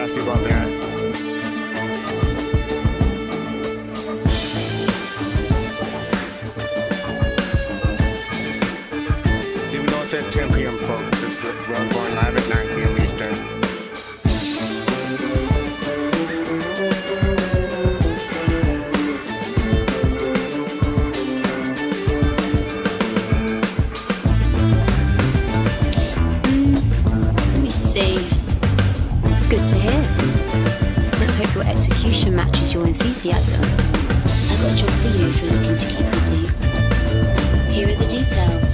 ask you about that. Even though it says 10 p.m. folks, we're going live at 9 p.m. Eastern. Good to hear. Let's hope your execution matches your enthusiasm. I've got a job for you if you're looking to keep busy. Here are the details.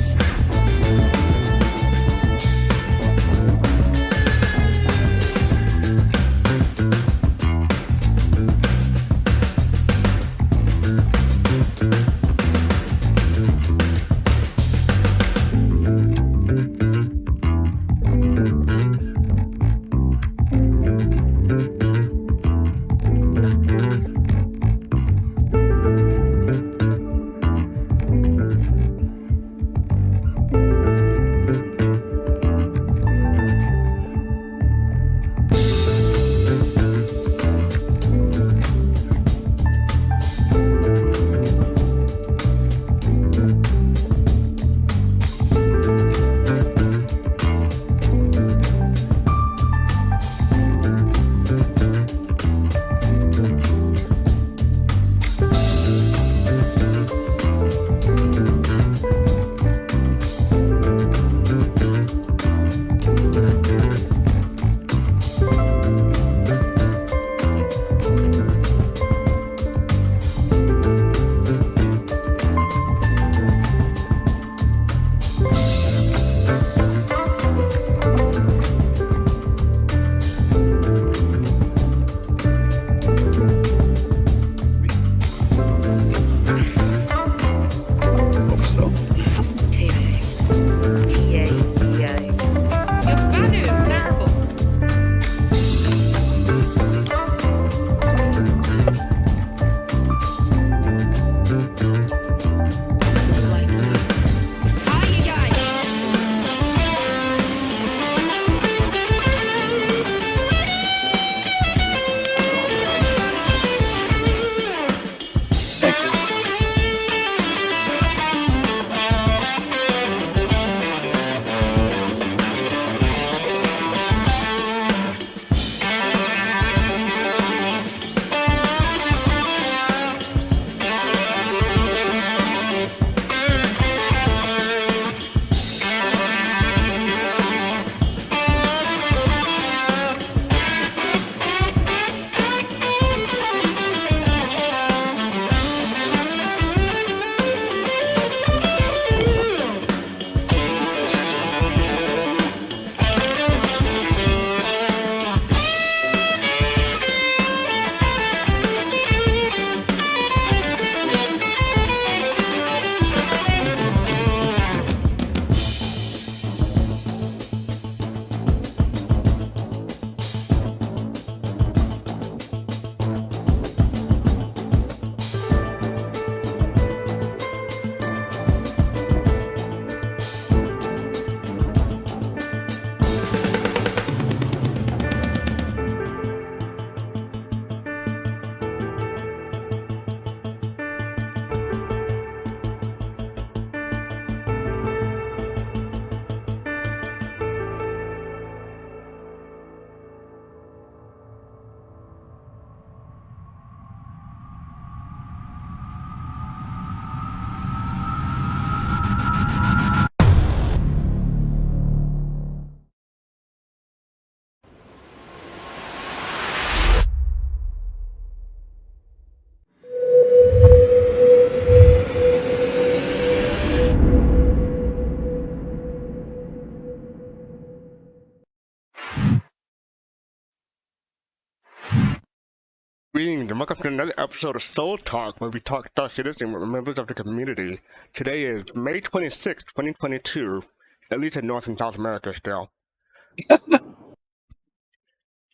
Greetings and welcome to another episode of Soul Talk, where we talk Star Citizen with members of the community. Today is May 26th, 2022, at least in North and South America still.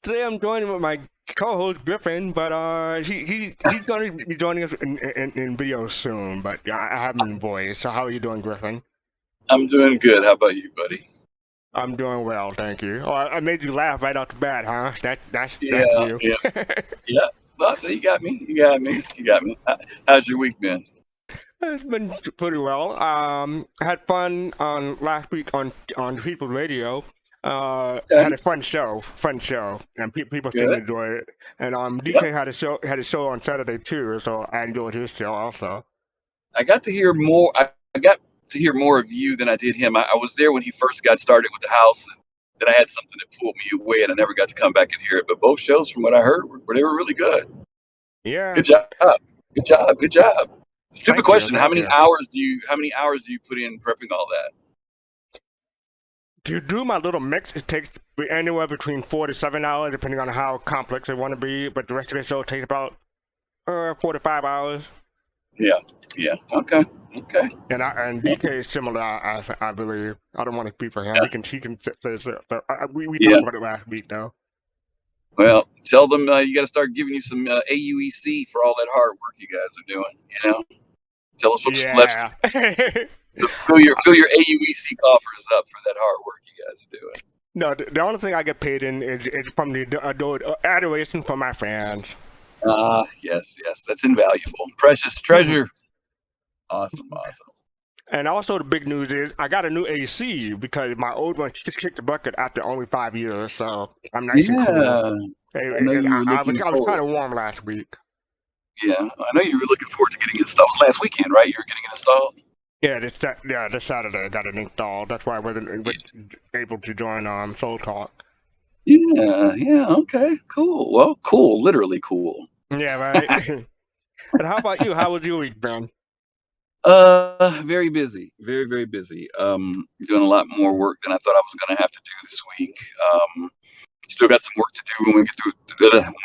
Today I'm joined with my co-host Griffin, but he's going to be joining us in video soon, but I have him in voice. So how are you doing, Griffin? I'm doing good. How about you, buddy? I'm doing well, thank you. Oh, I made you laugh right off the bat, huh? That's Yeah, you. yeah, yeah. Well, you got me. You got me. You got me. How's your week been? It's been pretty well. I had fun on last week on People Radio. Had Okay, a fun show, and people seem to good. enjoy it. And Yep. DK had a show on Saturday too, so I enjoyed his show also. I got to hear more. I got to hear more of you than I did him. I was there when he first got started with the house, and then I had something that pulled me away, and I never got to come back and hear it. But both shows, from what I heard, they were really good. Yeah, Good job. Good job. Good job. Stupid thank you, question. thank you. How many hours do you put in prepping all that? To do my little mix, it takes anywhere between 4 to 7 hours, depending on how complex they want to be. But the rest of the show takes about 4 to 5 hours. Yeah. Yeah. Okay. Okay. And DK is similar, I believe. I don't want to speak for him. Yeah. He can say so. We Yeah. talked about it last week though. Well, tell them you got to start giving you some AUEC for all that hard work you guys are doing. You know, tell us what's left. Yeah. Fill your AUEC coffers up for that hard work you guys are doing. No, the only thing I get paid in is from the adored adoration from my fans. Yes, that's invaluable, precious treasure. Awesome. And also the big news is I got a new AC because my old one just kicked the bucket after only 5 years, so I'm nice and cool. Yeah, I know you were I looking was forward. kind of warm last week. Yeah, I know you were looking forward to getting it installed. It was last weekend, right? You were getting it installed. Yeah, this Saturday I got it installed. That's why I wasn't able to join Soul Talk. Yeah. Okay, cool. Well, cool. Literally cool. Yeah, right. And how about you? How was your week, Ben? Very busy. Very busy. Doing a lot more work than I thought I was going to have to do this week. Still got some work to do when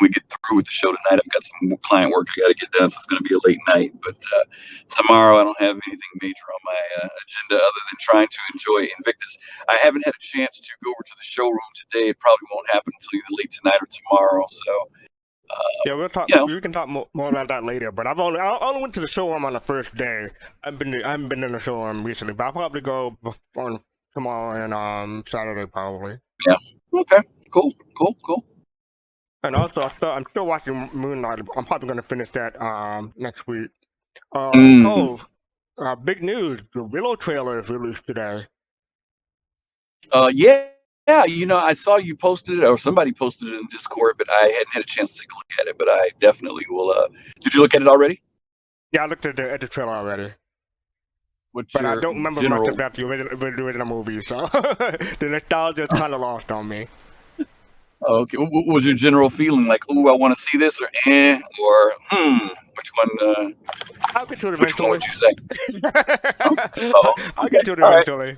we get through with the show tonight. I've got some client work I got to get done, so it's going to be a late night. But tomorrow I don't have anything major on my agenda other than trying to enjoy Invictus. I haven't had a chance to go over to the showroom today. It probably won't happen until either late tonight or tomorrow. So Yeah, we'll talk. you know, We can talk more about that later. But I only went to the showroom on the first day. I haven't been in the showroom recently, but I'll probably go on tomorrow and Saturday probably. yeah. Okay. Cool. And also, I'm still watching Moonlight. I'm probably going to finish that next week. Mm. Cole, big news: the Willow trailer is released today. Yeah. I saw you posted it, or somebody posted it in Discord, but I hadn't had a chance to take a look at it. But I definitely will. Did you look at it already? Yeah, I looked at the trailer already, What's but I your don't remember general? much about the original movie, so the nostalgia is kind of lost on me. Oh, okay. What was your general feeling? Like, ooh, I want to see this, or Which one? I'll get to it Which one eventually. would you say? Oh, I'll get to it all right. eventually.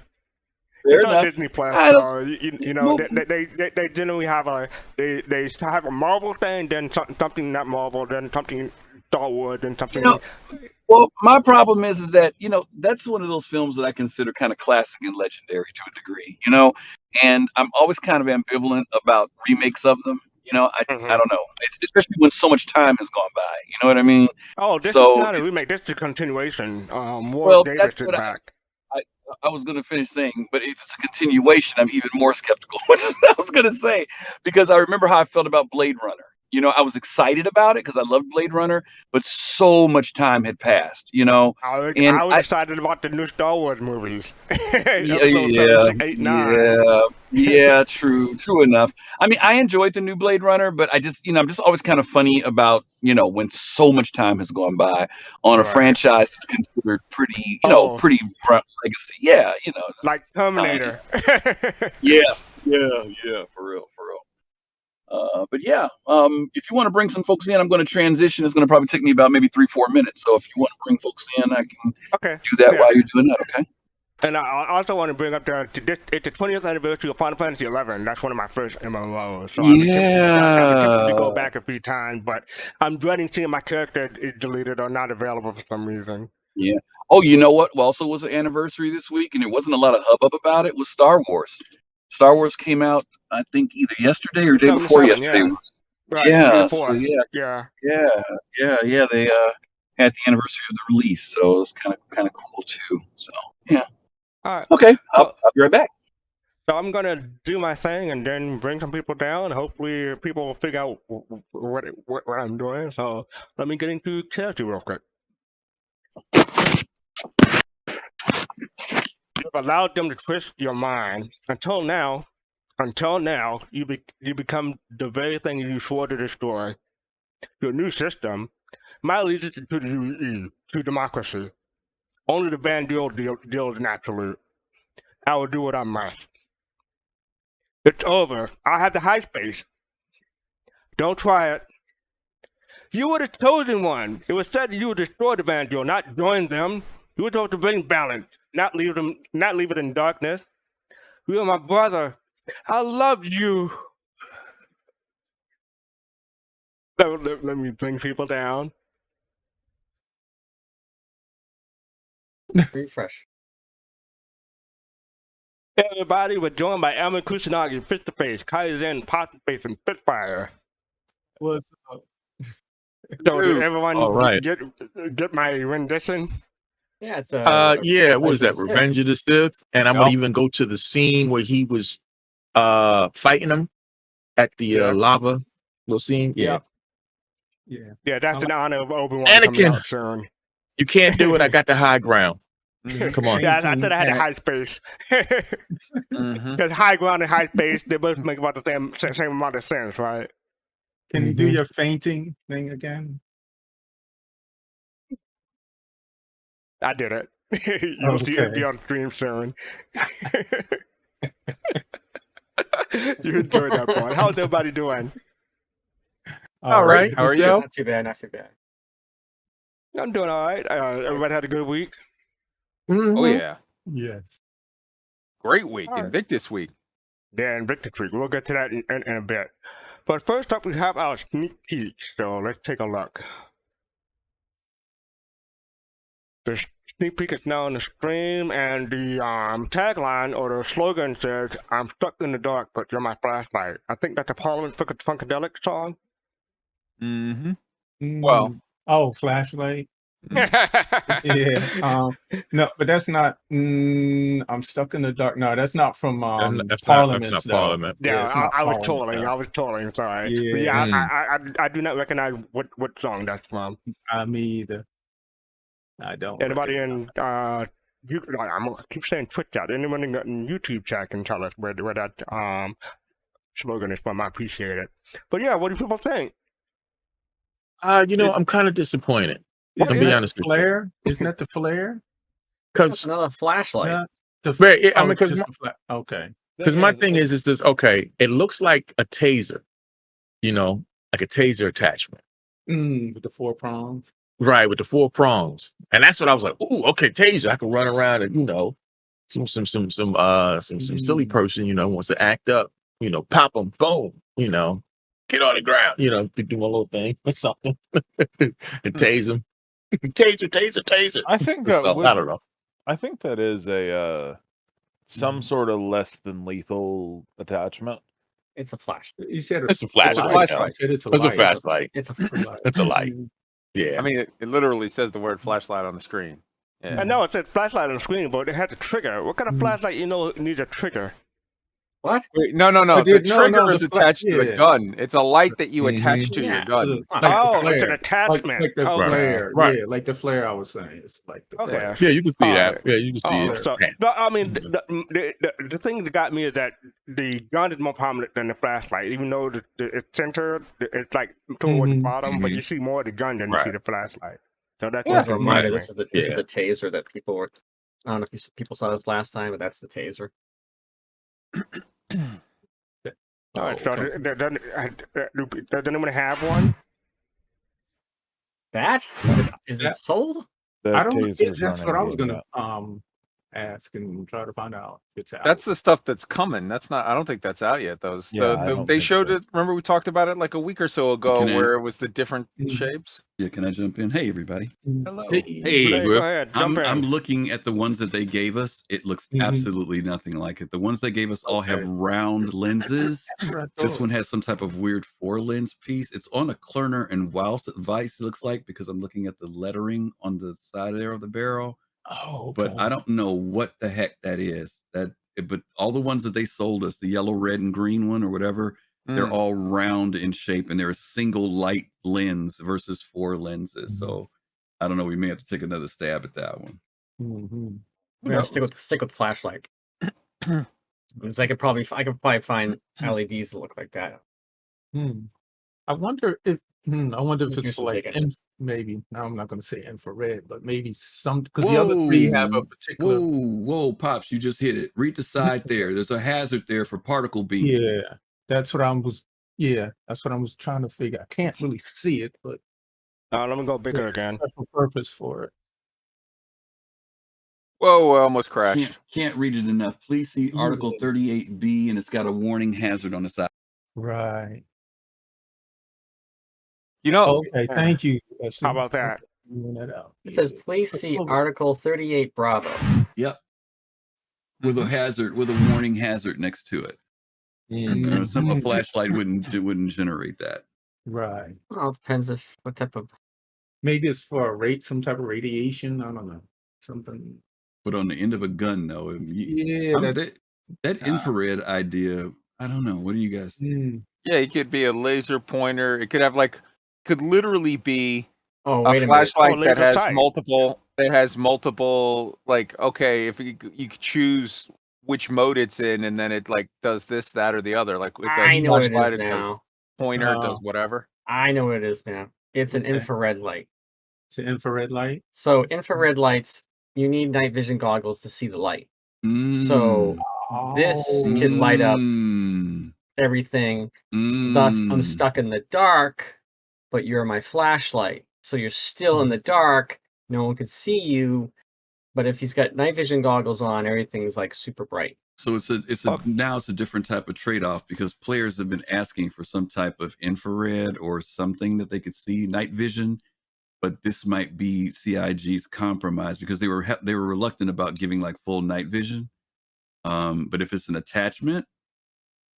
Fair It's on enough. Disney Plus, I don't. so you know they generally have they have a Marvel thing, then something not Marvel, then something Star Wars, then something. Well, my problem is that that's one of those films that I consider kind of classic and legendary to a degree, and I'm always kind of ambivalent about remakes of them. I don't know. It's especially when so much time has gone by. You know what I mean? Oh, this So is not a remake. This is a continuation. well, Davis that's is what back. I was going to finish saying, but if it's a continuation, I'm even more skeptical. Which is what I was going to say, because I remember how I felt about Blade Runner. I was excited about it because I loved Blade Runner, but so much time had passed. And I was excited about the new Star Wars movies. Episode 7, 6, 8, 9. Yeah, true enough. I mean, I enjoyed the new Blade Runner, but I'm just always kind of funny about, when so much time has gone by on a franchise that's considered pretty, pretty legacy. Yeah, like Terminator. Yeah, for real. But yeah, if you want to bring some folks in, I'm going to transition. It's going to probably take me about maybe 3-4 minutes. So if you want to bring folks in, I can do that while you're doing that. Okay. And I also want to bring up it's the 20th anniversary of Final Fantasy 11. That's one of my first MMOs. So I've attempted to go back a few times, but I'm dreading seeing my character is deleted or not available for some reason. Yeah. Oh, you know what? Also was an anniversary this week, and there wasn't a lot of hubbub about it. Was Star Wars. Star Wars came out, I think, either yesterday or day before yesterday. Yeah. Right, Yeah. They had the anniversary of the release, so it was kind of cool too. So yeah. All right. Okay, I'll be right back. So I'm gonna do my thing and then bring some people down. Hopefully, people will figure out what I'm doing. So let me get into character real quick. You've allowed them to twist your mind until now. You become the very thing you swore to destroy. Your new system might lead you to the UE, to democracy. Only the Vanguard deals in absolute. I will do what I must. It's over. I have the high space. Don't try it. You were the chosen one. It was said that you would destroy the Vanguard, not join them. You were supposed to bring balance, not leave it in darkness. You are my brother. I love you. Let me bring people down. Refresh. Everybody was joined by Elman Kusanagi, Fist-to-Face, Kaizen, Pot-to-Face, and Spitfire. What's up? So did everyone All right. get my rendition? Yeah, it's Yeah, what is that? Sith. Revenge of the Sith. And I'm gonna even go to the scene where he was fighting him at the lava little scene. Yeah. Yeah, that's in honor of Obi-Wan coming Anakin. out soon. You can't do it. I got the high ground. Come on. Yeah, I thought I had the high space. Because high ground and high space, they both make about the same amount of sense, right? Can you do your fainting thing again? I did it. You'll see it Okay. be on stream soon. You enjoyed that part. How's everybody doing? All right. How are you? Not too bad, not too bad. I'm doing all right. Everybody had a good week? Oh yeah, Yes. great week, All right. Invictus week. Yeah, and Victor Tweak. We'll get to that in a bit. But first up, we have our sneak peek. So let's take a look. The sneak peek is now on the stream, and the tagline or the slogan says, "I'm stuck in the dark, but you're my flashlight." I think that's a Parliament Funkadelic song. Mm-hmm. Well. Oh, flashlight. Yeah. No, but that's not. I'm stuck in the dark. No, that's not from That's Parliament. not though. Parliament. Yeah, it's not I was Parliament, trolling. though. I was trolling. Sorry. Yeah. But yeah, I do not recognize what song that's from. Me either. I don't. Anybody recognize. in I keep saying Twitch chat. Anyone in YouTube chat can tell us where that slogan is from. I appreciate it. But yeah, what do people think? I'm kind of disappointed. Isn't I'll be that honest the with you. flare? Isn't that the flare? Because Another flashlight. Not the Right, I mean, it's 'cause just my- the okay. my thing is this, okay, it looks like a taser, like a taser attachment. With the 4 prongs. Right, with the 4 prongs. And that's what I was like, ooh, okay, taser. I can run around and, some silly person, wants to act up, pop them, boom, get on the ground, do my little thing or something. And tase them. Taser. I think So, that I don't know. I think that is a some sort of less than lethal attachment. It's a flash. You said It's a flashlight. flashlight. I said it's a It's a light. flashlight. It's a It's a light. Yeah. I mean, it literally says the word flashlight on the screen. Yeah. I know it said flashlight on the screen, but it had a trigger. What kind of flashlight needs a trigger? What? Wait, no. But The no, trigger is the attached to the yeah. gun. It's a light that you attach to your Yeah. gun. Like the Oh, it's an flare. attachment. Like the Okay. flare. Right. Yeah, like the flare I was saying. It's like the Okay. flare. Yeah, you can see All that. right. Yeah, you can see Oh, it. so, Yeah. but I mean, the thing that got me is that the gun is more prominent than the flashlight, even though it's centered, it's like towards the bottom, but you see more of the gun than you see Right. the flashlight. So that's As what's a reminder, reminding this me. is the taser that people were. I don't know if people saw this last time, but that's the taser. All right, so okay. does anyone have one? That is it sold? The I don't. taser's That's what running I was game gonna ask and try to find out if it's out. That's the stuff that's coming. That's not. I don't think that's out yet. Those. Yeah, I don't They think showed so. it. Remember we talked about it like a week or so ago, Can I- where it was the different Mhm. shapes. Yeah, can I jump in? Hey, everybody. Hello. Hey, Hey, go ahead, jump I'm in. looking at the ones that they gave us. It looks Mhm. absolutely nothing like it. The ones they gave us all have Okay. round lenses. That's what I This thought. one has some type of weird 4-lens piece. It's on a Klerner and Weiss vice, it looks like, because I'm looking at the lettering on the side there of the barrel. Oh, But okay. I don't know what the heck that is. That but all the ones that they sold us, the yellow, red, and green one or whatever, they're all round in shape, and they're a single light lens versus 4 lenses. So I don't know. We may have to take another stab at that one. Yeah, stick with flashlight. Because I could probably find LEDs that look like that. I wonder if You're it's so for like big at it. maybe. Now I'm not going to say infrared, but maybe some because the other 3 have a particular. Whoa, Pops! You just hit it. Read the side there. There's a hazard there for particle beam. Yeah, that's what I was. Yeah, that's what I was trying to figure. I can't really see it, but let me go bigger again. Special purpose for it. Whoa, I almost crashed. Can't read it enough. Please see Article 38B, and it's got a warning hazard on the side. Right. You know. Okay. Thank you. How about that? It says, please see Article 38 Bravo. Yep. With a hazard, with a warning hazard next to it. A flashlight wouldn't generate that. Right. Well, it depends what type of. Maybe it's for some type of radiation. I don't know. Something. But on the end of a gun, though. That infrared idea. I don't know. What do you guys think? Yeah, it could be a laser pointer. It could have could literally be a flashlight that has multiple. It has multiple. Okay, if you could choose which mode it's in, and then it does this, that, or the other. It does flashlight, it does pointer, it does whatever. I know what it is now. It's an infrared light. It's an infrared light. So infrared lights, you need night vision goggles to see the light. So this can light up everything. Thus, I'm stuck in the dark, but you're my flashlight. So you're still in the dark. No one can see you. But if he's got night vision goggles on, everything's super bright. So now it's a different type of trade-off because players have been asking for some type of infrared or something that they could see night vision, but this might be CIG's compromise because they were reluctant about giving full night vision. But if it's an attachment,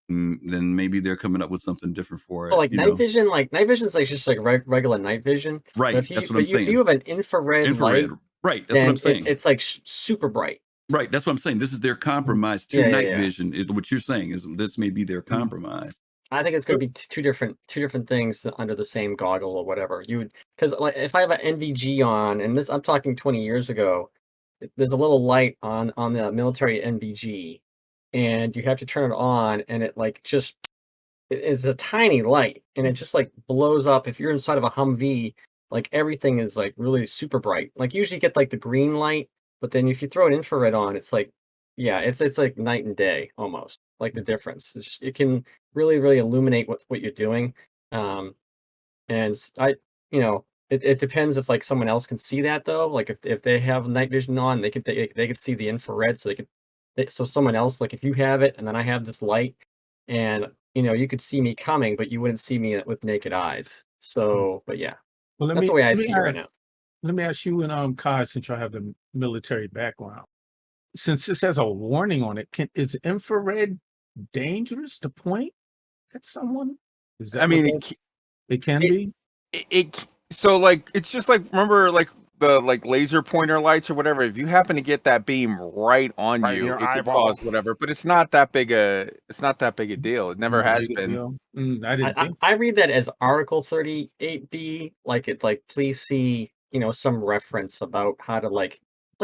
then maybe they're coming up with something different for it. So night vision, night vision's just regular night vision. Right. That's what I'm saying. If you have an infrared light, right. That's what I'm saying. It's super bright. Right. That's what I'm saying. This is their compromise to night vision. What you're saying is this may be their compromise. I think it's going to be two different things under the same goggle or whatever. Because if I have an NVG on, and I'm talking 20 years ago, there's a little light on the military NVG, and you have to turn it on, and it it's a tiny light, and it just blows up. If you're inside of a Humvee, everything is really super bright. Usually you get the green light, but then if you throw an infrared on, it's it's like night and day almost. The difference. It can really illuminate what you're doing. And it depends if someone else can see that though. If they have night vision on, they could see the infrared, so so someone else, if you have it and then I have this light, and you could see me coming, but you wouldn't see me with naked eyes. So, but yeah, that's the way I see it right now. Let me ask you and Kai, since you have the military background, since this has a warning on it, is infrared dangerous to point at someone? Is that it can be? So it's just remember the laser pointer lights or whatever. If you happen to get that beam right on you, it could cause whatever. But it's not that big a deal. It never has been. I read that as Article 38B. Please see some reference about how to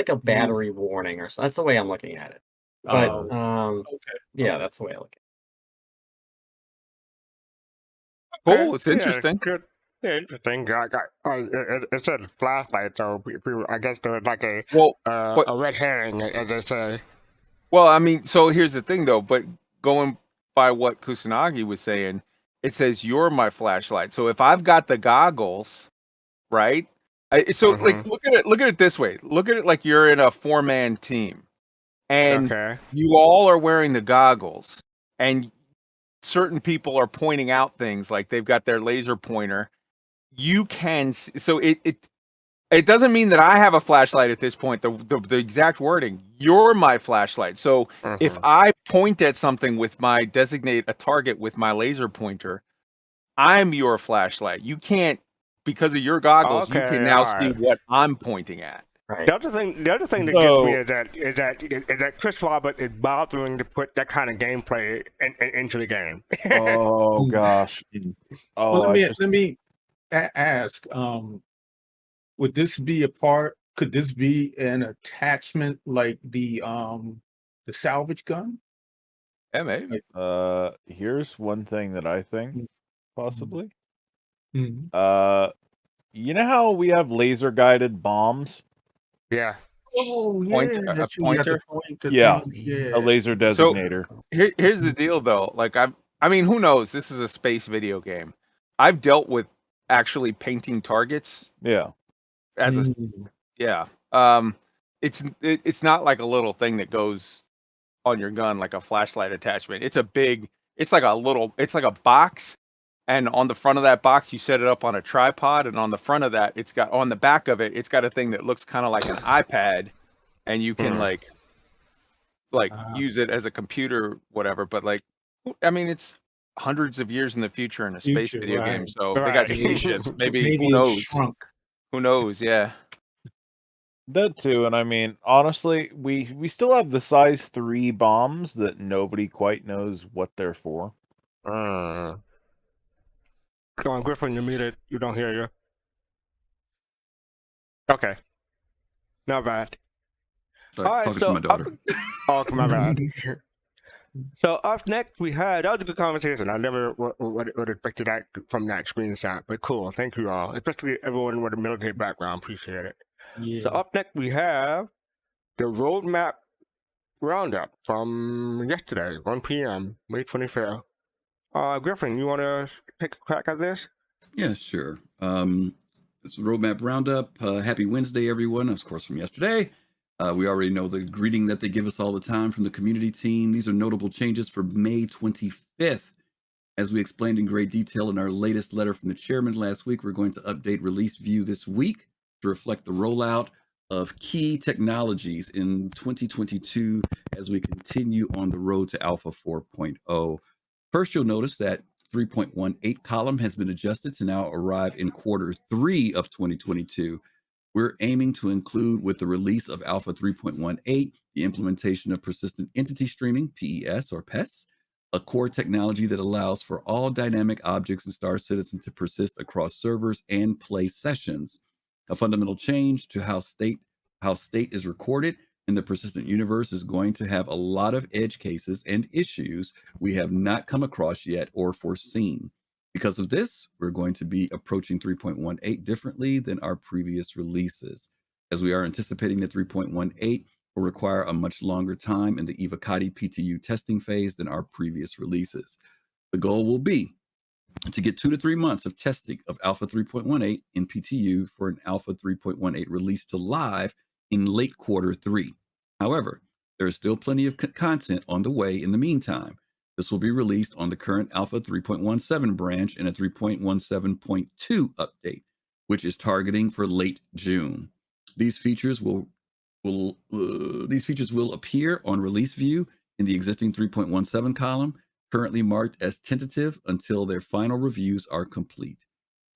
a battery warning or so. That's the way I'm looking at it. But yeah, that's the way I look at it. Cool, it's interesting. Good. Yeah, interesting. It said flashlight, so I guess there was a red herring, as they say. Well, I mean, so here's the thing, though. But going by what Kusanagi was saying, it says you're my flashlight. So if I've got the goggles, right? Look at it this way. Look at it like you're in a 4-man team, and you all are wearing the goggles, and certain people are pointing out things they've got their laser pointer. You can so it doesn't mean that I have a flashlight at this point. The exact wording, you're my flashlight. So if I point at something with my a target with my laser pointer, I'm your flashlight. You can't, because of your goggles, you can now see what I'm pointing at. Right. The other thing that gets me So- is that Chris Robert is bothering to put that kind of gameplay into the game. Oh gosh. Oh, Well, I just let me ask. Would this be a part? Could this be an attachment like the salvage gun? Yeah, maybe. here's one thing that I think Mm. possibly. Mhm. You know how we have laser guided bombs? Yeah. Oh yeah, Point- a that you have to pointer? point the Yeah, thing. a Yeah. laser So- designator. Here's the deal, though. Like, I mean, who knows? This is a space video game. I've dealt with actually painting targets Yeah. as a Mm. yeah. It's not like a little thing that goes on your gun like a flashlight attachment. It's a big. It's like a box, and on the front of that box, you set it up on a tripod, and on the front of that, on the back of it, it's got a thing that looks kind of like an iPad, and you can like use it as a computer, whatever. But like, I mean, it's hundreds of years in the future in a space Future, video game, right. so they got Right. spaceships. Maybe Maybe who it knows? shrunk. Who knows? Yeah. That too, and I mean, honestly, we still have the size 3 bombs that nobody quite knows what they're for. Go on, Griffin, you're muted. You don't hear you. Okay. Not bad. Sorry, All right, talking so to my daughter. Oh, my bad. So up next we had that was a good conversation. I never would expected that from that screenshot, but cool. Thank you all, especially everyone with a military background. Appreciate it. Yeah. So up next we have the roadmap roundup from yesterday, 1 p.m., May 25th. Griffin, you want to take a crack at this? Yeah, sure. It's a roadmap roundup. Happy Wednesday, everyone. Of course, from yesterday. We already know the greeting that they give us all the time from the community team. These are notable changes for May 25th. As we explained in great detail in our latest letter from the chairman last week, we're going to update Release View this week to reflect the rollout of key technologies in 2022 as we continue on the road to Alpha 4.0. First, you'll notice that 3.18 column has been adjusted to now arrive in Q3 of 2022. We're aiming to include, with the release of Alpha 3.18, the implementation of persistent entity streaming, PES or PES, a core technology that allows for all dynamic objects in Star Citizen to persist across servers and play sessions. A fundamental change to how state is recorded in the persistent universe is going to have a lot of edge cases and issues we have not come across yet or foreseen. Because of this, we're going to be approaching 3.18 differently than our previous releases, as we are anticipating that 3.18 will require a much longer time in the Evocati PTU testing phase than our previous releases. The goal will be to get 2 to 3 months of testing of Alpha 3.18 in PTU for an Alpha 3.18 release to live in late Q3. However, there is still plenty of content on the way in the meantime. This will be released on the current Alpha 3.17 branch in a 3.17.2 update, which is targeting for late June. These features will appear on Release View in the existing 3.17 column, currently marked as tentative until their final reviews are complete.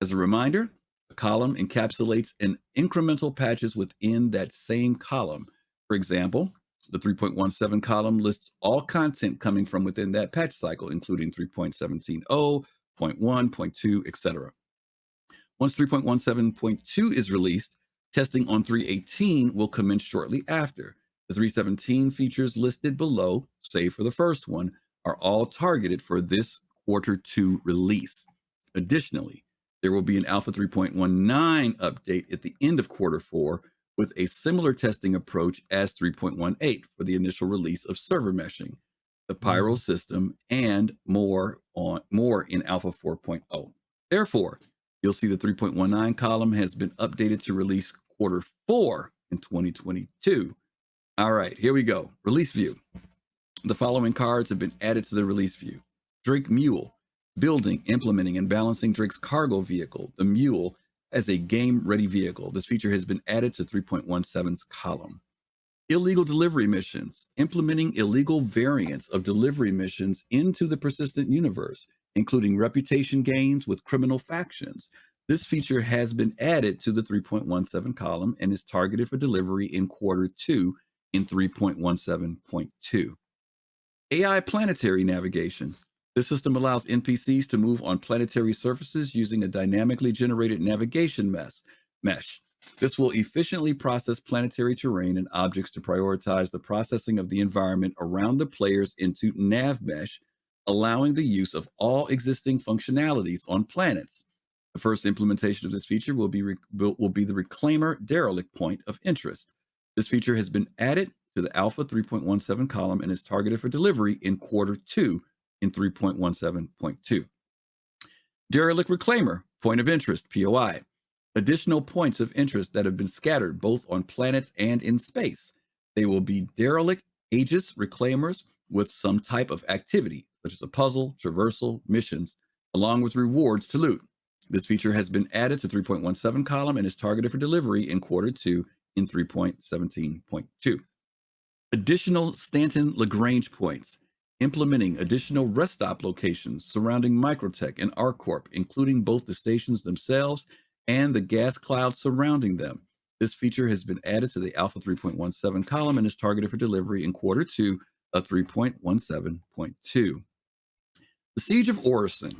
As a reminder, the column encapsulates an incremental patches within that same column. For example, the 3.17 column lists all content coming from within that patch cycle, including 3.17.0, 0.1, 0.2, etc. Once 3.17.2 is released, testing on 3.18 will commence shortly after. The 3.17 features listed below, save for the first one, are all targeted for this Q2 release. Additionally, there will be an Alpha 3.19 update at the end of Q4 with a similar testing approach as 3.18 for the initial release of server meshing, the Pyro system, and more in Alpha 4.0. Therefore, you'll see the 3.19 column has been updated to release Q4 in 2022. All right, here we go. Release View. The following cards have been added to the Release View. Drake Mule, building, implementing, and balancing Drake's cargo vehicle, the Mule, as a game-ready vehicle. This feature has been added to 3.17's column. Illegal delivery missions, implementing illegal variants of delivery missions into the persistent universe, including reputation gains with criminal factions. This feature has been added to the 3.17 column and is targeted for delivery in Q2 in 3.17.2. AI planetary navigation. This system allows NPCs to move on planetary surfaces using a dynamically generated navigation mesh. This will efficiently process planetary terrain and objects to prioritize the processing of the environment around the players into nav mesh, allowing the use of all existing functionalities on planets. The first implementation of this feature will be the Reclaimer Derelict Point of Interest. This feature has been added to the Alpha 3.17 column and is targeted for delivery in Q2 in 3.17.2. Derelict Reclaimer Point of Interest, POI. Additional points of interest that have been scattered both on planets and in space. They will be derelict Aegis reclaimers with some type of activity, such as a puzzle, traversal, missions, along with rewards to loot. This feature has been added to 3.17 column and is targeted for delivery in Q2 in 3.17.2. Additional Stanton Lagrange points, implementing additional rest stop locations surrounding Microtech and ArcCorp, including both the stations themselves and the gas cloud surrounding them. This feature has been added to the Alpha 3.17 column and is targeted for delivery in Q2 of 3.17.2. The Siege of Orison.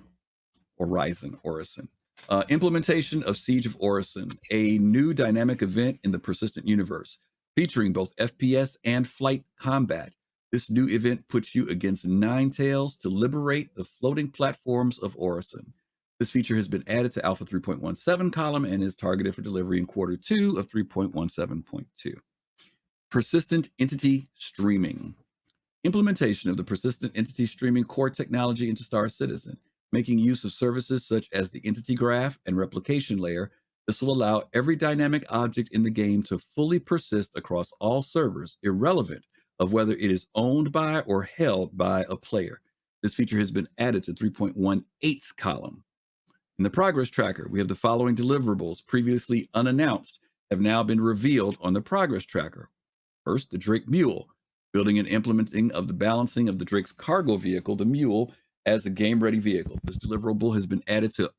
Implementation of Siege of Orison, a new dynamic event in the Persistent universe, featuring both FPS and flight combat. This new event puts you against Ninetales to liberate the floating platforms of Orison. This feature has been added to Alpha 3.17 column and is targeted for delivery in Q2 of 3.17.2. Persistent Entity Streaming. Implementation of the Persistent Entity Streaming core technology into Star Citizen, making use of services such as the Entity Graph and Replication Layer. This will allow every dynamic object in the game to fully persist across all servers, irrelevant of whether it is owned by or held by a player. This feature has been added to 3.18 column. In the progress tracker, we have the following deliverables previously unannounced have now been revealed on the progress tracker. First, the Drake Mule, building and implementing of the balancing of the Drake's cargo vehicle, the Mule, as a game-ready vehicle. This deliverable has been added to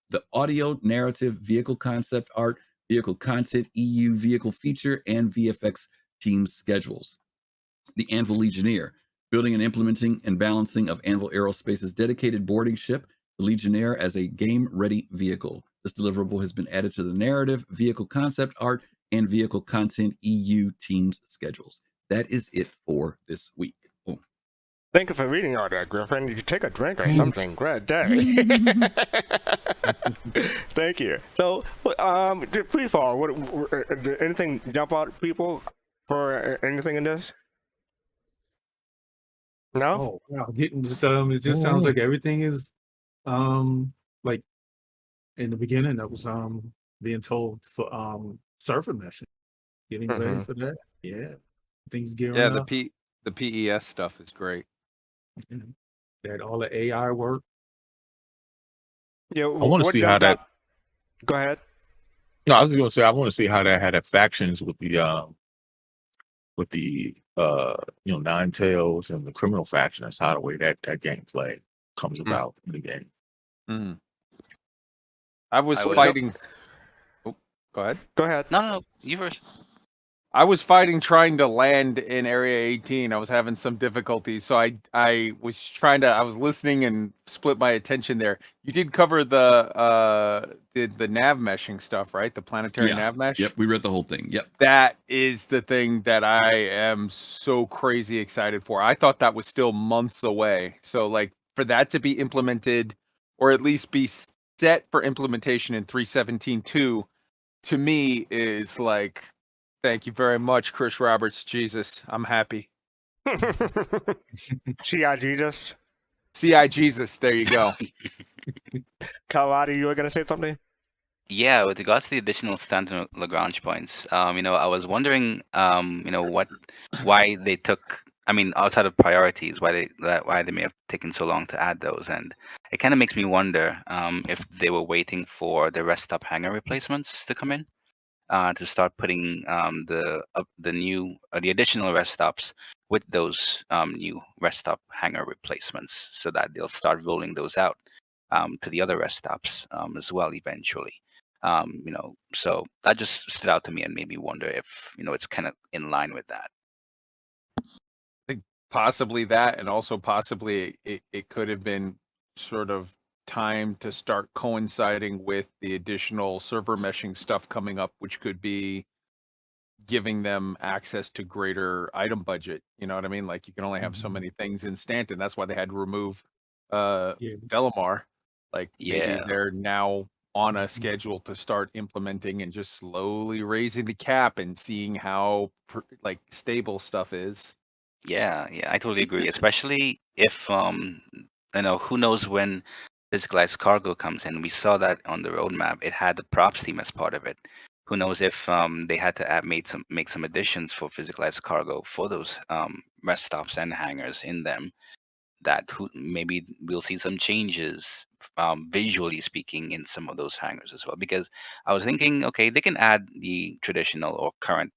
the audio narrative vehicle concept art, vehicle content, EU vehicle feature, and VFX team schedules. The Anvil Legionnaire, building and implementing and balancing of Anvil Aerospace's dedicated boarding ship, the Legionnaire, as a game-ready vehicle. This deliverable has been added to the narrative, vehicle concept art, and vehicle content EU teams schedules. That is it for this week. Boom. Thank you for reading all that, Griffin. You take a drink or something. Great day. Thank you. So, the free fall. Did anything jump out at people for anything in this? No. Oh, wow. It just sounds like everything is, like in the beginning, that was being told for surfer meshing, getting ready for that. Yeah, things gearing Yeah, up. the PES stuff is great. That all the AI work. Yeah, I want to see how that. Go ahead. No, I was going to say I want to see how that had factions with the Ninetales and the criminal faction. That's how the way that gameplay comes about in the game. I was fighting. Oh, go ahead. Go ahead. No, you first. I was fighting trying to land in Area 18. I was having some difficulties, so I was listening and split my attention there. You did cover the nav meshing stuff, right? The planetary nav mesh. Yep, we read the whole thing. Yep. That is the thing that I am so crazy excited for. I thought that was still months away. So like for that to be implemented, or at least be set for implementation in 3.17.2, to me is like, thank you very much, Chris Roberts. Jesus, I'm happy. CI Jesus. CI Jesus. There you go. Kawadi, you were gonna say something? Yeah, with regards to the additional Stanton Lagrange points, I was wondering, why they took. I mean, outside of priorities, why they may have taken so long to add those, and it kind of makes me wonder if they were waiting for the rest stop hangar replacements to come in. To start putting the additional rest stops with those new rest stop hangar replacements, so that they'll start rolling those out to the other rest stops as well eventually. So that just stood out to me and made me wonder if it's kind of in line with that. I think possibly that, and also possibly it could have been sort of time to start coinciding with the additional server meshing stuff coming up, which could be giving them access to greater item budget. You know what I mean? Like you can only have so many things in Stanton. That's why they had to remove Delamar. Like maybe Yeah. they're now on a schedule to start implementing and just slowly raising the cap and seeing how like stable stuff is. Yeah, I totally agree. Especially if who knows when physicalized cargo comes in. We saw that on the roadmap. It had the props team as part of it. Who knows if they had to make some additions for physicalized cargo for those rest stops and hangars in them. That maybe we'll see some changes visually speaking in some of those hangars as well. Because I was thinking, okay, they can add the traditional or current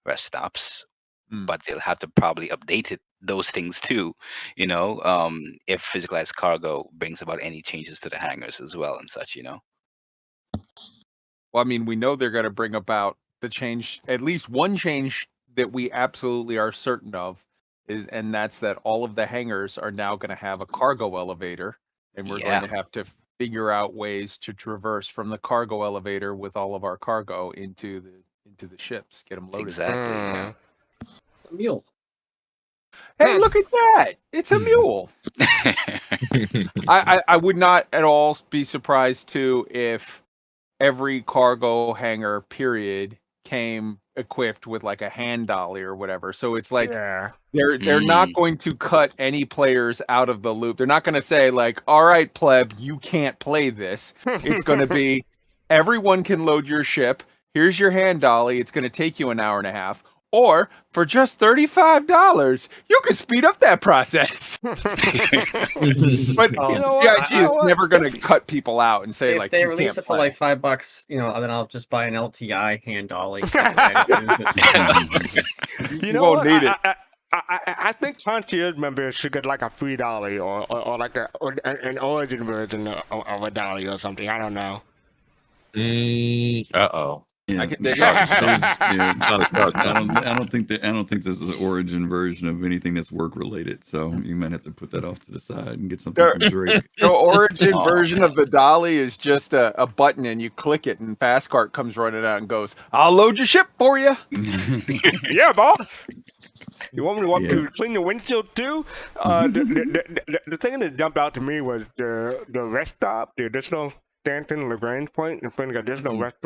rest stops, but they'll have to probably update those things too, if physicalized cargo brings about any changes to the hangars as well and such. Well, I mean, we know they're going to bring about the change, at least one change that we absolutely are certain of, and that's that all of the hangars are now going to have a cargo elevator, and we're going to have to figure out ways to traverse from the cargo elevator with all of our cargo into the ships, get them loaded. Exactly. Yeah. A mule. Hey, look at that! It's a mule. I would not at all be surprised too if every cargo hangar period came equipped with like a hand dolly or whatever. So it's like they're not going to cut any players out of the loop. They're not going to say like, all right, pleb, you can't play this. It's going to be everyone can load your ship. Here's your hand dolly. It's going to take you an hour and a half. Or for just $35, you can speed up that process. But CIG is never going to cut people out and say, if like, they you release can't it for play. like $5, then I'll just buy an LTI hand dolly. You won't need it. I think concierge members should get like a free dolly or like an origin version of a dolly or something. I don't know. Uh-oh. Yeah. I can dig I don't think this is an origin version of anything that's work related. So you might have to put that off to the side and get something from Drake. The origin version of the dolly is just a button, and you click it, and Fastcart comes running out and goes, "I'll load your ship for you." Yeah, boss. You want me to walk to clean your windshield too? The thing that jumped out to me was the rest stop, the additional Stanton Lagrange point, and putting additional rest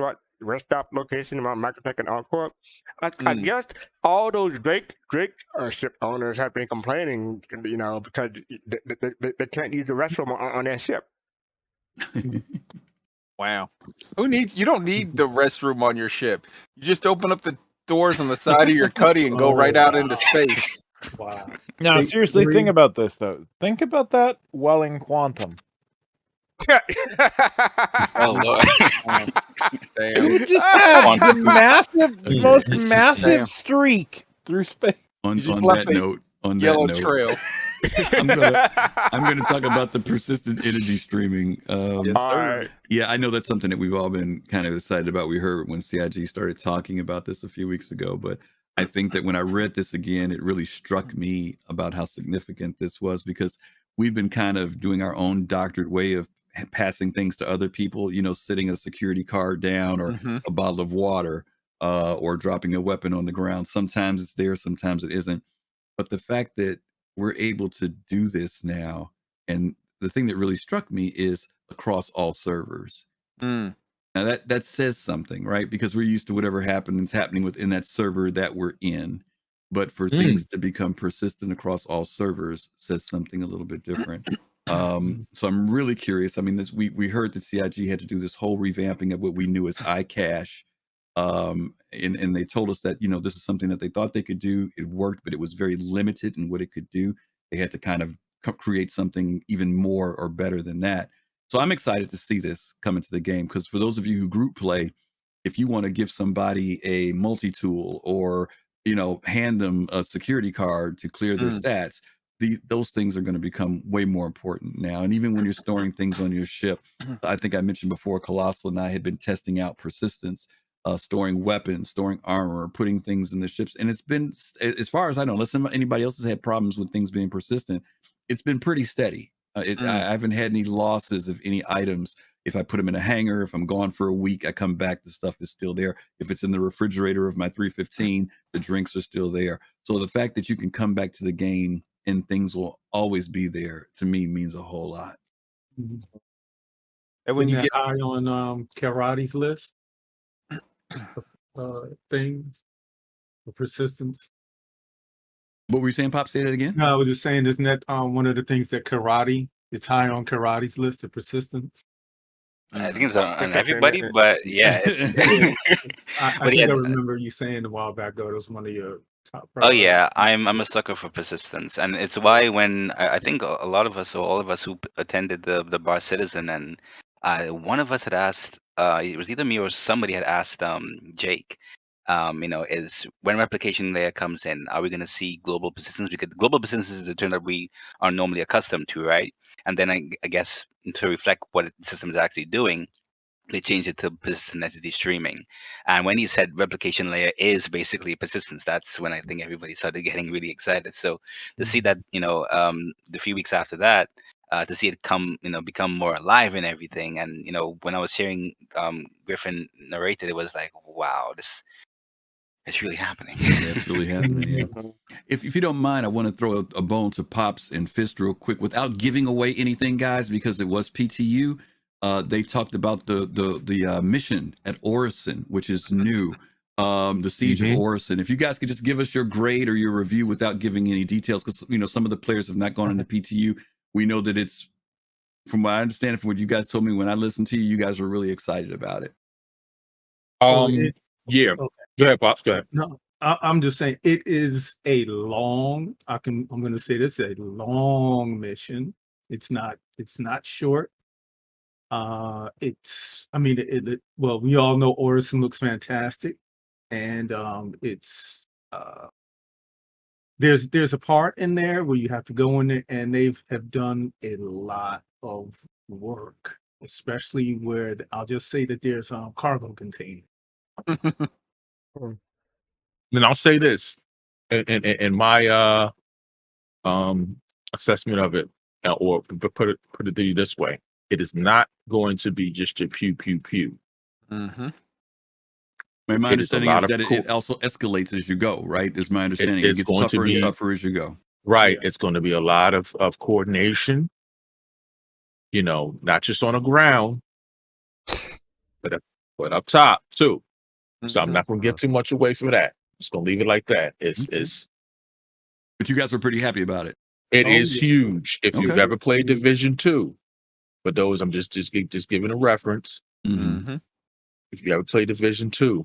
stop location around Microtech and Encore. I guess all those Drake ship owners have been complaining, because they can't use the restroom on their ship. Wow. You don't need the restroom on your ship. You just open up the doors on the side of your cuddy and go right out into space. Wow. Now, seriously, think about this, though. Think about that while in Quantum. Oh, Lord. You just have the most massive streak through space. On that note, trail. I'm gonna talk about the persistent energy streaming. Yeah, I know that's something that we've all been kind of excited about. We heard when CIG started talking about this a few weeks ago, but I think that when I read this again, it really struck me about how significant this was, because we've been kind of doing our own doctored way of passing things to other people, sitting a security card down or a bottle of water, or dropping a weapon on the ground. Sometimes it's there, sometimes it isn't. But the fact that we're able to do this now, and the thing that really struck me is across all servers. Now that says something, right? Because we're used to whatever is happening within that server that we're in. But for things to become persistent across all servers says something a little bit different. So I'm really curious. I mean, we heard that CIG had to do this whole revamping of what we knew as iCache. And they told us that, this is something that they thought they could do. It worked, but it was very limited in what it could do. They had to kind of create something even more or better than that. So I'm excited to see this come into the game, because for those of you who group play, if you want to give somebody a multi-tool or, hand them a security card to clear their stats, those things are going to become way more important now. And even when you're storing things on your ship, I think I mentioned before, Colossal and I had been testing out persistence, storing weapons, storing armor, putting things in the ships. And it's been, as far as I know, unless anybody else has had problems with things being persistent, it's been pretty steady. I haven't had any losses of any items. If I put them in a hangar, if I'm gone for a week, I come back, the stuff is still there. If it's in the refrigerator of my 315, the drinks are still there. So the fact that you can come back to the game and things will always be there, to me, means a whole lot. Mhm. And when Isn't you that get high on Karate's list of things, the persistence? What were you saying, Pop? Say that again. No, I was just saying, isn't that one of the things that it's high on Karate's list of persistence? I think it's on everybody, but yeah, it's. I But think yeah, I remember you saying a while back ago, it was one of your top oh priorities. yeah, I'm a sucker for persistence, and it's why when I think a lot of us, or all of us who attended the Bar Citizen, and one of us had asked, it was either me or somebody had asked Jake, is when replication layer comes in, are we going to see global persistence? Because global persistence is the term that we are normally accustomed to, right? And then I guess to reflect what the system is actually doing, they changed it to persistent entity streaming. And when he said replication layer is basically persistence, that's when I think everybody started getting really excited. So to see that, the few weeks after that, to see it become more alive and everything. And, when I was hearing Griffin narrate it, it was like, wow, it's really happening. Yeah, it's really happening. Yeah. If you don't mind, I want to throw a bone to Pops and Fist real quick without giving away anything, guys, because it was PTU. They talked about the mission at Orison, which is new. The Siege of Orison. If you guys could just give us your grade or your review without giving any details, because some of the players have not gone into PTU. We know that it's, from what I understand, from what you guys told me when I listened to you, you guys were really excited about it. Yeah. Okay. Go ahead, Pops. Go ahead. No, I'm just saying it is a long. I'm going to say this: a long mission. It's not short. It's. I mean, well, we all know Orison looks fantastic, and it's. There's a part in there where you have to go in there, and have done a lot of work, especially where I'll just say that there's cargo container. And I'll say this in my assessment of it, or put it to you this way: it is not going to be just your pew pew pew. Mm-hmm. My understanding is that it also escalates as you go, right? Is my understanding. It gets tougher and tougher as you go. Right. Yeah. It's going to be a lot of coordination, not just on the ground, but up top too. Mm-hmm. So I'm not going to give too much away for that. Just going to leave it like that. It's. But you guys were pretty happy about it. It is huge. If you've ever played Division 2, for those, I'm just giving a reference. Mm-hmm. If you ever played Division 2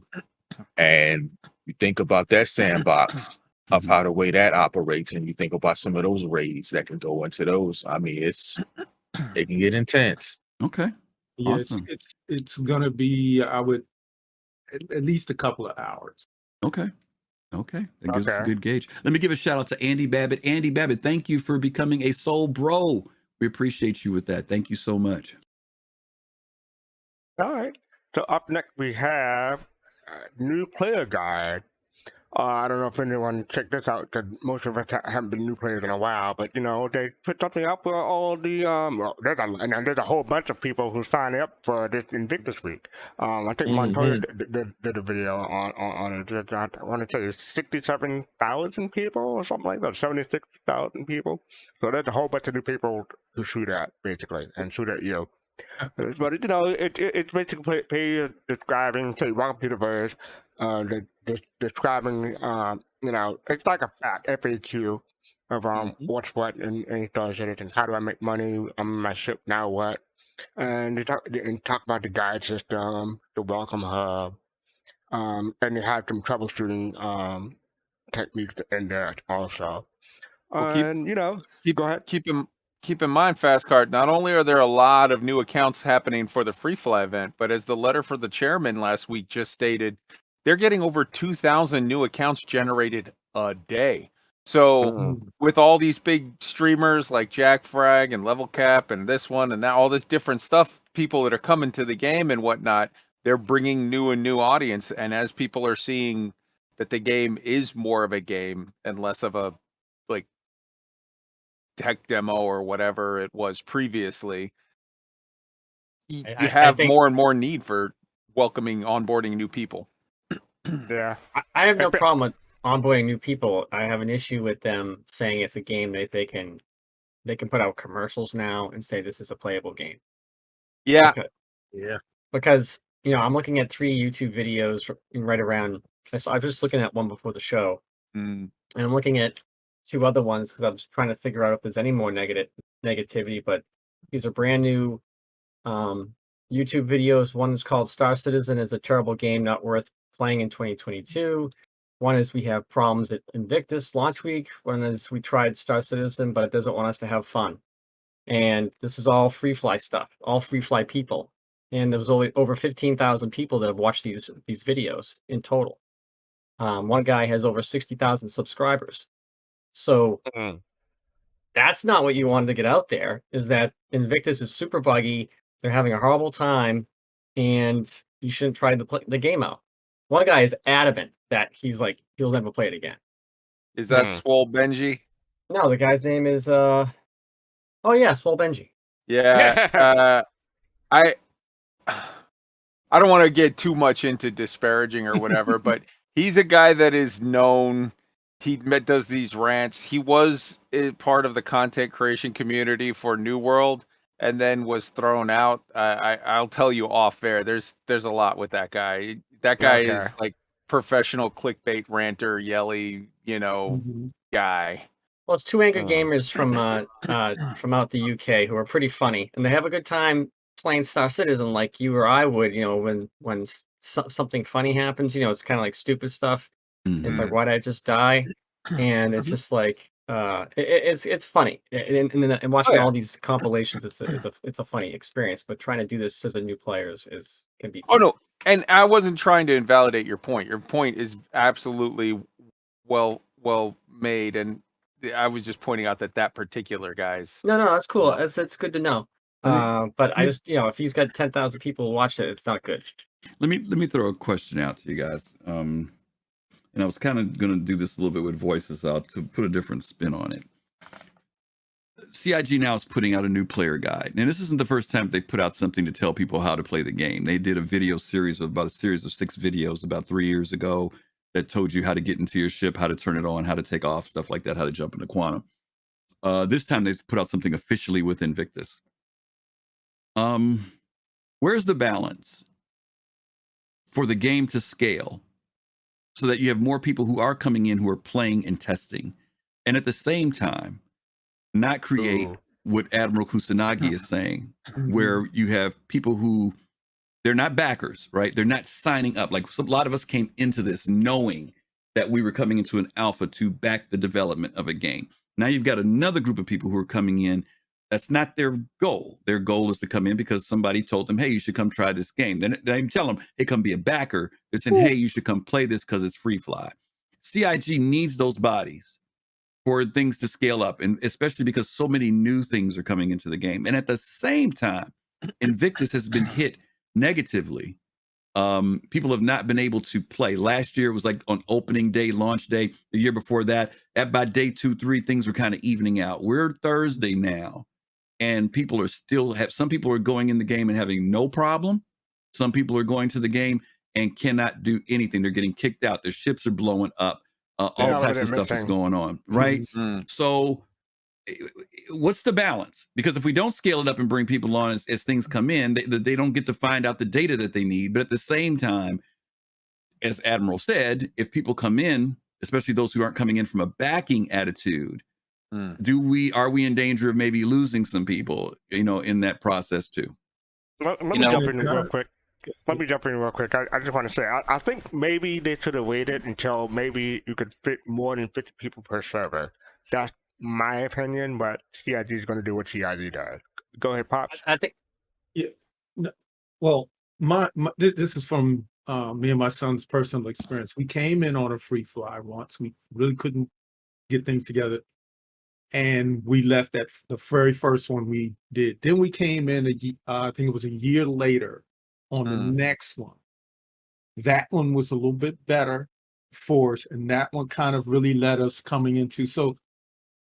and you think about that sandbox of how the way that operates, and you think about some of those raids that can go into those, I mean, it can get intense. Okay. Yeah, awesome. it's gonna be, I would, at least a couple of hours. Okay. That gives us a good gauge. Let me give a shout out to Andy Babbitt. Andy Babbitt, thank you for becoming a soul bro. We appreciate you with that. Thank you so much. All right. So up next we have a new player guide. I don't know if anyone checked this out, because most of us haven't been new players in a while, but they put something up for all the there's a whole bunch of people who signed up for this Invictus Week. I think Montoya did a video on it. I want to say it's 67,000 people or something like that, 76,000 people. So there's a whole bunch of new people who shoot at, basically, and shoot at you. But it's basically describing, say, welcome to the verse, describing, it's like a FAQ of what's what, and it does it, and how do I make money on my ship, now what, and they talk about the guide system, the welcome hub, and they have some troubleshooting techniques in there also. Well, go ahead. Keep in mind, Fastcard, not only are there a lot of new accounts happening for the Free Fly event, but as the letter for the chairman last week just stated, they're getting over 2,000 new accounts generated a day. So with all these big streamers like Jack Frag and Level Cap and this one and that, all this different stuff, people that are coming to the game and whatnot, they're bringing new audience. And as people are seeing that the game is more of a game and less of a like tech demo or whatever it was previously, you have think, more and more need for welcoming, onboarding new people. Yeah. I have no problem with onboarding new people. I have an issue with them saying it's a game that they can put out commercials now and say this is a playable game. Yeah. Because I'm looking at 3 YouTube videos right around. I was just looking at one before the show, and I'm looking at 2 other ones because I was trying to figure out if there's any more negativity. But these are brand new YouTube videos. One is called Star Citizen is a terrible game not worth playing in 2022. One is we have problems at Invictus launch week. One is we tried Star Citizen, but it doesn't want us to have fun. And this is all free fly stuff, all free fly people. And there was only over 15,000 people that have watched these videos in total. One guy has over 60,000 subscribers. So that's not what you wanted to get out there, is that Invictus is super buggy. They're having a horrible time, and you shouldn't try the game out. One guy is adamant that he's like, he'll never play it again. Is that Swole Benji? No, the guy's name is oh yeah, Swole Benji. Yeah. I don't want to get too much into disparaging or whatever, but he's a guy that is known. He does these rants. He was part of the content creation community for New World, and then was thrown out. I'll tell you off air. There's a lot with that guy. That guy is like professional clickbait ranter, yelly, guy. Well, it's 2 angry gamers from out the UK who are pretty funny, and they have a good time playing Star Citizen like you or I would. When something funny happens, it's kind of like stupid stuff. It's like, why did I just die? And it's just like it's funny. And watching all these compilations, it's a funny experience. But trying to do this as a new player can be. Oh no, and I wasn't trying to invalidate your point. Your point is absolutely well made, and I was just pointing out that particular guy's. No, that's cool. It's good to know. But I just, if he's got 10,000 people who watch it, it's not good. Let me throw a question out to you guys. And I was kind of going to do this a little bit with voices out to put a different spin on it. CIG now is putting out a new player guide. And this isn't the first time they've put out something to tell people how to play the game. They did a series of 6 videos about 3 years ago that told you how to get into your ship, how to turn it on, how to take off, stuff like that, how to jump into quantum. This time they've put out something officially with Invictus. Where's the balance for the game to scale so that you have more people who are coming in who are playing and testing, and at the same time not create what Admiral Kusanagi is saying, where you have people who they're not backers, right? They're not signing up. Like a lot of us came into this knowing that we were coming into an alpha to back the development of a game. Now you've got another group of people who are coming in. That's not their goal. Their goal is to come in because somebody told them, hey, you should come try this game. Then they tell them, hey, come be a backer. They're saying, hey, you should come play this because it's free fly. CIG needs those bodies for things to scale up, and especially because so many new things are coming into the game. And at the same time, Invictus has been hit negatively. People have not been able to play. Last year it was like on opening day, launch day. The year before that, by day 2, 3, things were kind of evening out. We're Thursday now, and people are some people are going in the game and having no problem. Some people are going to the game and cannot do anything. They're getting kicked out. Their ships are blowing up. All types of stuff is going on, right? So what's the balance? Because if we don't scale it up and bring people on as things come in, they don't get to find out the data that they need. But at the same time, as Admiral said, if people come in, especially those who aren't coming in from a backing attitude, are we in danger of maybe losing some people, in that process too? Let me jump in real quick. I just want to say, I think maybe they should have waited until maybe you could fit more than 50 people per server. That's my opinion, but CIG is going to do what CIG does. Go ahead, Pops. I think. Yeah. Well, this is from me and my son's personal experience. We came in on a free fly once. We really couldn't get things together. And we left that the very first one we did. Then we came in, I think it was a year later on the next one. That one was a little bit better for us, and that one kind of really led us coming into. So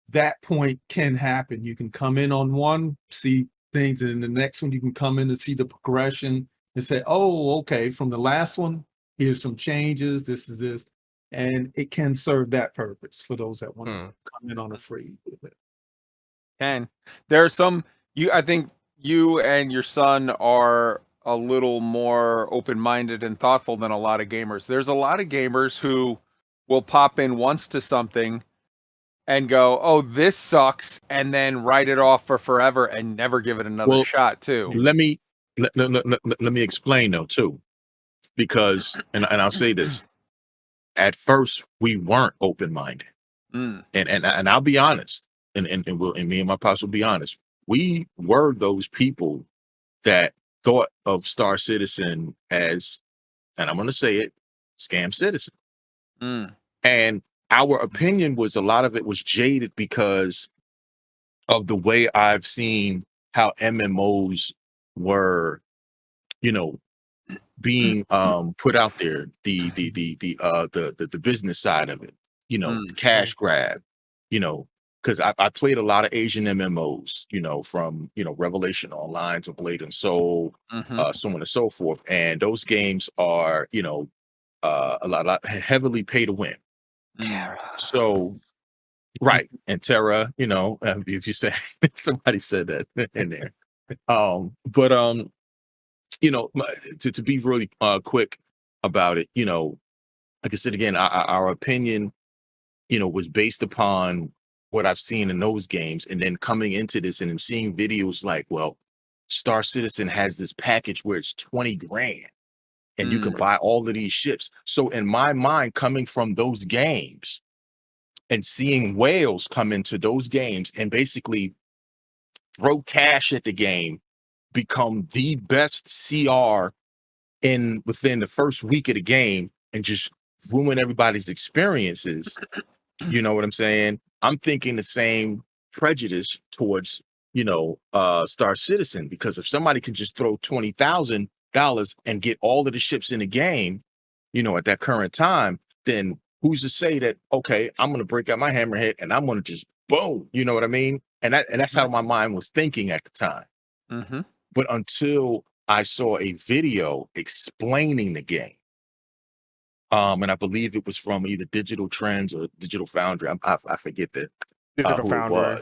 that point can happen. You can come in on one, see things, and the next one you can come in and see the progression and say, oh, okay, from the last one, here's some changes, this is this. And it can serve that purpose for those that want to come in on a free. Can there are some I think you and your son are a little more open-minded and thoughtful than a lot of gamers. There's a lot of gamers who will pop in once to something and go, oh, this sucks, and then write it off for forever and never give it another shot too. Let me explain though too, because and I'll say this: at first we weren't open-minded, and I'll be honest, and me and my pops will be honest. We were those people that thought of Star Citizen as, and I'm going to say it, scam citizen. And our opinion was, a lot of it was jaded because of the way I've seen how MMOs were, being put out there, the business side of it, the cash grab, because I played a lot of Asian MMOs, from Revelation Online to Blade and Soul, so on and so forth. And those games are, a lot heavily pay to win. So, right, and Terra, if you say somebody said that in there, but to be really quick about it, like I said again, our opinion, was based upon what I've seen in those games, and then coming into this and then seeing videos like, well, Star Citizen has this package where it's 20 grand and you can buy all of these ships. So in my mind, coming from those games and seeing whales come into those games and basically throw cash at the game, become the best CR within the first week of the game, and just ruin everybody's experiences. You know what I'm saying? I'm thinking the same prejudice towards, Star Citizen, because if somebody can just throw $20,000 and get all of the ships in the game, at that current time, then who's to say that, okay, I'm going to break out my hammerhead and I'm going to just boom, you know what I mean? And that's how my mind was thinking at the time. But until I saw a video explaining the game, and I believe it was from either Digital Trends or Digital Foundry. I forget that. Digital Foundry.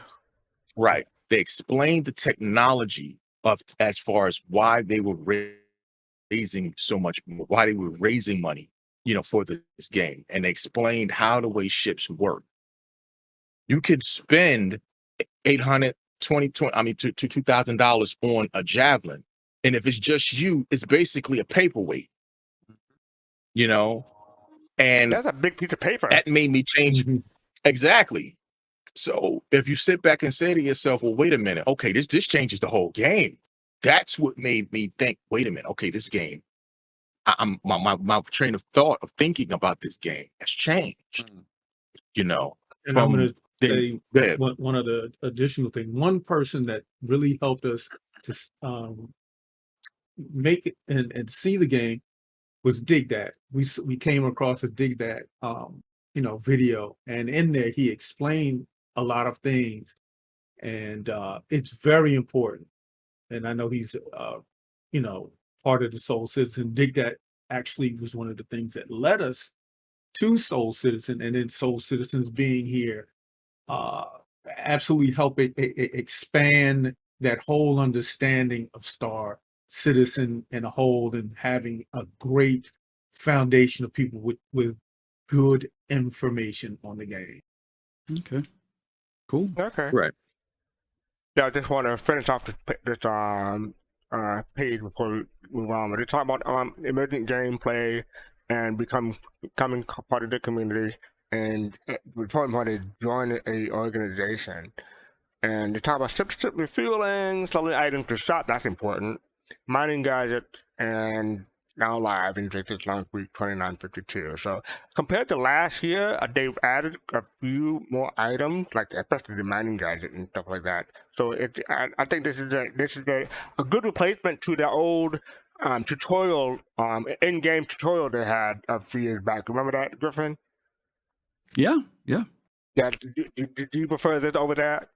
Right. They explained the technology of, as far as why they were raising so much, why they were raising money, for this game. And they explained how the way ships work. You could spend $800, to $2,000 on a Javelin. And if it's just you, it's basically a paperweight, and that's a big piece of paper. That made me change. Exactly. So if you sit back and say to yourself, well, wait a minute, okay, this changes the whole game. That's what made me think, wait a minute, okay, this game, my train of thought of thinking about this game has changed. And I'm going to say one of the additional things. One person that really helped us to make it and see the game was Dig That. We came across a Dig That video, and in there he explained a lot of things, and it's very important. And I know he's part of the Soul Citizen. Dig That actually was one of the things that led us to Soul Citizen, and then Soul Citizens being here absolutely help it expand that whole understanding of Star Citizen in a whole, and having a great foundation of people with good information on the game. Okay. Cool. Okay. Right. Yeah, I just want to finish off this page before we move on. But they talk about emergent gameplay and becoming part of the community, and we're talking about joining a organization. And they talk about ship refueling, selling items to shop. That's important. Mining gadgets, and now live in this launch week 2952. So compared to last year, they've added a few more items, like especially the mining gadget and stuff like that. So I think this is a good replacement to the old tutorial, in-game tutorial they had a few years back. Remember that, Griffin? Yeah. Yeah. Do you prefer this over that?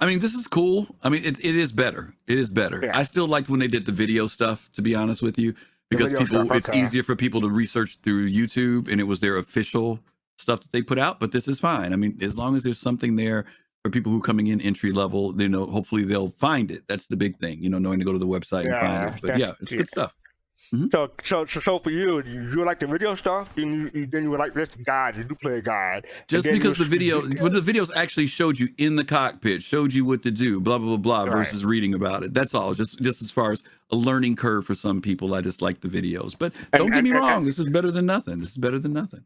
I mean, this is cool. I mean, it is better. It is better. Yeah. I still liked when they did the video stuff, to be honest with you, because it's easier for people to research through YouTube, and it was their official stuff that they put out. But this is fine. I mean, as long as there's something there for people who are coming in entry level, hopefully they'll find it. That's the big thing, knowing to go to the website and find it. But yeah, it's good stuff. Mm-hmm. So for you like the video stuff, then you would like this guide. You do play a guide. Just because the videos actually showed you in the cockpit, showed you what to do, blah blah blah, Right. versus reading about it. That's all. Just as far as a learning curve for some people, I just like the videos. But don't get me wrong, this is better than nothing. This is better than nothing.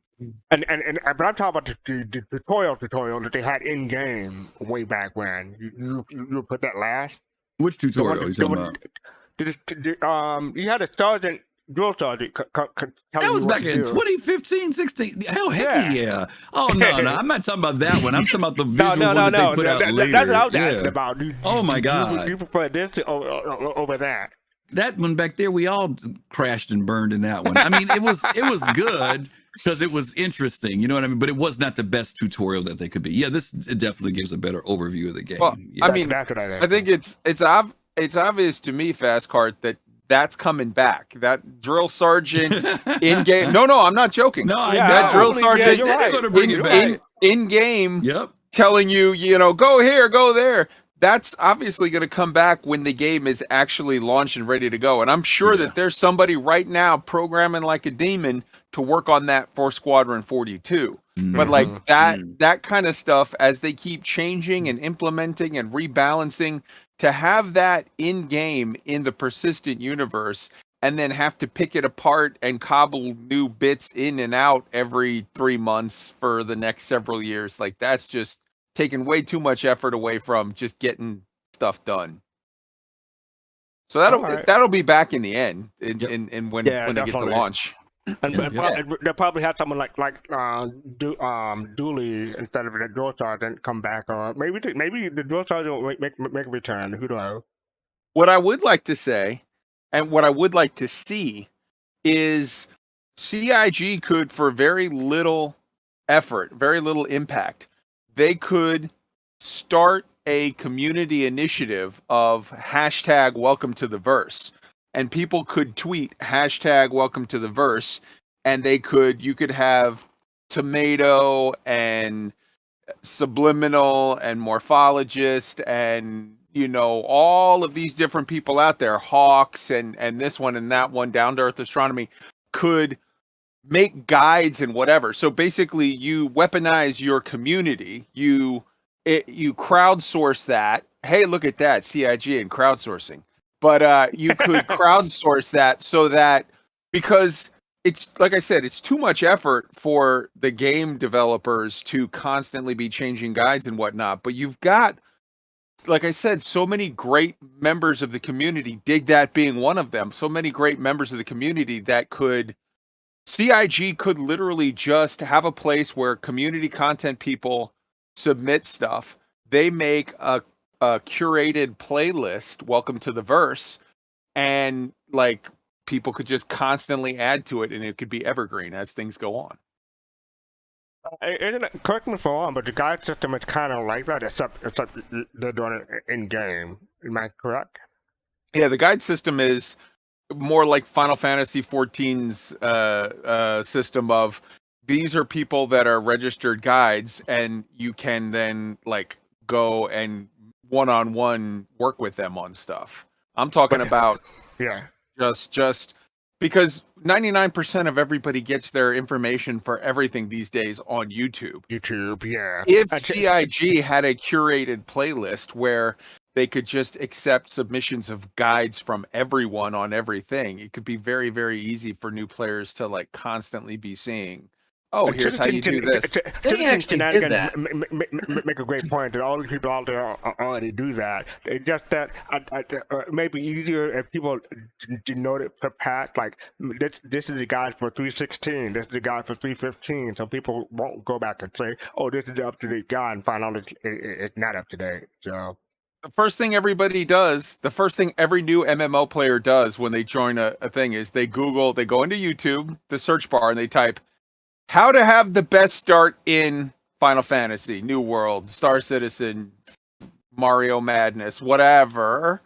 But I'm talking about the tutorial that they had in game way back when. You put that last. Which tutorial are you talking about? You had a drill sergeant. That was back in 2015, 16. Hell, heck yeah. Oh, no, I'm not talking about that one. I'm talking about the visual one that they put out later. That's what I was asking about. Oh, my God. You prefer this over that? That one back there, we all crashed and burned in that one. I mean, it was good because it was interesting. You know what I mean? But it was not the best tutorial that they could be. Yeah, it definitely gives a better overview of the game. Well, yeah. I mean, I think it's obvious to me, Fast Cart, that's coming back. That drill sergeant in game. No, I'm not joking. No, that drill sergeant in game. Yep. Telling you, go here, go there. That's obviously going to come back when the game is actually launched and ready to go. And I'm sure that there's somebody right now programming like a demon to work on that for Squadron 42. Mm-hmm. But like that kind of stuff, as they keep changing and implementing and rebalancing, to have that in game in the persistent universe and then have to pick it apart and cobble new bits in and out every 3 months for the next several years, like that's just taking way too much effort away from just getting stuff done. So that'll be back in the end, in when they get to launch. And they'll probably have someone like Dooley instead of the drill sergeant come back, or maybe the drill sergeant will make a return. Who knows? What I would like to say, and what I would like to see, is CIG could, for very little effort, very little impact, they could start a community initiative of hashtag welcome to the verse. And people could tweet hashtag welcome to the verse, and you could have Tomato and Subliminal and Morphologist and, all of these different people out there, Hawks and this one and that one, Down to Earth Astronomy, could make guides and whatever. So basically you weaponize your community, you crowdsource that. Hey, look at that, CIG and crowdsourcing. But you could crowdsource that so that, because it's, like I said, it's too much effort for the game developers to constantly be changing guides and whatnot. But you've got, like I said, so many great members of the community, Dig That being one of them, so many great members of the community that CIG could literally just have a place where community content people submit stuff. They make a curated playlist, welcome to the verse, and like people could just constantly add to it, and it could be evergreen as things go on. Correct me if I'm wrong, but the guide system is kind of like that, except they're doing it in game. Am I correct? Yeah, the guide system is more like Final Fantasy XIV's system of, these are people that are registered guides, and you can then like go and one-on-one work with them on stuff. I'm talking about just because 99% of everybody gets their information for everything these days on YouTube. If CIG had a curated playlist where they could just accept submissions of guides from everyone on everything, it could be very, very easy for new players to like constantly be seeing Oh, here's how you do this. They actually did that. Make a great point that all the people out there already do that. It's just that it may be easier if people denote it per pack. Like this is the guide for 3.16. This is the guide for 3.15. So people won't go back and say, "Oh, this is the up-to-date guide," and find out it's not up to date. So. The first thing everybody does, the first thing every new MMO player does when they join a thing is they go into YouTube, the search bar, and they type, how to have the best start in Final Fantasy, New World, Star Citizen, Mario Madness, whatever.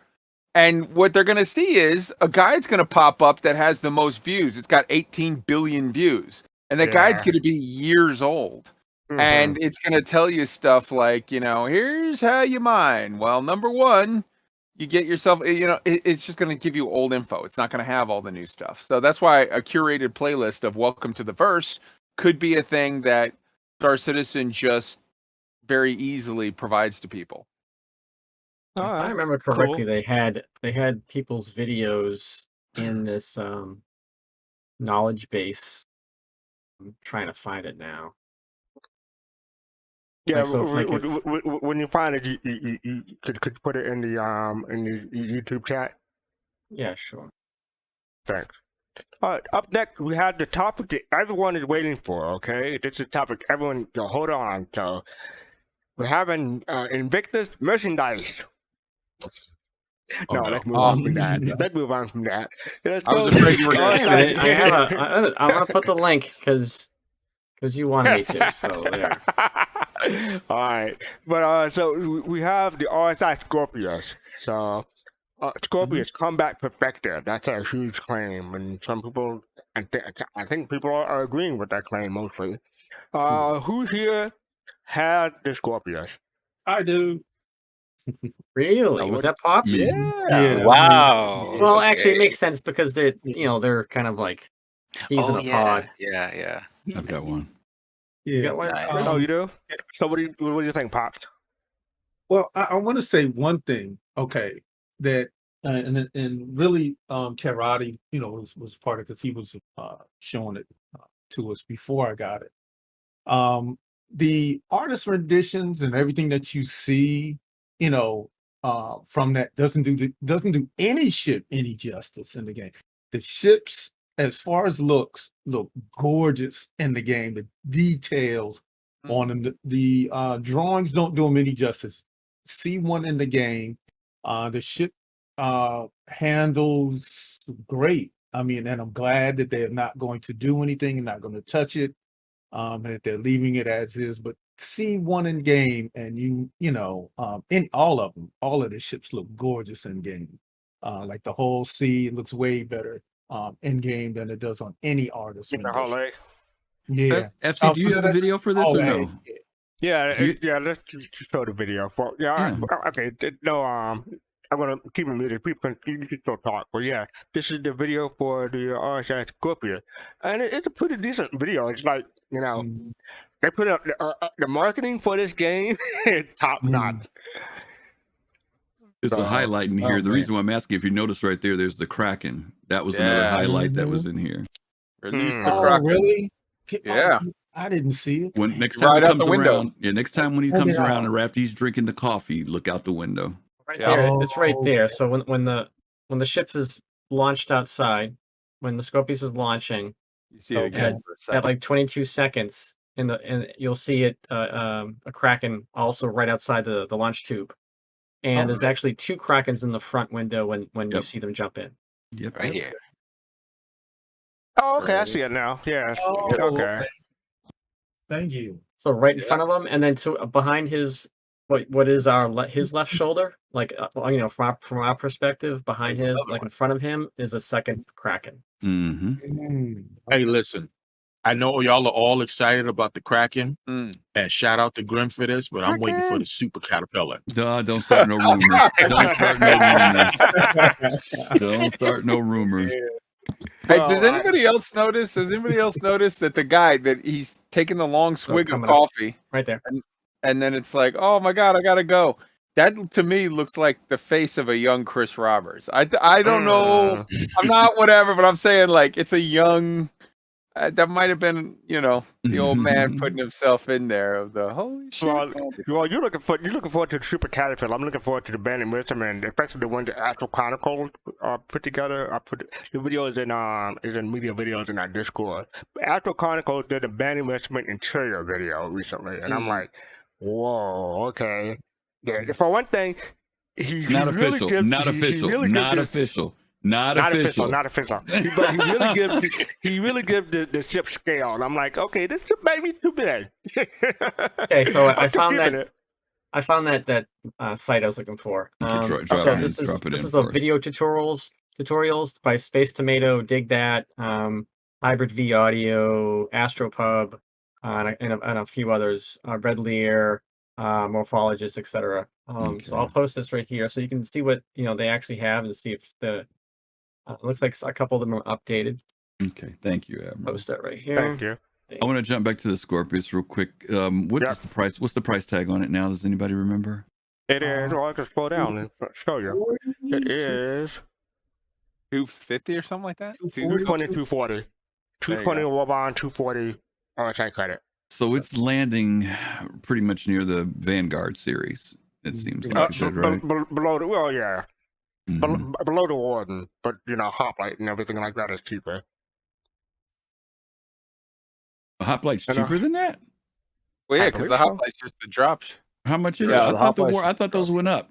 And what they're going to see is a guide's going to pop up that has the most views. It's got 18 billion views. And that guide's going to be years old. Mm-hmm. And it's going to tell you stuff like, here's how you mine. Well, number one, you get yourself, it's just going to give you old info. It's not going to have all the new stuff. So that's why a curated playlist of Welcome to the Verse could be a thing that Star Citizen just very easily provides to people. If I remember correctly, they had people's videos in this knowledge base. I'm trying to find it now. Yeah, when you find it, you could put it in the YouTube chat. Yeah, sure. Thanks. All right, up next we have the topic that everyone is waiting for. Okay, this is the topic everyone. Hold on. So we're having Invictus merchandise. Let's move on from that. Let's move on from that. I was afraid you were going to say. I want to put the link because you wanted me to. So there. All right, but so we have the RSI Scorpius. So Scorpius Combat Perfector. That's a huge claim, and some people, I think people are agreeing with that claim mostly. Who here has the Scorpius? I do. Really? Was that Pops? Yeah. Wow. Well, actually, it makes sense because they're kind of like he's in a pod. Yeah. I've got one. You got one? Nice. Oh, you do? So what do you think, Pops? Well, I want to say one thing. Okay, that and really, Karate, was part of because he was showing it to us before I got it. The artist renditions and everything that you see, from that doesn't do any ship any justice in the game. The ships, as far as looks, look gorgeous in the game. The details on them, the drawings don't do them any justice. See one in the game. The ship handles great. I mean, and I'm glad that they're not going to do anything and not going to touch it. And that they're leaving it as is. But see one in game, and in all of them, all of the ships look gorgeous in game. Like the whole sea looks way better in game than it does on any artist. Yeah. FC, do you have the video for this or no? Yeah, let's show the video. Okay. No, I'm gonna keep it muted. People can still talk, but yeah, this is the video for the RSI Scorpion, and it's a pretty decent video. It's like they put up the marketing for this game top notch. There's a highlight in here. The reason why I'm asking, if you notice right there, there's the Kraken. That was another highlight that was in here. Release the Kraken. Really? Yeah. I didn't see it. When next time he comes around, next time when he comes around and after he's drinking the coffee, look out the window. Right there. It's right there. So when the ship is launched outside, when the Scorpius is launching, you see it again at like 22 seconds, and you'll see it a Kraken also right outside the launch tube. And there's actually two Krakens in the front window when you see them jump in. Yep. Right here. Oh, okay. I see it now. Yeah. Okay. Thank you. So right in front of him, and then behind his what is his left shoulder, like from our perspective, behind his, like in front of him, is a second Kraken. Mm-hmm. Hey, listen. I know y'all are all excited about the Kraken, and shout out to Grim for this, but I'm waiting for the Super Caterpillar. Don't start no rumors. Don't start no rumors. Hey, does anybody else notice? Does anybody else notice that the guy that he's taking the long swig of coffee right there, and then it's like, oh my god, I gotta go. That to me looks like the face of a young Chris Roberts. I don't know. I'm not whatever, but I'm saying like it's a young. That might have been, the old man putting himself in there of the holy shit. Well, you're looking forward to the Super Caterpillar. I'm looking forward to the Bandit Wisdom, and especially the one that Astro Chronicles put together. I put the videos in media videos in our Discord. Astro Chronicles did a Bandit Wisdom interior video recently, and I'm like, whoa, okay. Yeah, for one thing, he Not really official. gives, Not he official. really Not gives official. Not official. Not official. But he really gives the ship scale, and I'm like, okay, this ship might be too big. Okay, so I I'm still found keeping that it. I found that site I was looking for. So this is the video tutorials by Space Tomato, Dig That, Hybrid V Audio, Astropub, and a few others, Red Lear, Morphologist, etc. So I'll post this right here so you can see what they actually have and see if the looks like a couple of them are updated. Okay, thank you, Admiral. Post that right here. Thank you. I want to jump back to the Scorpius real quick. What's the price? What's the price tag on it now? Does anybody remember? It is. Well, I can slow down and show you. It is $250 or something like that. 220, 240, 220 Warbond, 240 RSI credit. So it's landing pretty much near the Vanguard series. It seems like is that right? Below the below the Warden, but Hoplite and everything like that is cheaper. Hoplite's cheaper than that? Well, yeah, because the Hoplite's just the drop. How much is it? I thought those went up.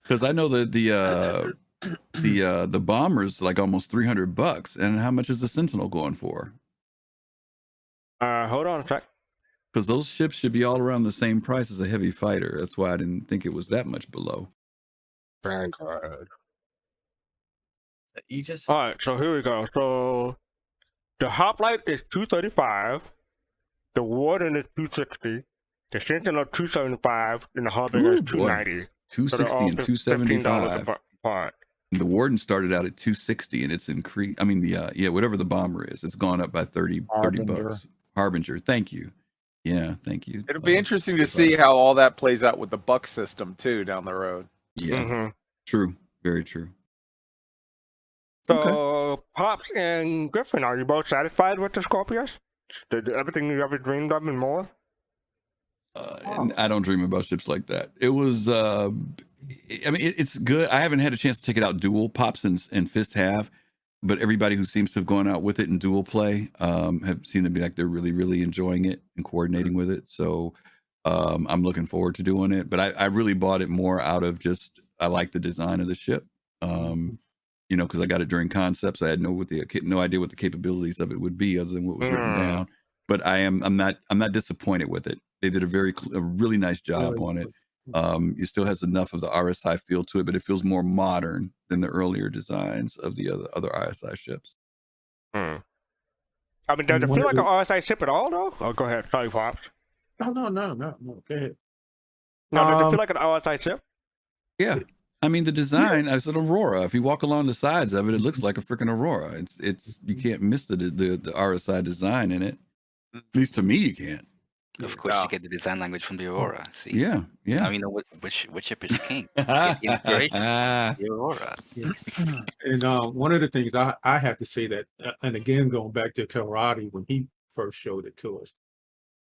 Because I know that the bomber's like almost $300, and how much is the Sentinel going for? Hold on a sec. Because those ships should be all around the same price as a heavy fighter. That's why I didn't think it was that much below. Vanguard. Aegis. All right, so here we go. So the Hoplite is 235, the Warden is 260, the Sentinel 275, and the Harbinger is 290. 260 and 275. Apart. The Warden started out at 260, and it's increased. I mean, whatever the bomber is, it's gone up by 30 bucks. Harbinger, thank you. Yeah, thank you. It'll be interesting to see how all that plays out with the buck system too down the road. Yeah, True, very true. So, Pops and Griffin, are you both satisfied with the Scorpius? Did everything you ever dreamed of and more? And I don't dream about ships like that. It was, it's good. I haven't had a chance to take it out dual. Pops and Fist have, but everybody who seems to have gone out with it in dual play have seemed to be like they're really, really enjoying it and coordinating with it. So I'm looking forward to doing it. But I really bought it more out of just, I like the design of the ship. Because I got it during concepts. I had no idea what the capabilities of it would be other than what was written down. But I'm not disappointed with it. They did a really nice job on it. It still has enough of the RSI feel to it, but it feels more modern than the earlier designs of the other RSI ships. I mean, does it feel like an RSI ship at all, though? Oh, go ahead. Sorry, Pops. No. Go ahead. No, does it feel like an RSI ship? Yeah. I mean, the design, I said Aurora. If you walk along the sides of it, it looks like a freaking Aurora. It's you can't miss the RSI design in it. At least to me, you can't. Of course, you get the design language from the Aurora. See? Yeah. Now you know which ship is king. Get the inspiration from the Aurora. And one of the things I have to say that, and again, going back to Karate when he first showed it to us,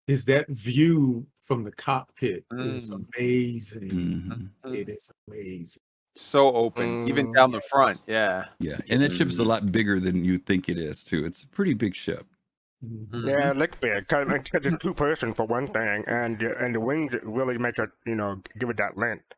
is that view from the cockpit is amazing. It is amazing. So open, even down the front. Yeah. Yeah. And that ship is a lot bigger than you think it is, too. It's a pretty big ship. Yeah, it looks big. Because it's two-person for one thing, and the wings really make it, give it that length.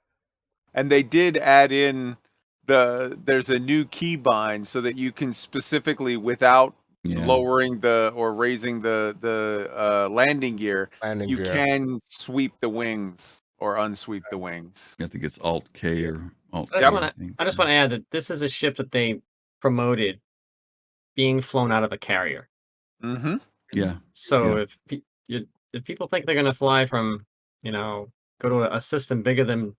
And they did add in there's a new key bind so that you can specifically, without lowering or raising the landing gear, can sweep the wings or unsweep the wings. I think it's Alt K or Alt. I just want to add that this is a ship that they promoted being flown out of a carrier. Yeah. So if people think they're going to fly from, go to a system bigger than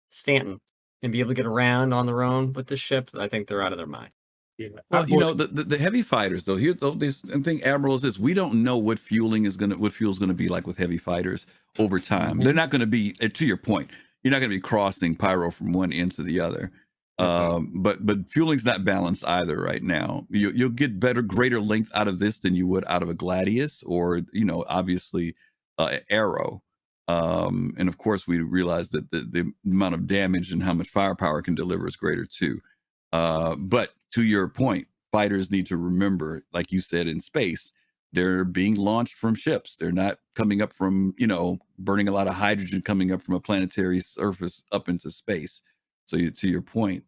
Stanton and be able to get around on their own with this ship, I think they're out of their mind. Yeah. Well, the heavy fighters though. Here's this thing, Admiral, is this: we don't know what fuel's going to be like with heavy fighters over time. They're not going to be, to your point, you're not going to be crossing pyro from one end to the other. But fueling's not balanced either right now. You'll get greater length out of this than you would out of a Gladius or obviously Arrow. And of course, we realize that the amount of damage and how much firepower it can deliver is greater too. But to your point, fighters need to remember, like you said, in space, they're being launched from ships. They're not coming up from, burning a lot of hydrogen coming up from a planetary surface up into space. So to your point,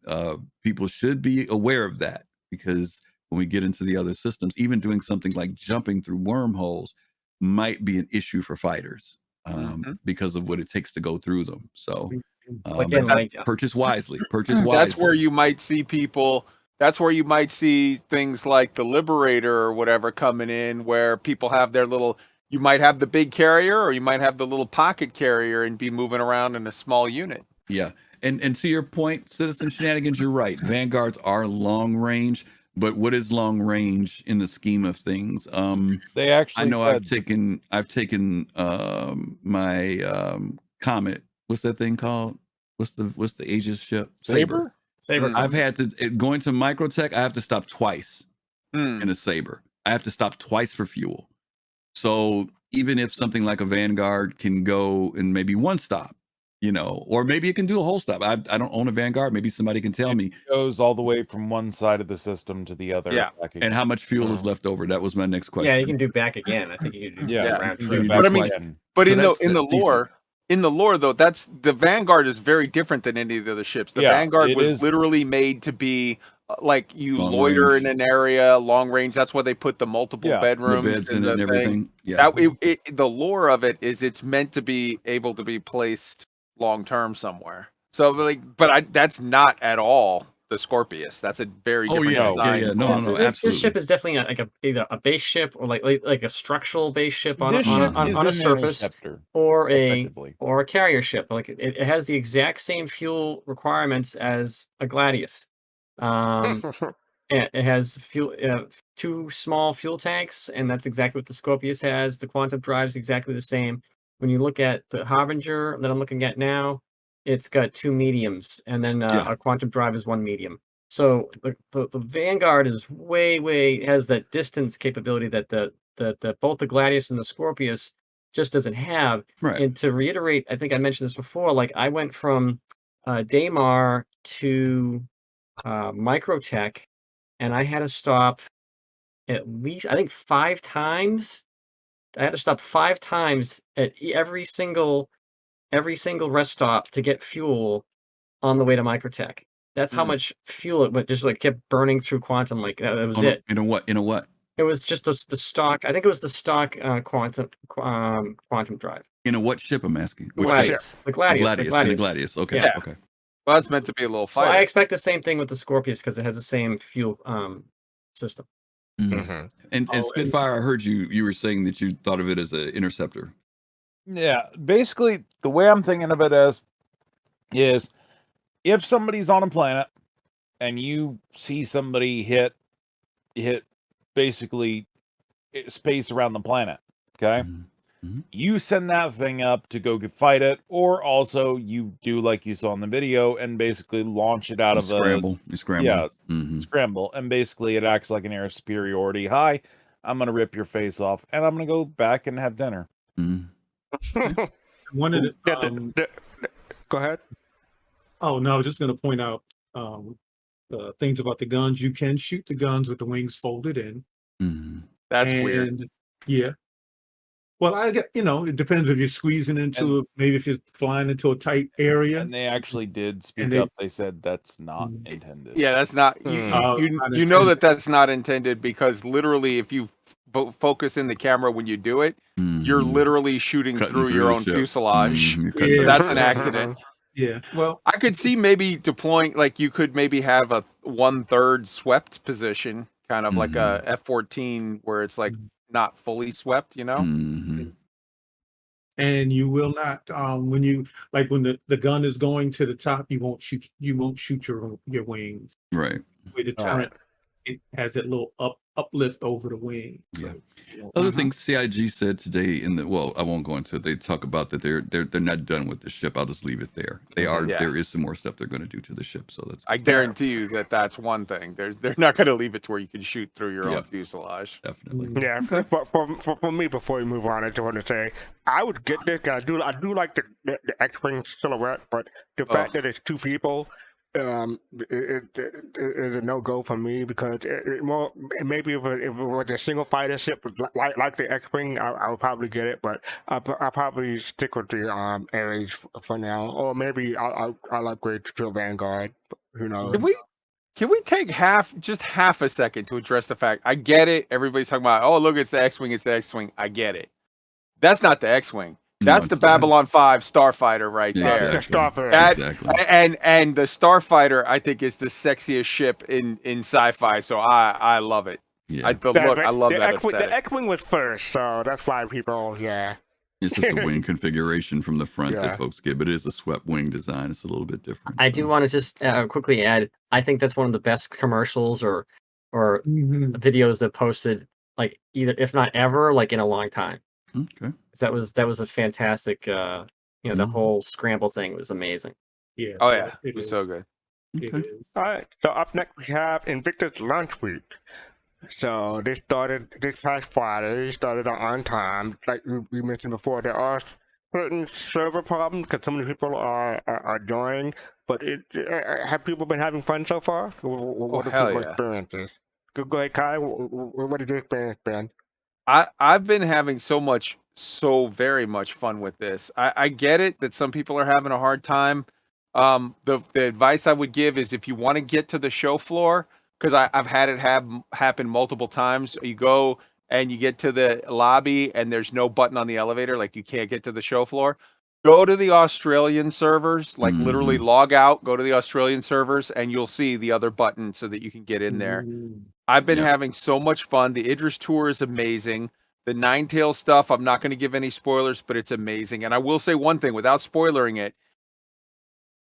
people should be aware of that, because when we get into the other systems, even doing something like jumping through wormholes might be an issue for fighters because of what it takes to go through them. So purchase wisely. Purchase wisely. That's where you might see people. That's where you might see things like the Liberator or whatever coming in, where people have their little. You might have the big carrier, or you might have the little pocket carrier, and be moving around in a small unit. Yeah, and to your point, Citizen Shenanigans, you're right. Vanguards are long range, but what is long range in the scheme of things? They actually. I know I've taken my Comet. What's that thing called? What's the Aegis ship? Saber. I've had to going to Microtech. I have to stop twice in a Saber. I have to stop twice for fuel. So even if something like a Vanguard can go in maybe one stop, or maybe it can do a whole stop. I don't own a Vanguard. Maybe somebody can tell me. It goes all the way from one side of the system to the other. Yeah. And how much fuel is left over? That was my next question. Yeah, you can do back again. I think you can do round trip. But I mean, in the lore though, that's the Vanguard is very different than any of the other ships. The Vanguard was literally made to be like you long loiter range. In an area, long range. That's why they put the multiple bedrooms the beds in it and everything. Yeah, the lore of it is it's meant to be able to be placed long term somewhere. So that's not at all the Scorpius. That's a very different design. Yeah. No, this ship is definitely either a base ship or like a structural base ship on a surface, or a carrier ship. Like it has the exact same fuel requirements as a Gladius. It has fuel, 2 small fuel tanks, and that's exactly what the Scorpius has. The quantum drive is exactly the same. When you look at the Harbinger that I'm looking at now, it's got 2 mediums, and then a quantum drive is 1 medium. So the Vanguard is has that distance capability that the both the Gladius and the Scorpius just doesn't have. Right. And to reiterate, I think I mentioned this before. Like I went from Daymar to Microtech, and I had to stop at least 5 times. I had to stop 5 times at every single rest stop to get fuel on the way to Microtech. That's how much fuel it just kept burning through quantum. Like that was it. In a what? It was just the stock. I think it was the stock quantum drive. In a what ship? I'm asking. The Gladius. The Gladius. Okay. Yeah. Okay. Well, that's meant to be a little So fighter. I expect the same thing with the Scorpius because it has the same fuel system. Mm-hmm. And Spitfire, I heard you were saying that you thought of it as an interceptor. Yeah, basically the way I'm thinking of it is if somebody's on a planet and you see somebody hit basically space around the planet, okay? Mm-hmm. You send that thing up to go fight it, or also you do like you saw in the video and basically launch it out of scramble. You scramble. Yeah, scramble, and basically it acts like an air superiority. Hi, I'm gonna rip your face off, and I'm gonna go back and have dinner. Mm-hmm. One of the go ahead. Oh no, I was just going to point out things about the guns. You can shoot the guns with the wings folded in. Mm-hmm. That's weird. Yeah. Well, I get, it depends if you're squeezing into maybe if you're flying into a tight area. And they actually did speak up. They said that's not intended. Yeah, that's not. You know that's not intended, because literally, if you focus in the camera when you do it, you're literally shooting through your own fuselage. So that's an accident. Yeah. Well, I could see maybe deploying, like you could maybe have a 1/3 swept position, kind of like a F-14, where it's like not fully swept, Mm-hmm. And you will not when the gun is going to the top, you won't shoot your wings. Right. With the turret, it has that little uplift over the wing. Yeah. So, Other thing CIG said today in the I won't go into it. They talk about that they're not done with the ship. I'll just leave it there. They are. Yeah. There is some more stuff they're going to do to the ship. So that's I guarantee you that's one thing. They're not going to leave it to where you can shoot through your own Yep. fuselage. definitely. Yeah, for me, before we move on, I just want to say I would get this. 'Cause I do like the X-wing silhouette, but the fact that it's two people, it is a no go for me because maybe if it was a single fighter ship like the X-wing, I would probably get it, but I'll probably stick with the Ares for now, or maybe I'll upgrade to a Vanguard. Who knows? Can we take just half a second to address the fact? I get it. Everybody's talking about, oh, look, it's the X-wing. It's the X-wing. I get it. That's not the X-wing. That's the Babylon 5 starfighter right there. The Starfighter. Exactly. And the starfighter, I think, is the sexiest ship in sci-fi. So I love it. Yeah. I love that aesthetic. The X-wing was first, so that's why people, It's just the wing configuration from the front that folks get, but it is a swept wing design. It's a little bit different. I do want to just quickly add, I think that's one of the best commercials or videos that posted, like, either, if not ever, like in a long time. Okay. That was a fantastic, the whole scramble thing was amazing. Yeah. Oh, yeah. It was so good. Okay. All right. So up next we have Invictus Launch Week. So this past Friday. They started on time. Like we mentioned before, there are certain server problems because so many people are joining. But have people been having fun so far? What are people's experiences? Go ahead, Kai. What did your experience been? I've been having so very much fun with this. I get it that some people are having a hard time. The advice I would give is if you want to get to the show floor, because I've had it happen multiple times. You go and you get to the lobby and there's no button on the elevator, like you can't get to the show floor. Go to the Australian servers, like literally log out, go to the Australian servers, and you'll see the other button so that you can get in there. I've been having so much fun. The Idris tour is amazing. The Ninetail stuff, I'm not going to give any spoilers, but it's amazing. And I will say one thing without spoiling it.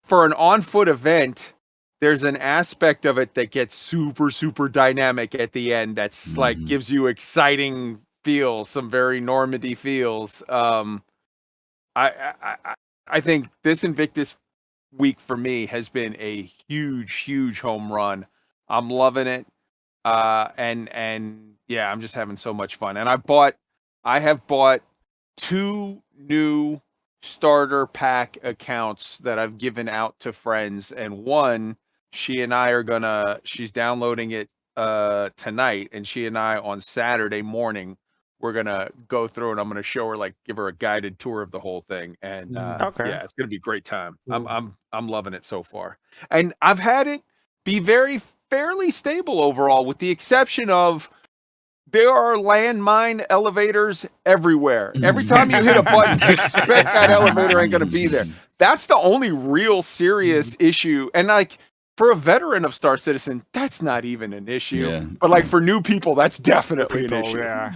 For an on-foot event, there's an aspect of it that gets super, super dynamic at the end. That's like gives you exciting feels, some very Normandy feels. I think this Invictus week for me has been a huge home run. I'm loving it. And yeah, I'm just having so much fun. And I have bought 2 new starter pack accounts that I've given out to friends, and one she's downloading it tonight, and she and I on Saturday morning we're gonna go through and I'm gonna show her, like, give her a guided tour of the whole thing. And yeah, it's gonna be a great time. I'm loving it so far. And I've had it be fairly stable overall, with the exception of there are landmine elevators everywhere. Every time you hit a button, expect that elevator ain't gonna be there. That's the only real serious issue. And like, for a veteran of Star Citizen, that's not even an issue. Yeah. But like for new people, that's definitely an issue. Yeah.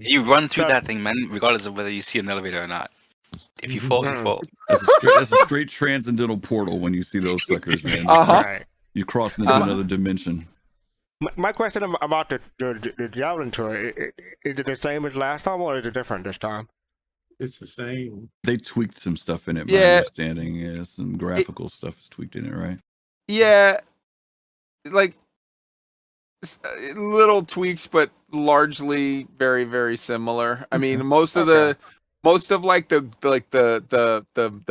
You run through that thing, man, regardless of whether you see an elevator or not. If you fall, you fall. That's a straight transcendental portal when you see those suckers, man. Right. You cross into another dimension. My question about the Javelin tour, is it the same as last time, or is it different this time? It's the same. They tweaked some stuff in it, my understanding is. Some graphical stuff is tweaked in it, right? Yeah. Like, little tweaks, but largely very, very similar. I mean, most of the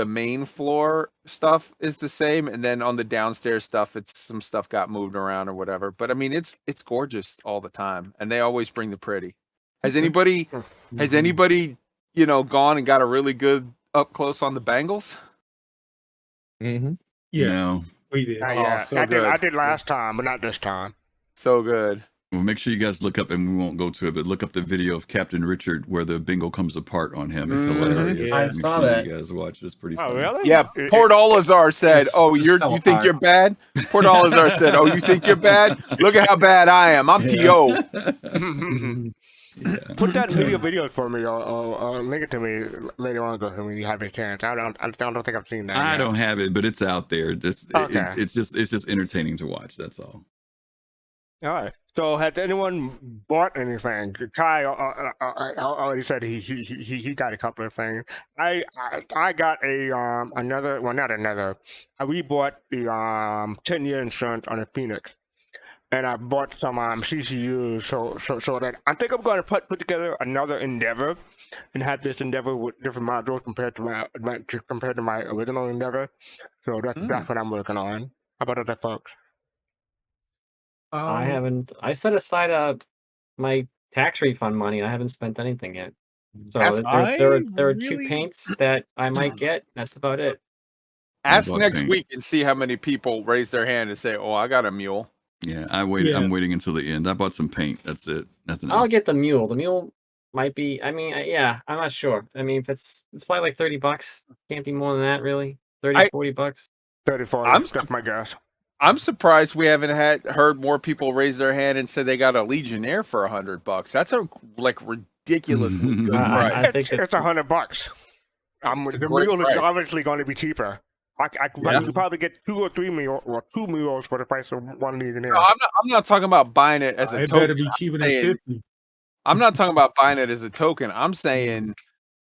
main floor stuff is the same, and then on the downstairs stuff, it's some stuff got moved around or whatever. But I mean, it's gorgeous all the time, and they always bring the pretty. Has anybody gone and got a really good up close on the bangles? Yeah, no. We did. I did last time, but not this time. So good. Well, make sure you guys look up, and we won't go to it, but look up the video of Captain Richard where the bingo comes apart on him. It's hilarious. I saw that. You guys watch it. It's pretty funny. Oh, really? Yeah, Port Olazar said, "Oh, you think you're bad?" Port Olazar said, "Oh, you think you're bad? Look at how bad I am. I'm PO." Put that video for me, or link it to me later on when you have a chance. I don't think I've seen that. I don't have it, but it's out there. It's just entertaining to watch. That's all. All right. So has anyone bought anything? Kai already said he got a couple of things. I got a another, well, not another. I rebought the 10-year insurance on the Phoenix, and I bought some CCUs so that I think I'm going to put together another Endeavor and have this Endeavor with different modules compared to my original Endeavor. So that's what I'm working on. How about other folks? I haven't. I set aside my tax refund money, and I haven't spent anything yet. So there are two paints that I might get. That's about it. Ask bought next paint. week and see how many people raise their hand and say, "Oh, I got a mule." Yeah, I'm waiting until the end. I bought some paint. That's it. Nothing else. I'll get the mule. The mule might be. I mean, yeah, I'm not sure. I mean, if it's probably like $30. Can't be more than that, really. 30, $40. 34. That's my guess. I'm surprised we haven't heard more people raise their hand and say they got a Legionnaire for $100. That's a ridiculously good price. I think it's $100. The mule is obviously going to be cheaper. I could probably get 2 or 3 mules, or 2 mules for the price of 1 Legionnaire. No, I'm not talking about buying it as a token. It better be cheaper than 50. I'm not talking about buying it as a token. I'm saying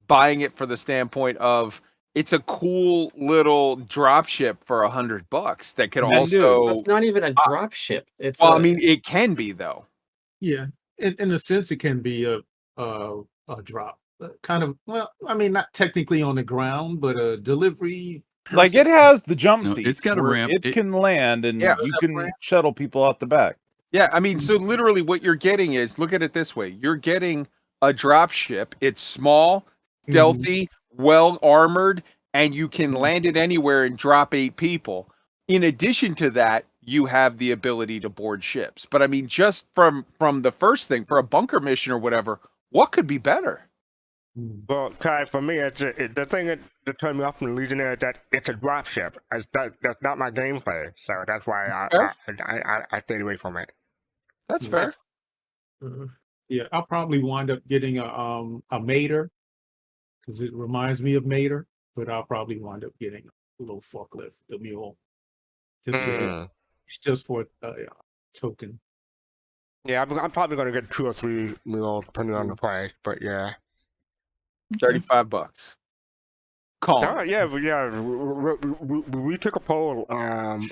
buying it for the standpoint of it's a cool little drop ship for $100 that could also. It's not even a drop ship. It's I mean, it can be though. Yeah, in a sense, it can be a drop. Kind of. Well, I mean, not technically on the ground, but a delivery. Like it has the jump seat. It's got a ramp. It can land, and you can shuttle people out the back. Yeah, I mean, so literally what you're getting is, look at it this way. You're getting a drop ship. It's small, stealthy, well armored, and you can land it anywhere and drop 8 people. In addition to that, you have the ability to board ships. But I mean, just from the first thing, for a bunker mission or whatever, what could be better? Well, Kai, for me, the thing that turned me off from the Legionnaire is that it's a drop ship. That's not my gameplay, so that's why I stayed away from it. That's fair. Yeah, I'll probably wind up getting a Mater because it reminds me of Mater, but I'll probably wind up getting a little forklift, the mule, just for a token. Yeah, I'm probably going to get 2 or 3 mules depending on the price, but yeah. $35. Call. Yeah. We took a poll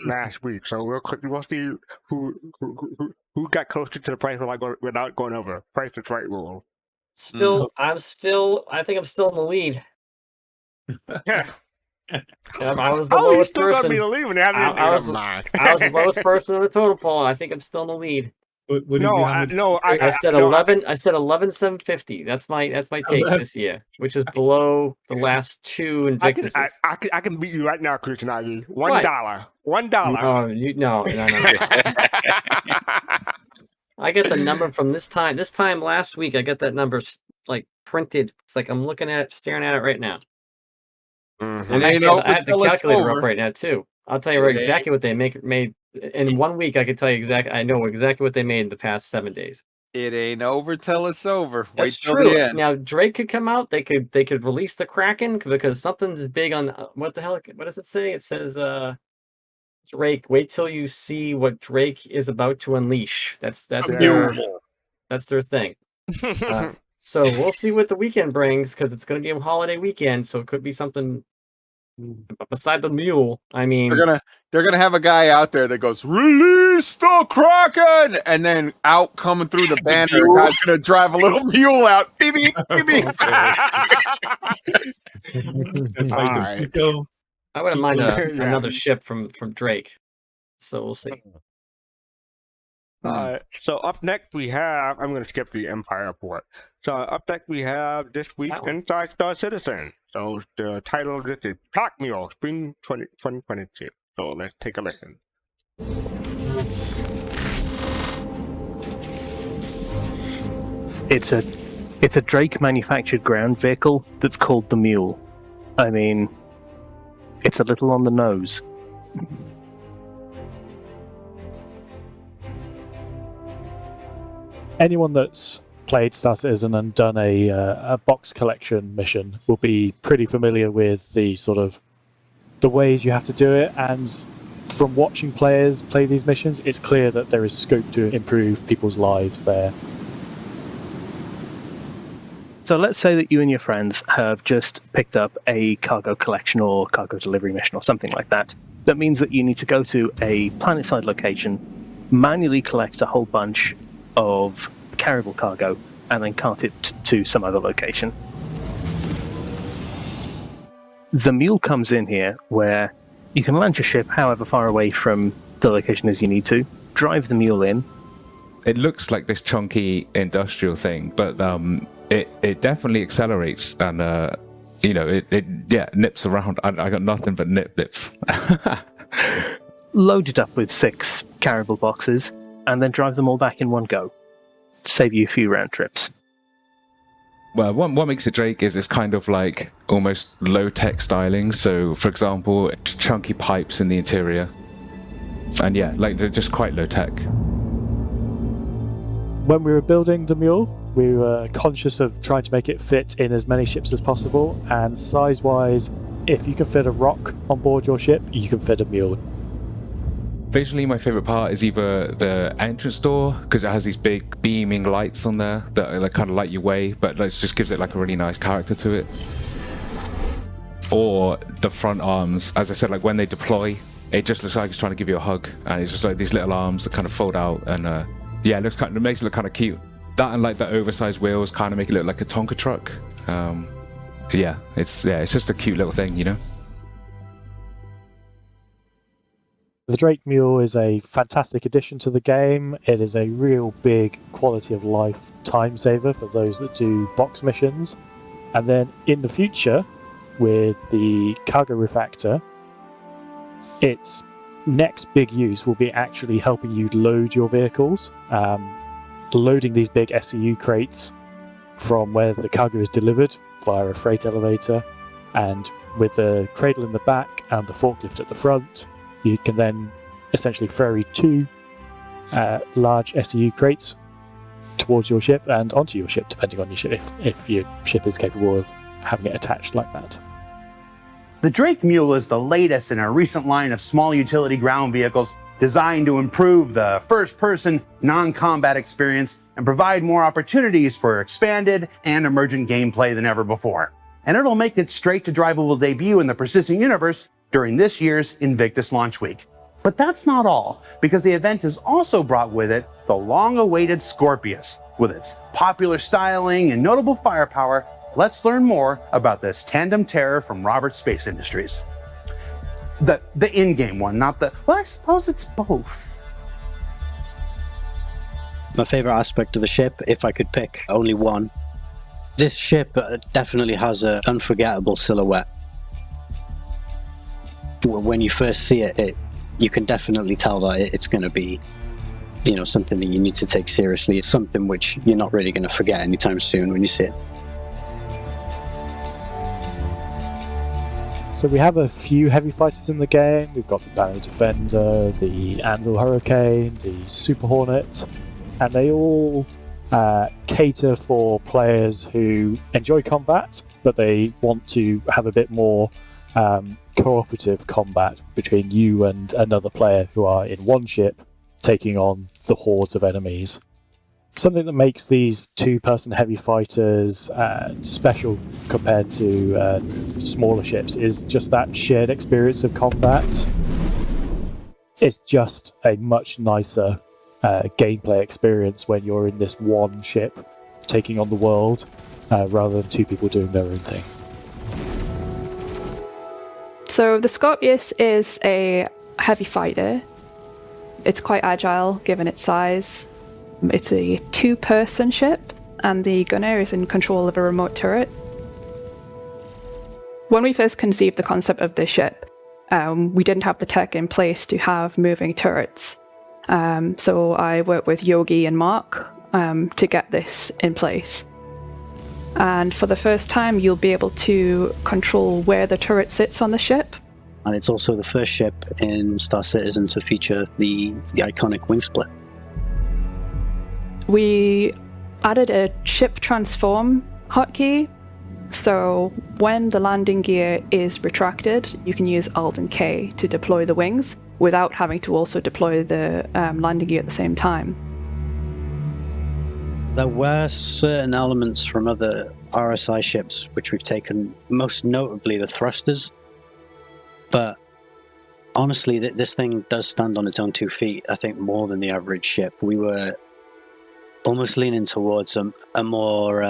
last week, so we'll see who got closer to the price without going over. Price is right rule. I think I'm still in the lead. Yeah. I was the lowest person. Be the lead when they haven't I was the lowest person on the total poll. I think I'm still in the lead. I said 11. I said 11,750. That's my take this year, which is below the last 2 Invictuses. I can beat you right now, Kuchinagi. $1. $1. No. I get the number from this time. This time last week, I got that number like printed. It's like I'm looking at it, staring at it right now. Mm-hmm. And actually, I have the calculator up right now too. I'll tell you exactly what they made in 1 week. I can tell you exactly. I know exactly what they made in the past 7 days. It ain't over till it's over. That's true. Now Drake could come out. They could release the Kraken because something's big on what the hell? What does it say? It says Drake. Wait till you see what Drake is about to unleash. That's their thing. So we'll see what the weekend brings because it's going to be a holiday weekend. So it could be something beside the mule. I mean, they're gonna have a guy out there that goes, "Release the Kraken," and then out coming through the banner, a guy's gonna drive a little mule out. Beep, beep, beep, beep. I wouldn't mind another ship from Drake. So we'll see. So up next we have, I'm going to skip the Empire port. So up next we have this week's Inside Star Citizen. So the title of this is Cock Mule, Spring 2022. So let's take a listen. It's a Drake manufactured ground vehicle that's called the Mule. I mean, it's a little on the nose. Anyone that's played Star Citizen and done a box collection mission will be pretty familiar with the sort of the ways you have to do it and from watching players play these missions, it's clear that there is scope to improve people's lives there. So let's say that you and your friends have just picked up a cargo collection or cargo delivery mission or something like that. That means that you need to go to a planetside location, manually collect a whole bunch of carryable cargo, and then cart it to some other location. The Mule comes in here, where you can land your ship however far away from the location as you need to, drive the Mule in. It looks like this chunky industrial thing, but it definitely accelerates and it nips around. I got nothing but nips. Load it up with 6 carryable boxes and then drive them all back in one go. Save you a few round trips. Well, what makes it Drake is it's kind of like almost low-tech styling. So, for example, chunky pipes in the interior. And yeah, like they're just quite low-tech. When we were building the Mule, we were conscious of trying to make it fit in as many ships as possible, and size-wise, if you can fit a rock on board your ship, you can fit a Mule. Visually, my favorite part is either the entrance door, because it has these big beaming lights on there that like kind of light your way, but it just gives it like a really nice character to it. Or the front arms, as I said, like when they deploy, it just looks like it's trying to give you a hug, and it's just like these little arms that kind of fold out, and it makes it look kind of cute. That and like the oversized wheels kind of make it look like a Tonka truck. It's just a cute little thing, you know. The Drake Mule is a fantastic addition to the game. It is a real big quality of life time saver for those that do box missions. And then in the future, with the cargo refactor, its next big use will be actually helping you load your vehicles. Loading these big SCU crates from where the cargo is delivered via a freight elevator, and with the cradle in the back and the forklift at the front, you can then essentially ferry 2 large SCU crates towards your ship and onto your ship, depending on your ship, if your ship is capable of having it attached like that. The Drake Mule is the latest in a recent line of small utility ground vehicles designed to improve the first-person, non-combat experience and provide more opportunities for expanded and emergent gameplay than ever before. And it'll make its straight-to-drivable debut in the persistent universe during this year's Invictus launch week. But that's not all, because the event has also brought with it the long-awaited Scorpius. With its popular styling and notable firepower, let's learn more about this tandem terror from Roberts Space Industries. The in-game one, not the... Well, I suppose it's both. My favorite aspect of the ship, if I could pick only one, this ship definitely has an unforgettable silhouette. When you first see it, you can definitely tell that it's going to be, something that you need to take seriously. It's something which you're not really going to forget anytime soon when you see it. So we have a few heavy fighters in the game. We've got the Barrier Defender, the Anvil Hurricane, the Super Hornet, and they all cater for players who enjoy combat, but they want to have a bit more cooperative combat between you and another player who are in one ship taking on the hordes of enemies. Something that makes these 2-person heavy fighters special compared to smaller ships is just that shared experience of combat. It's just a much nicer gameplay experience when you're in this one ship taking on the world rather than 2 people doing their own thing. So the Scorpius is a heavy fighter. It's quite agile given its size. It's a 2-person ship, and the gunner is in control of a remote turret. When we first conceived the concept of this ship, we didn't have the tech in place to have moving turrets. So I worked with Yogi and Mark to get this in place. And for the first time, you'll be able to control where the turret sits on the ship. And it's also the first ship in Star Citizen to feature the iconic wing split. We added a ship transform hotkey, so when the landing gear is retracted, you can use Alt and K to deploy the wings. without having to also deploy the landing gear at the same time. There were certain elements from other RSI ships which we've taken, most notably the thrusters, but honestly, this thing does stand on its own 2 feet, I think, more than the average ship. We were almost leaning towards a more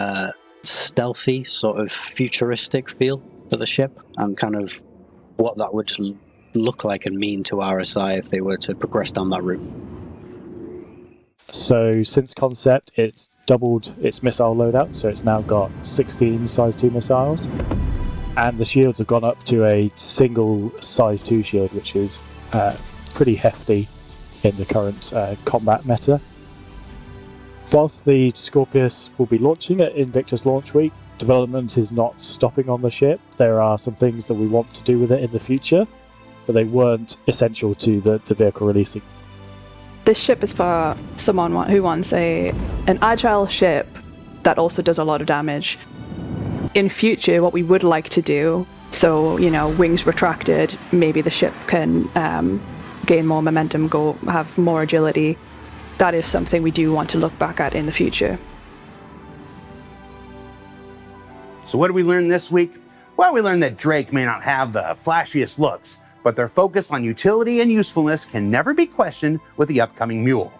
stealthy, sort of futuristic feel for the ship, and kind of what that would look like and mean to RSI if they were to progress down that route. So since concept, it's doubled its missile loadout, so it's now got 16 size 2 missiles, and the shields have gone up to a single size 2 shield, which is pretty hefty in the current combat meta. Whilst the Scorpius will be launching at Invictus Launch Week, development is not stopping on the ship. There are some things that we want to do with it in the future, but they weren't essential to the vehicle releasing. This ship is for someone who wants an agile ship that also does a lot of damage. In future, what we would like to do, so, wings retracted, maybe the ship can gain more momentum, have more agility. That is something we do want to look back at in the future. So what did we learn this week? Well, we learned that Drake may not have the flashiest looks, but their focus on utility and usefulness can never be questioned with the upcoming Mule.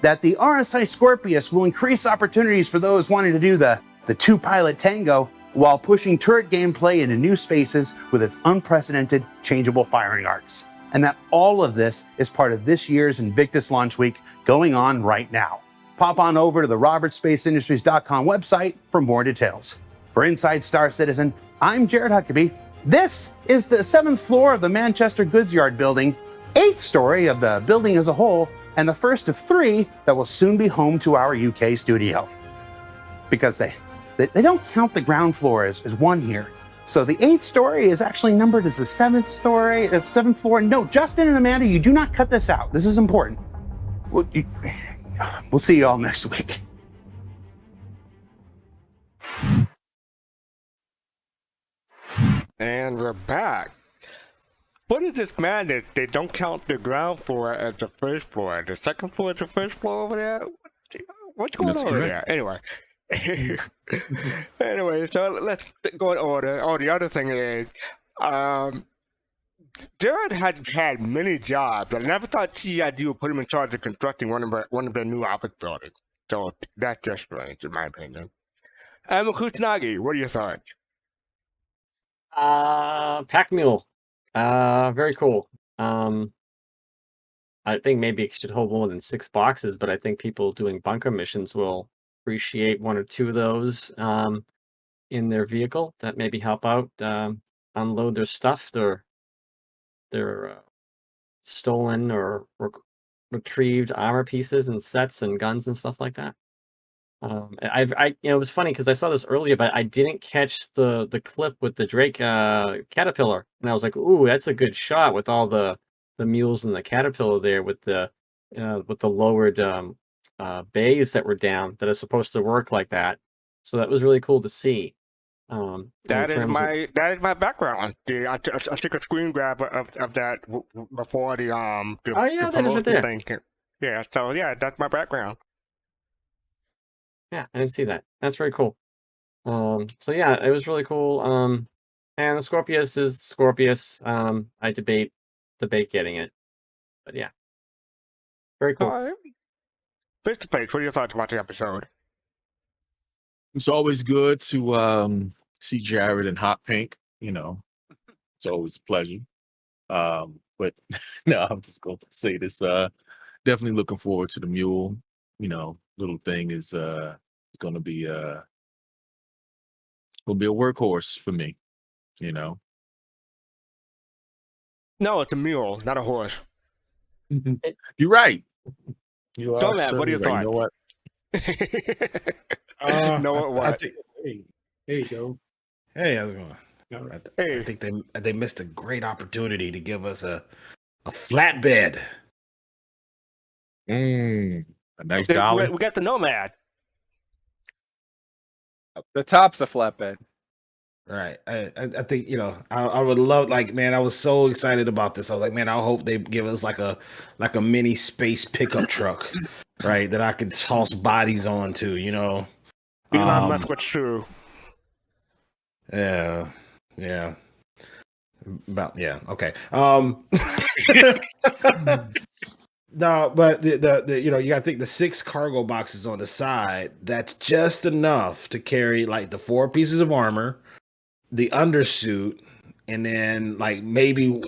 That the RSI Scorpius will increase opportunities for those wanting to do the two-pilot tango while pushing turret gameplay into new spaces with its unprecedented changeable firing arcs. And that all of this is part of this year's Invictus Launch Week going on right now. Pop on over to the robertsspaceindustries.com website for more details. For Inside Star Citizen, I'm Jared Huckabee. This is the 7th floor of the Manchester Goods Yard building, 8th story of the building as a whole, and the first of 3 that will soon be home to our UK studio. Because they don't count the ground floor as one here. So the 8th story is actually numbered as the 7th story, 7th floor. No, Justin and Amanda, you do not cut this out. This is important. We'll see you all next week. And we're back. What is this man that they don't count the ground floor as the first floor? The second floor is the first floor over there? What's going on over there? Anyway. Anyway, so let's go in order. Oh, the other thing is, Jared had had many jobs. I never thought CID would put him in charge of constructing one of their new office buildings. So that's just strange, in my opinion. Kusanagi, what are your thoughts? Pack Mule. Very cool. I think maybe it should hold more than 6 boxes, but I think people doing bunker missions will appreciate 1 or 2 of those in their vehicle. That maybe help out unload their stuff, their stolen or retrieved armor pieces and sets and guns and stuff like that. It was funny because I saw this earlier, but I didn't catch the clip with the Drake caterpillar, and I was like, "Ooh, that's a good shot with all the mules and the caterpillar there with the lowered bays that were down that are supposed to work like that." So that was really cool to see. That is my background. I took a screen grab of that before the that is right there. thing. Yeah, so yeah, that's my background. Yeah, I didn't see that. That's very cool. So yeah, it was really cool. And the Scorpius is Scorpius. I debate getting it, but yeah, very cool. All right. Face to face, what are your thoughts about the episode? It's always good to see Jared in hot pink. It's always a pleasure. But no, I'm just going to say this. Definitely looking forward to the Mule. Little thing is going to be a workhorse for me. No, it's a mule, not a horse. You're right. You are. Dumbass, what are your thoughts? You know what? What? Hey, there you go. Hey, how's it going? I think they missed a great opportunity to give us a flatbed. A nice dolly. We got the Nomad. The top's a flatbed. Right. I think, you know, I would love, like, man, I was so excited about this. I was like, man, I hope they give us like a mini space pickup truck, right? That I could toss bodies onto, you know. Elon Musk, what's true? Yeah. Yeah. Okay. No, but the you know, you gotta think the 6 cargo boxes on the side, that's just enough to carry like the 4 pieces of armor, the undersuit, and then like maybe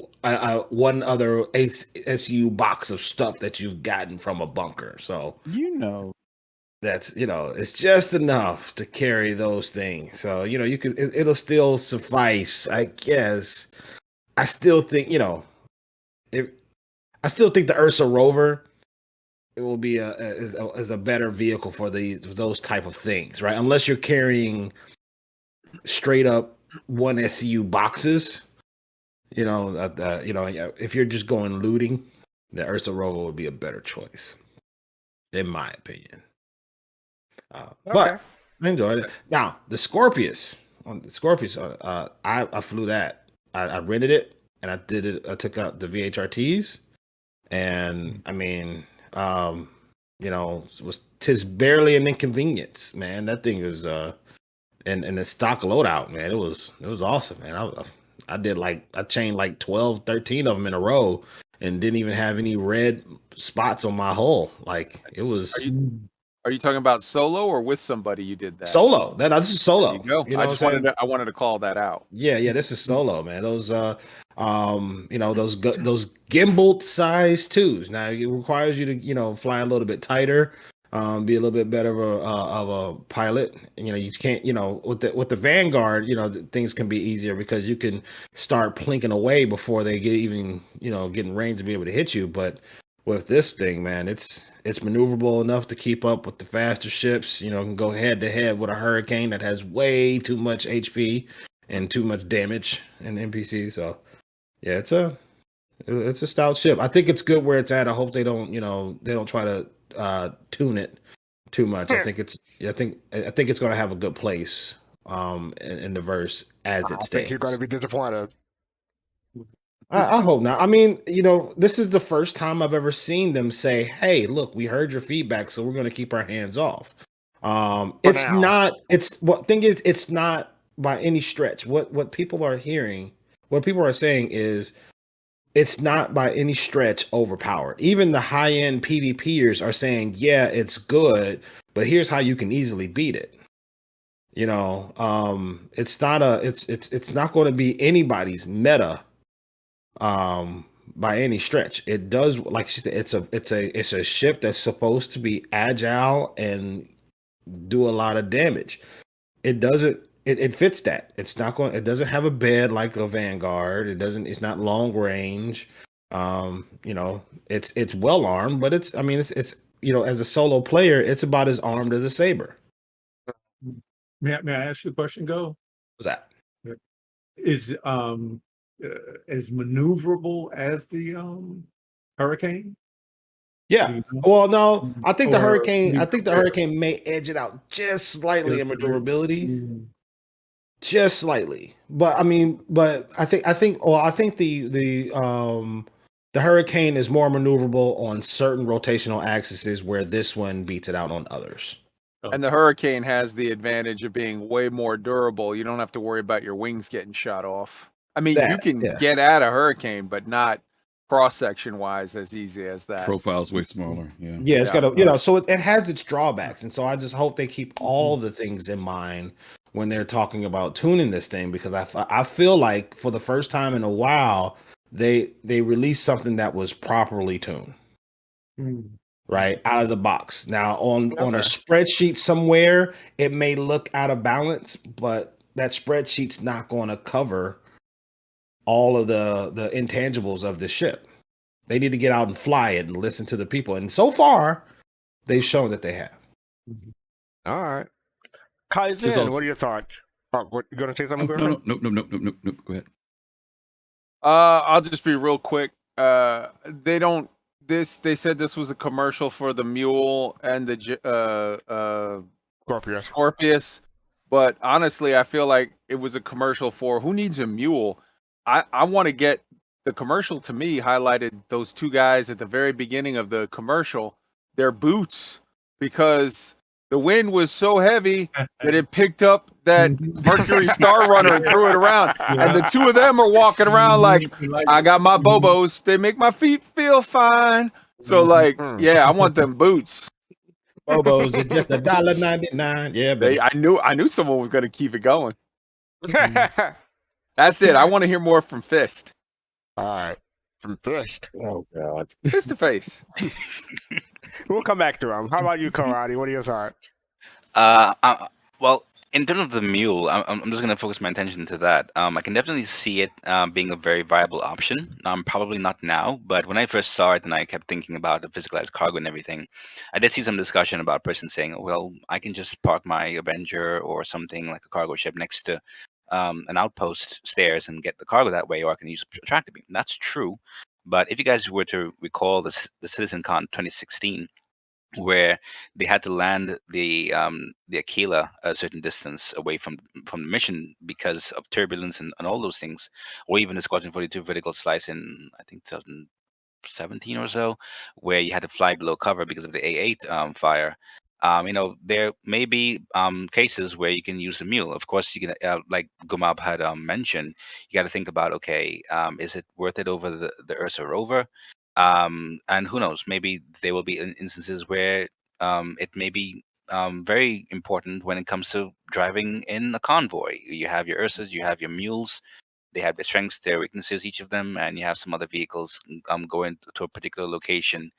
one other SU box of stuff that you've gotten from a bunker. So you know, that's, you know, it's just enough to carry those things. So, you know, you could it'll still suffice, I guess. I still think, you know, I still think the Ursa rover, it will be is a better vehicle for those type of things, right? Unless you're carrying straight up 1 SCU boxes, you know, if you're just going looting, the Ursa rover would be a better choice, in my opinion. But I enjoyed it. Now the Scorpius, I flew that. I rented it and I did it. I took out the VHRTs, and I mean, you know, tis barely an inconvenience, man. That thing is and the stock loadout, man, it was awesome, man. I chained like 12, 13 of them in a row and didn't even have any red spots on my hull. Like, it was. Are you talking about solo or with somebody you did that? Solo. This is solo. There you go. You know, I wanted to call that out. Yeah, this is solo, man. Those you know, those gimbal size twos. Now it requires you to, you know, fly a little bit tighter, be a little bit better of a pilot. You know, you can't, you know, with the Vanguard, you know, things can be easier because you can start plinking away before they get even, you know, get in range to be able to hit you. But with this thing, man, it's maneuverable enough to keep up with the faster ships. You know, can go head to head with a Hurricane that has way too much HP and too much damage in NPC. So yeah, it's a stout ship. I think it's good where it's at. I hope they don't, you know, try to tune it too much. I think it's going to have a good place in the verse as it I stands. think you're going to be disappointed. I hope not. I mean, you know, this is the first time I've ever seen them say, "Hey, look, we heard your feedback, so we're going to keep our hands off." It's not. It's what thing is. It's not by any stretch. What people are hearing, what people are saying is, it's not by any stretch overpowered. Even the high end PvPers are saying, "Yeah, it's good, but here's how you can easily beat it." You know, it's not it's not going to be anybody's meta by any stretch. It does, like she said, it's a ship that's supposed to be agile and do a lot of damage. It doesn't it fits that. It doesn't have a bed like a Vanguard. It's not long range. You know, it's well armed, but it's you know, as a solo player, it's about as armed as a saber. May I ask you a question, Go? What's that? Is as maneuverable as the Hurricane? Yeah. Well, no, I think the Or Hurricane. I think the compare? Hurricane may edge it out just slightly in maneuverability, just slightly. But I mean, I think the Hurricane is more maneuverable on certain rotational axes, where this one beats it out on others. And the Hurricane has the advantage of being way more durable. You don't have to worry about your wings getting shot off. I mean, you can get at a Hurricane, but not cross-section wise as easy as that. Profile's way smaller. Yeah. Yeah, it's got a, you know, so it has its drawbacks. And so I just hope they keep all the things in mind when they're talking about tuning this thing, because I feel like for the first time in a while, they released something that was properly tuned. Right out of the box. Now on a spreadsheet somewhere, it may look out of balance, but that spreadsheet's not going to cover all of the intangibles of the ship. They need to get out and fly it and listen to the people. And so far, they've shown that they have. All right. Kaizen, what are your thoughts? Oh, what, you going to say something? Nope. Go ahead. I'll just be real quick. They said this was a commercial for the Mule and the Scorpius. But honestly, I feel like it was a commercial for who needs a mule. I want to get the commercial to me highlighted those two guys at the very beginning of the commercial, their boots, because the wind was so heavy that it picked up that Mercury Star Runner and threw it around. And the two of them are walking around like, I got my Bobos. They make my feet feel fine. So like, yeah, I want them boots. Bobos is just $1.99. Yeah, buddy. I knew someone was gonna keep it going. That's it. I want to hear more from Fist. All right, from Fist. Oh God, Fist to face. We'll come back to him. How about you, Karate? What are your thoughts? Well, in terms of the mule, I'm just going to focus my attention to that. I can definitely see it being a very viable option. Probably not now, but when I first saw it and I kept thinking about the physicalized cargo and everything, I did see some discussion about a person saying, well, I can just park my Avenger or something like a cargo ship next to an outpost stairs and get the cargo that way, or I can use a tractor beam. That's true. But if you guys were to recall the CitizenCon 2016, where they had to land the Aquila a certain distance away from the mission because of turbulence and all those things, or even the Squadron 42 vertical slice in I think 2017 or so, where you had to fly below cover because of the A8 fire. There may be cases where you can use the mule. Of course, you can, like Gumab had mentioned, you got to think about, okay, is it worth it over the Ursa rover? And who knows, maybe there will be instances where it may be very important when it comes to driving in a convoy. You have your Ursas, you have your mules, they have their strengths, their weaknesses, each of them, and you have some other vehicles going to a particular location,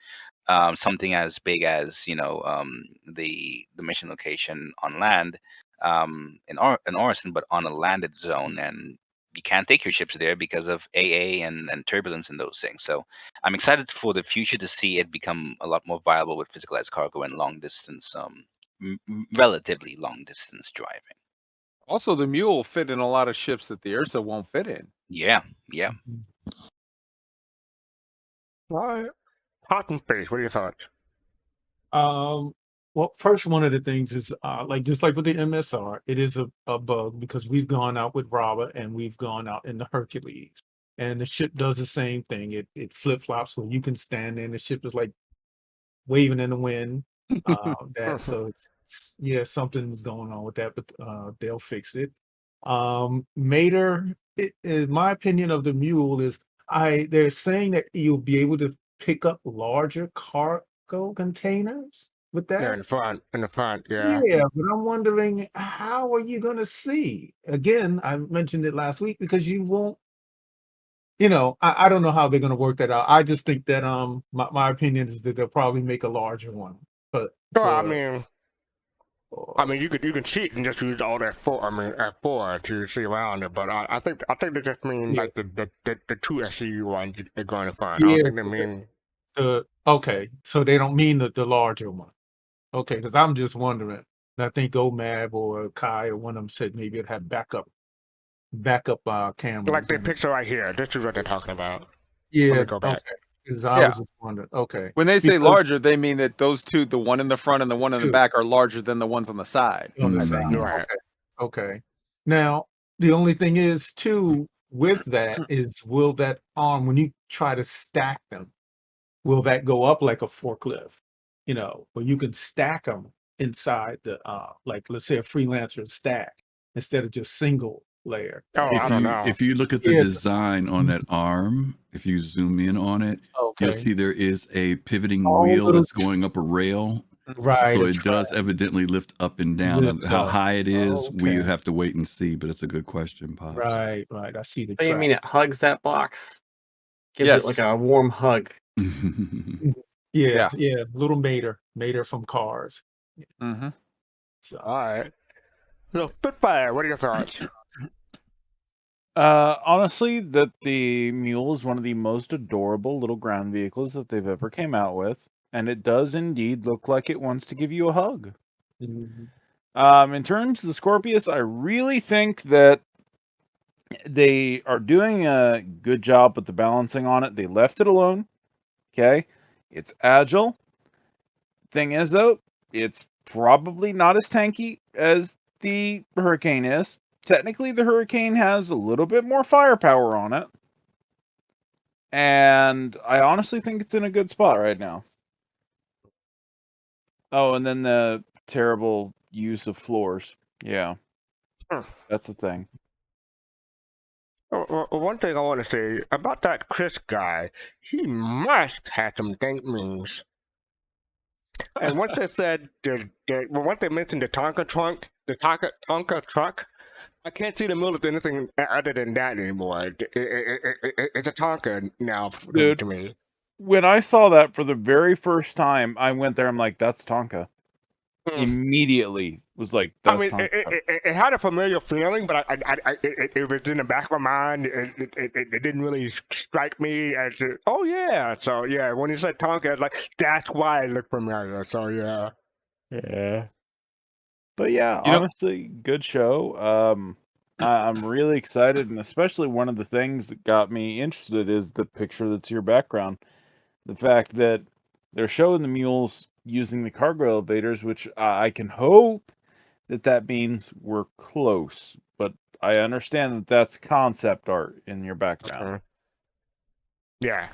something as big as the mission location on land in Orison, but on a landed zone, and you can't take your ships there because of AA and turbulence and those things. So I'm excited for the future to see it become a lot more viable with physicalized cargo and long distance, relatively long distance driving. Also, the mule will fit in a lot of ships that the Ursa won't fit in. Yeah. All right. Hot in space. What are your thoughts? Well, first, one of the things is just like with the MSR, it is a bug because we've gone out with Robert and we've gone out in the Hercules, and the ship does the same thing. It flip flops when you can stand there, and the ship is like waving in the wind. Yeah, something's going on with that, but they'll fix it. Mater, in my opinion of the mule is they're saying that you'll be able to pick up larger cargo containers with that. Yeah, in the front, yeah. Yeah, but I'm wondering, how are you going to see? Again, I mentioned it last week because you won't. I don't know how they're going to work that out. I just think that my opinion is that they'll probably make a larger one. But I mean, you can cheat and just use all that F4 to see around it. But I think they just mean like the two SCU ones are going to front. I don't think they mean. Okay, so they don't mean the larger one. Okay, because I'm just wondering. And I think OMAB or Kai or one of them said maybe it'd have backup cameras. Like the picture right here. This is what they're talking about. Yeah. Let me go back. Okay. I was just wondering. Okay. When they say larger, they mean that those two, the one in the front and the one in the back, are larger than the ones on the side. Right. Okay. Now, the only thing is, too, with that is, will that arm, when you try to stack them, will that go up like a forklift? Where you can stack them inside the, like, let's say a freelancer stack instead of just single layer. I don't know. If you look at the design on that arm, if you zoom in on it, you'll see there is a pivoting wheel that's going up a rail. Right. So it does evidently lift up and down. How high it is, we have to wait and see, but it's a good question, Pops. Right. I see the So you mean it hugs that box? Gives it like a warm hug. Yeah. Little Mater from Cars. Mm-hmm. So. All right. So Spitfire, what are your thoughts? Honestly, that the Mule is one of the most adorable little ground vehicles that they've ever came out with, and it does indeed look like it wants to give you a hug. Mm-hmm. In terms of the Scorpius, I really think that they are doing a good job with the balancing on it. They left it alone. Okay, it's agile. Thing is, though, it's probably not as tanky as the Hurricane is. Technically, the Hurricane has a little bit more firepower on it. And I honestly think it's in a good spot right now. Oh, and then the terrible use of floors. Yeah. That's the thing. One thing I want to say about that Chris guy, he must have some dank memes. And once they said, once they mentioned the Tonka truck, I can't see the Mule as anything other than that anymore. It's a Tonka now Dude, to me. When I saw that for the very first time, I went there. I'm like, "That's Tonka." Immediately was like, "That's Tonka." It had a familiar feeling, but it was in the back of my mind. It didn't really strike me as, oh yeah. So yeah, when you said Tonka, it's like that's why it looked familiar. So yeah. Yeah. But yeah, honestly, good show. I'm really excited, and especially one of the things that got me interested is the picture that's your background. The fact that they're showing the mules using the cargo elevators, which I can hope that means we're close. But I understand that that's concept art in your background. Yeah.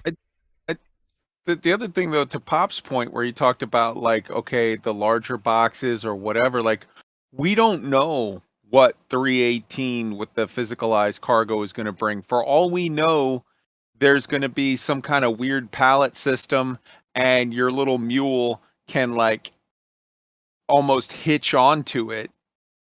The other thing, though, to Pop's point, where he talked about, like, okay, the larger boxes or whatever, like, we don't know what 318 with the physicalized cargo is going to bring. For all we know, there's going to be some kind of weird pallet system, and your little mule can, like, almost hitch onto it.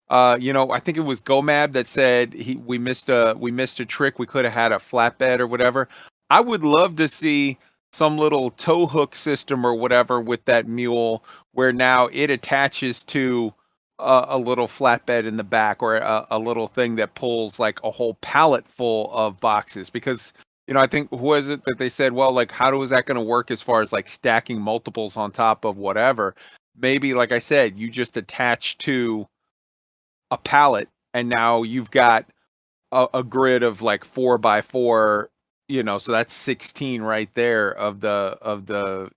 I think it was Gomab that said we missed a trick. We could have had a flatbed or whatever. I would love to see some little tow hook system or whatever with that mule, where now it attaches to a little flatbed in the back, or a little thing that pulls like a whole pallet full of boxes. Because I think, who was it that they said, well, like, how is that going to work as far as like stacking multiples on top of whatever? Maybe, like I said, you just attach to a pallet, and now you've got a grid of like 4x4, so that's 16 right there of the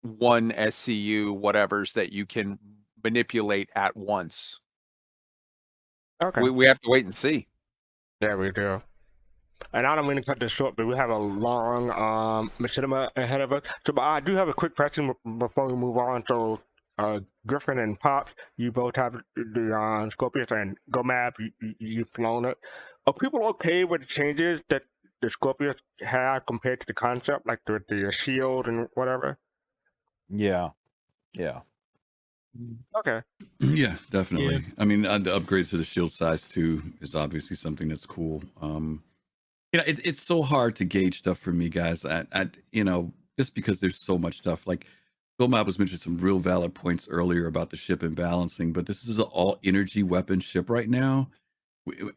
one SCU whatevers that you can manipulate at once. Okay. We have to wait and see. Yeah, we do. And I don't mean to cut this short, but we have a long machinima ahead of us. So, but I do have a quick question before we move on. So, Griffin and Pop, you both have the Scorpius, and Gomab, you've flown it. Are people okay with the changes that the Scorpius have compared to the concept, like the shield and whatever? Yeah. Okay. Yeah, definitely. I mean, the upgrade to the shield size too is obviously something that's cool. It's so hard to gauge stuff for me, guys. Just because there's so much stuff. Like Gomab was mentioning some real valid points earlier about the ship and balancing, but this is an all energy weapon ship right now.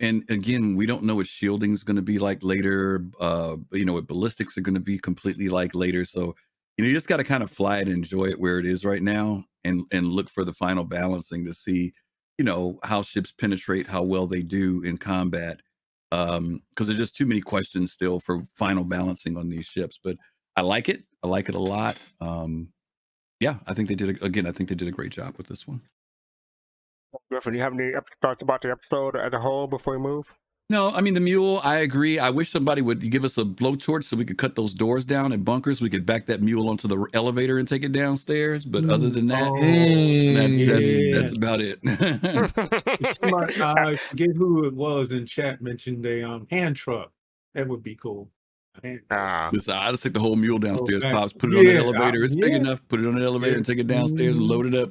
And again, we don't know what shielding is going to be like later. What ballistics are going to be completely like later. So, you just got to kind of fly it and enjoy it where it is right now, and look for the final balancing to see, how ships penetrate, how well they do in combat. Because there's just too many questions still for final balancing on these ships. But I like it. I like it a lot. Yeah, I think they did a great job with this one. Griffin, do you have any thoughts about the episode as a whole before we move? No, I mean, the Mule, I agree. I wish somebody would give us a blowtorch so we could cut those doors down in bunkers. We could back that Mule onto the elevator and take it downstairs. But other than that, that's about it. Somebody, I forget who it was in chat, mentioned a hand truck. That would be cool. Listen, I just take the whole Mule downstairs, Pops, put it on the elevator. It's big enough. Put it on the elevator and take it downstairs and load it up.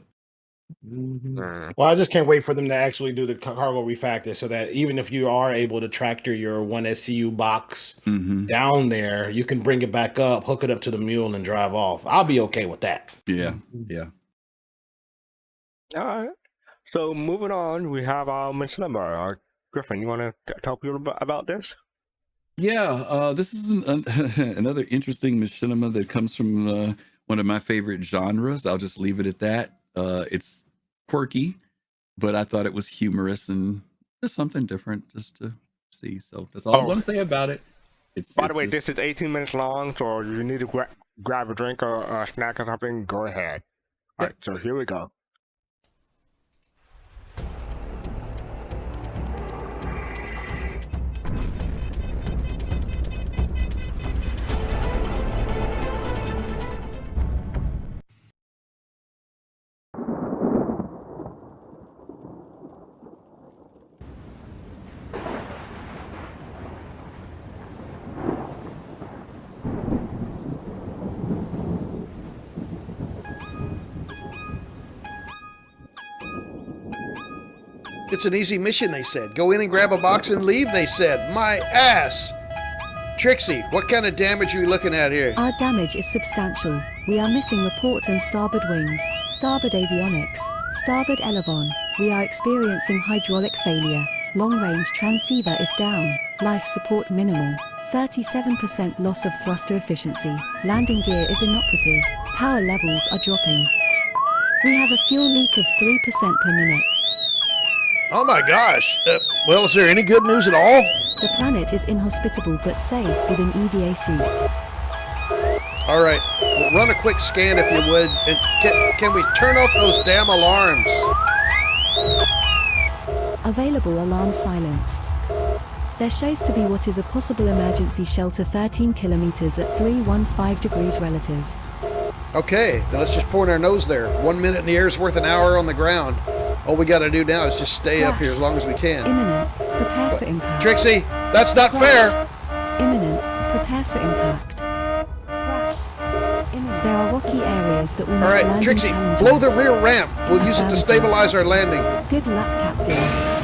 Well, I just can't wait for them to actually do the cargo refactor, so that even if you are able to tractor your one SCU box down there, you can bring it back up, hook it up to the Mule, and drive off. I'll be okay with that. Yeah. All right. So moving on, we have our machinima. Griffin, you want to tell people about this? Yeah, this is another interesting machinima that comes from one of my favorite genres. I'll just leave it at that. It's quirky, but I thought it was humorous and just something different just to see. So that's all I'm going to say about it. By the way, this is 18 minutes long, so if you need to grab a drink or a snack or something, go ahead. All right, so here we go. It's an easy mission, they said. Go in and grab a box and leave, they said. My ass! Trixie, what kind of damage are we looking at here? Our damage is substantial. We are missing the port and starboard wings, starboard avionics, starboard elevon. We are experiencing hydraulic failure. Long-range transceiver is down. Life support minimal. 37% loss of thruster efficiency. Landing gear is inoperative. Power levels are dropping. We have a fuel leak of 3% per minute. Oh my gosh. Well, is there any good news at all? The planet is inhospitable but safe with an EVA suit. All right. Well, run a quick scan if you would. And can we turn off those damn alarms? Available alarm silenced. There shows to be what is a possible emergency shelter 13 kilometers at 315 degrees relative. Okay, then let's just point our nose there. 1 minute in the air is worth an hour on the ground. All we got to do now is just stay up here as long as we can. Imminent. Prepare for impact. Trixie, that's not fair. Imminent. Prepare for impact. There are rocky areas that will make All right, landing Trixie, challenging. blow the rear ramp. We'll use it to stabilize our landing. Good luck, Captain.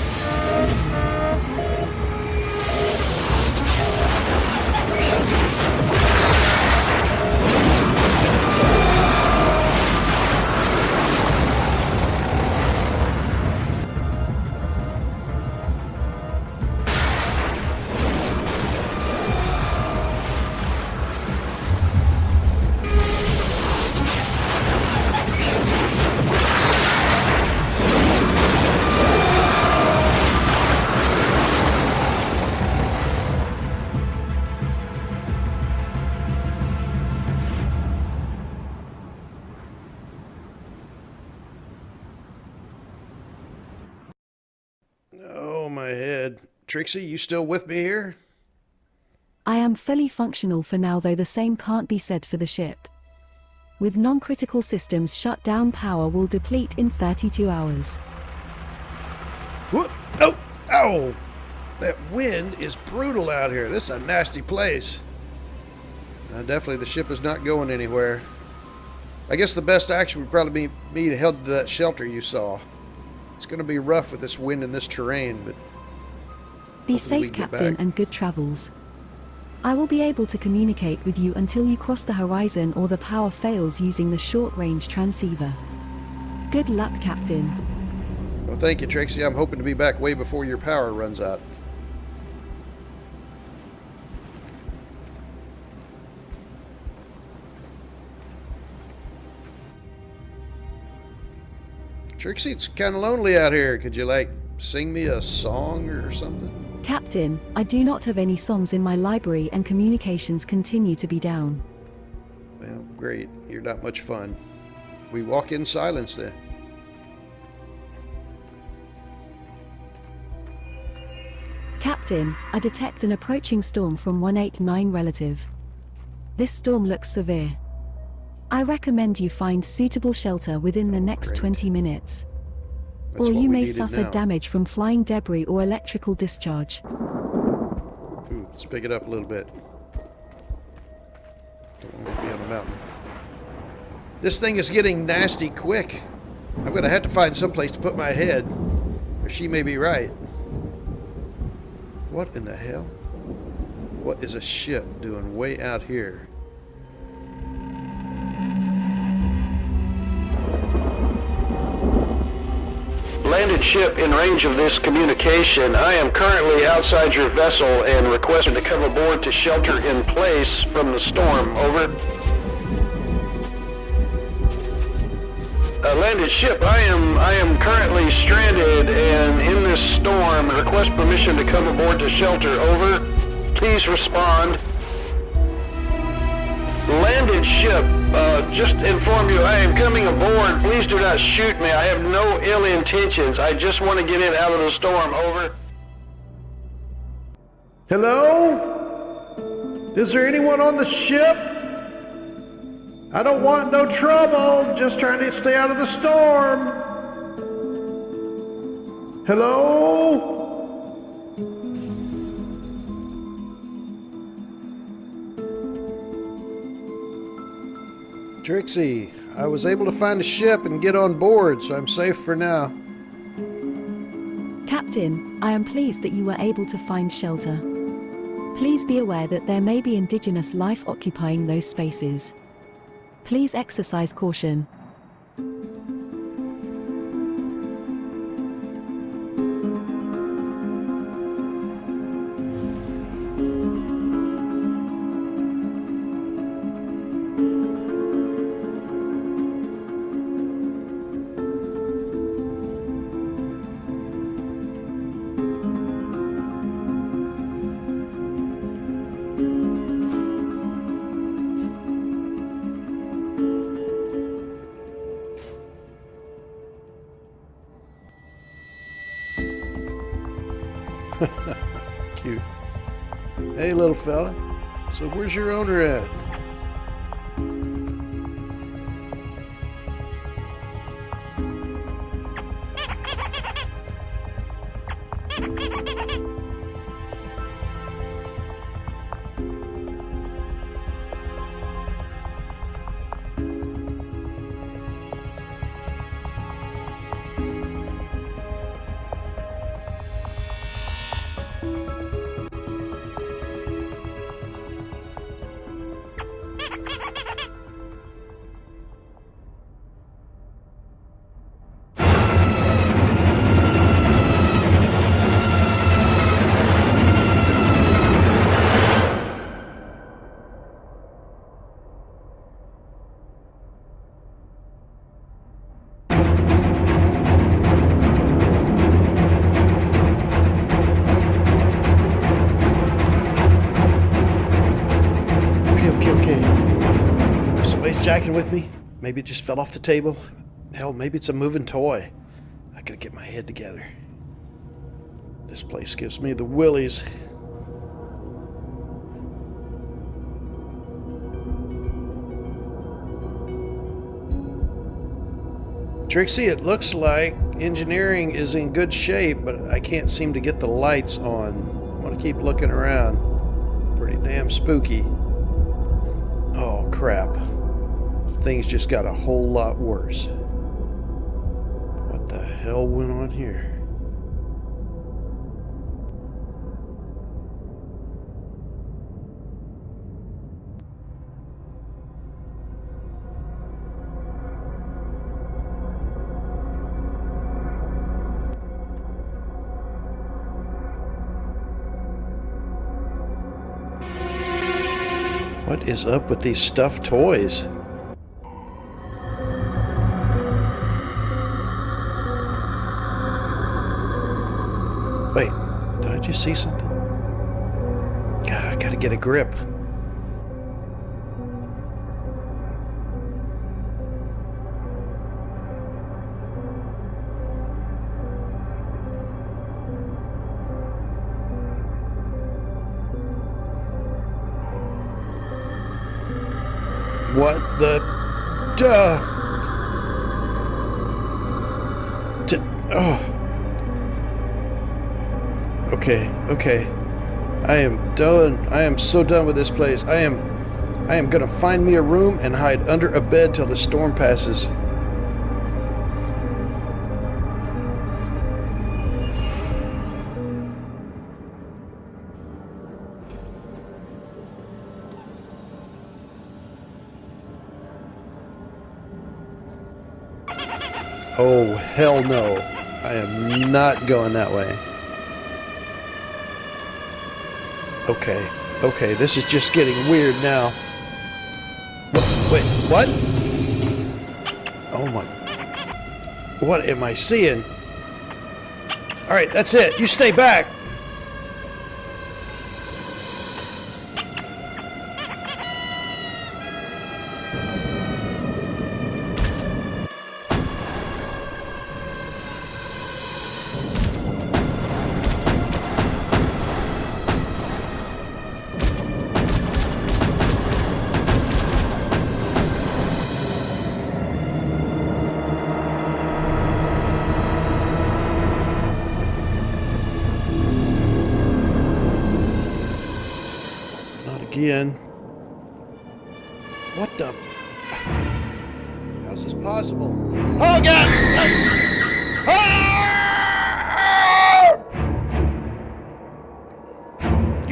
Oh, my head. Trixie, you still with me here? I am fully functional for now, though the same can't be said for the ship. With non-critical systems shut down, power will deplete in 32 hours. Whoop! Oh! Ow! That wind is brutal out here. This is a nasty place. Definitely the ship is not going anywhere. I guess the best action would probably be me to head to that shelter you saw. It's going to be rough with this wind and this terrain, but... Be safe, Captain, and good travels. I will be able to communicate with you until you cross the horizon or the power fails using the short-range transceiver. Good luck, Captain. Well, thank you, Trixie. I'm hoping to be back way before your power runs out. Trixie, it's kind of lonely out here. Could you, sing me a song or something? Captain, I do not have any songs in my library and communications continue to be down. Well, great. You're not much fun. We walk in silence then. Captain, I detect an approaching storm from 189 relative. This storm looks severe. I recommend you find suitable shelter within the next 20 minutes. Or you may suffer damage from flying debris or electrical discharge. Ooh, let's pick it up a little bit. Don't want to be on the mountain. This thing is getting nasty quick. I'm going to have to find someplace to put my head. Or she may be right. What in the hell? What is a ship doing way out here? Landed ship in range of this communication. I am currently outside your vessel and requesting to come aboard to shelter in place from the storm. Over. Landed ship, I am currently stranded and in this storm. Request permission to come aboard to shelter. Over. Please respond. Landed ship, just inform you I am coming aboard. Please do not shoot me. I have no ill intentions. I just want to get in out of the storm. Over. Hello? Is there anyone on the ship? I don't want no trouble. Just trying to stay out of the storm. Hello? Trixie, I was able to find a ship and get on board, so I'm safe for now. Captain, I am pleased that you were able to find shelter. Please be aware that there may be indigenous life occupying those spaces. Please exercise caution. Cute. Hey, little fella. So where's your owner at? Jacking with me? Maybe it just fell off the table? Hell, maybe it's a moving toy. I gotta get my head together. This place gives me the willies. Trixie, it looks like engineering is in good shape, but I can't seem to get the lights on. I'm gonna keep looking around. Pretty damn spooky. Oh, crap. Things just got a whole lot worse. What the hell went on here? What is up with these stuffed toys? Wait, did I just see something? God, I gotta get a grip. What the duh? Oh. Okay. I am done. I am so done with this place. I am gonna find me a room and hide under a bed till the storm passes. Oh, hell no. I am not going that way. Okay, this is just getting weird now. Wait, what? Oh my. What am I seeing? Alright, that's it. You stay back. Again. What the? How's this possible? Oh God!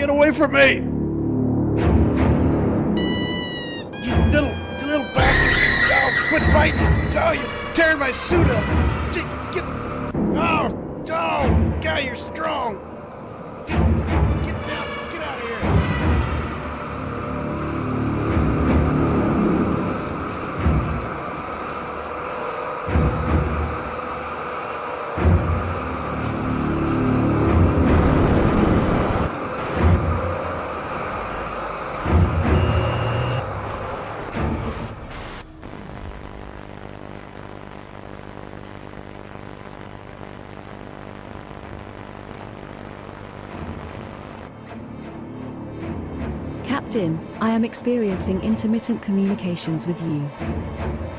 Get away from me! You little bastard! Oh, quit biting! Oh, you're tearing my suit up! Get... Oh, God, you're strong! Get down! Get out of here! Captain, I am experiencing intermittent communications with you.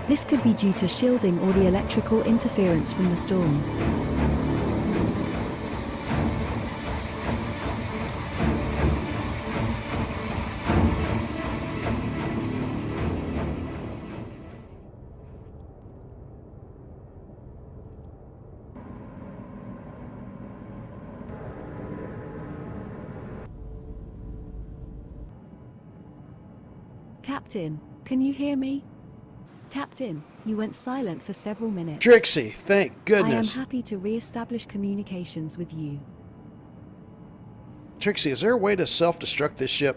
This could be due to shielding or the electrical interference from the storm. Captain, can you hear me? Captain, you went silent for several minutes. Trixie, thank goodness. I am happy to re-establish communications with you. Trixie, is there a way to self-destruct this ship?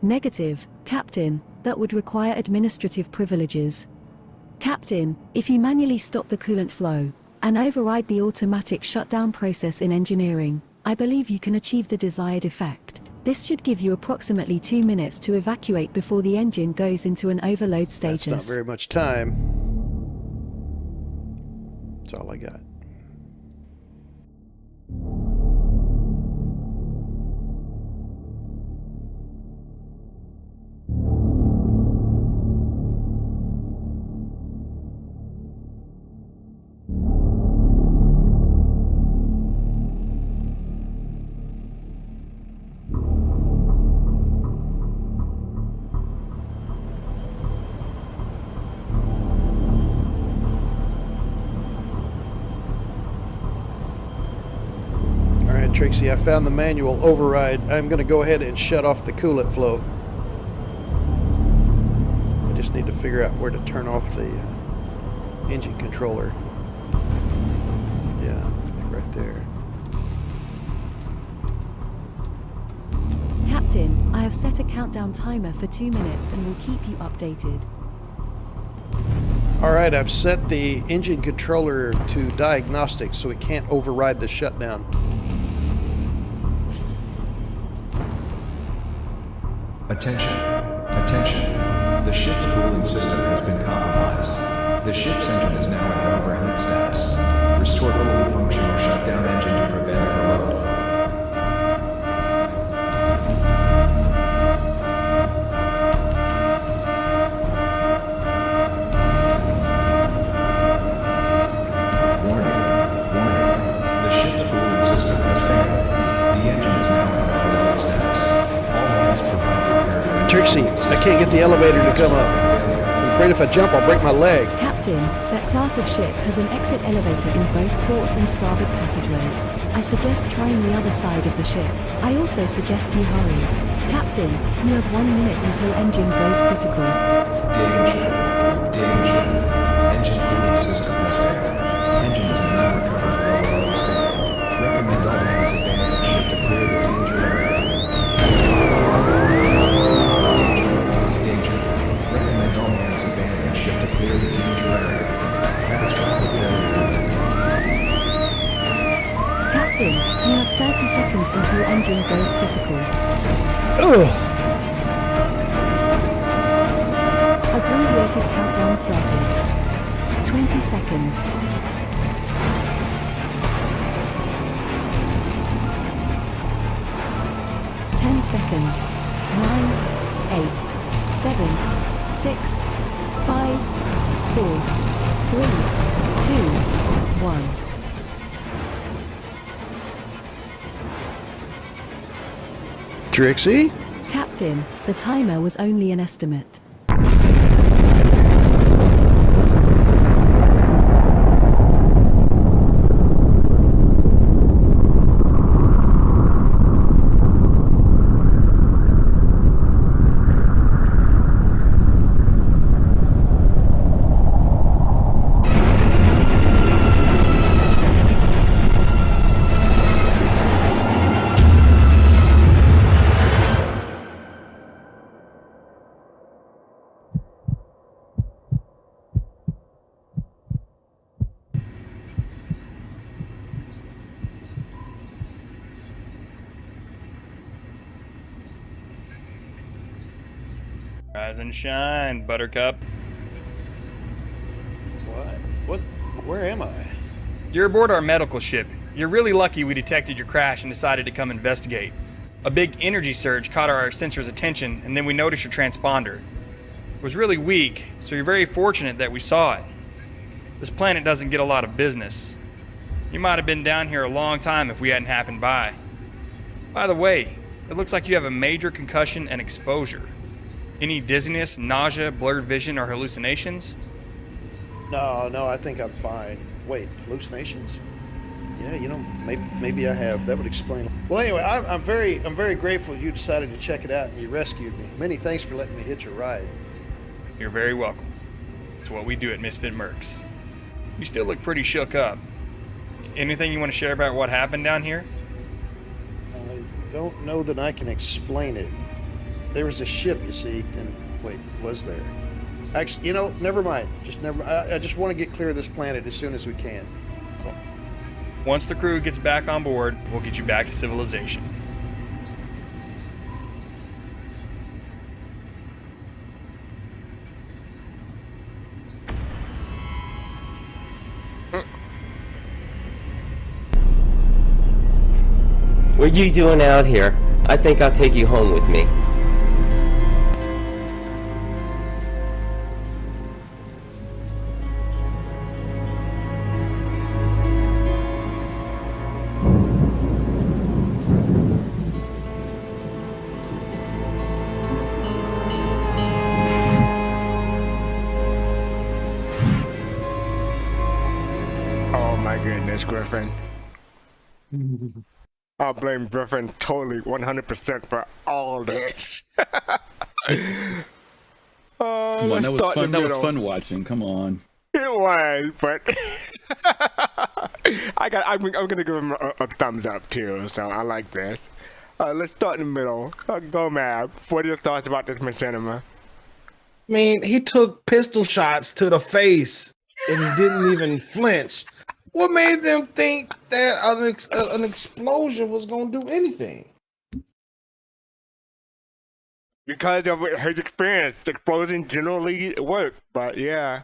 Negative, Captain. That would require administrative privileges. Captain, if you manually stop the coolant flow and override the automatic shutdown process in engineering, I believe you can achieve the desired effect. This should give you approximately 2 minutes to evacuate before the engine goes into an overload status. That's not very much time. That's all I got. Trixie, I found the manual override. I'm going to go ahead and shut off the coolant flow. I just need to figure out where to turn off the engine controller. Yeah, right there. Captain, I have set a countdown timer for 2 minutes and will keep you updated. Alright, I've set the engine controller to diagnostics so it can't override the shutdown. Attention. Attention. The ship's cooling system has been compromised. The ship's engine is now in overheat status. Restore cooling function or shut down engine to prevent overload. Trixie, I can't get the elevator to come up. I'm afraid if I jump, I'll break my leg. Captain, that class of ship has an exit elevator in both port and starboard passageways. I suggest trying the other side of the ship. I also suggest you hurry. Captain, you have 1 minute until engine goes critical. Danger. Danger. Engine cooling system has failed. Engine is in non-recoverable overload state. Recommend all hands abandon ship to clear the danger area. Ship to clear the danger area. Catastrophic failure. Captain, you have 30 seconds until engine goes critical. Abbreviated countdown started. 20 seconds. 10 seconds. 9, 8, 7, 6, 5, 4, 3, 2, 1. Trixie? Captain, the timer was only an estimate. Rise and shine, Buttercup. What? Where am I? You're aboard our medical ship. You're really lucky we detected your crash and decided to come investigate. A big energy surge caught our sensor's attention, and then we noticed your transponder. It was really weak, so you're very fortunate that we saw it. This planet doesn't get a lot of business. You might have been down here a long time if we hadn't happened by. By the way, it looks like you have a major concussion and exposure. Any dizziness, nausea, blurred vision, or hallucinations? No, I think I'm fine. Wait, hallucinations? Yeah, maybe I have. That would explain it. Well, anyway, I'm very grateful you decided to check it out and you rescued me. Many thanks for letting me hitch a ride. You're very welcome. It's what we do at Misfit Mercs. You still look pretty shook up. Anything you want to share about what happened down here? I don't know that I can explain it. There was a ship, you see, and wait, was there? Actually, never mind. I just want to get clear of this planet as soon as we can. Once the crew gets back on board, we'll get you back to civilization. What are you doing out here? I think I'll take you home with me. Oh my goodness, Griffin. I'll blame Griffin totally 100% for all this. Come on, that was fun. That was fun watching. Come on. It was, but I'm gonna give him a thumbs up too. So I like this. Let's start in the middle. Go, Mab. What are your thoughts about this machinima? I mean, he took pistol shots to the face and didn't even flinch. What made them think that an explosion was going to do anything? Because of his experience, explosions generally work. But yeah.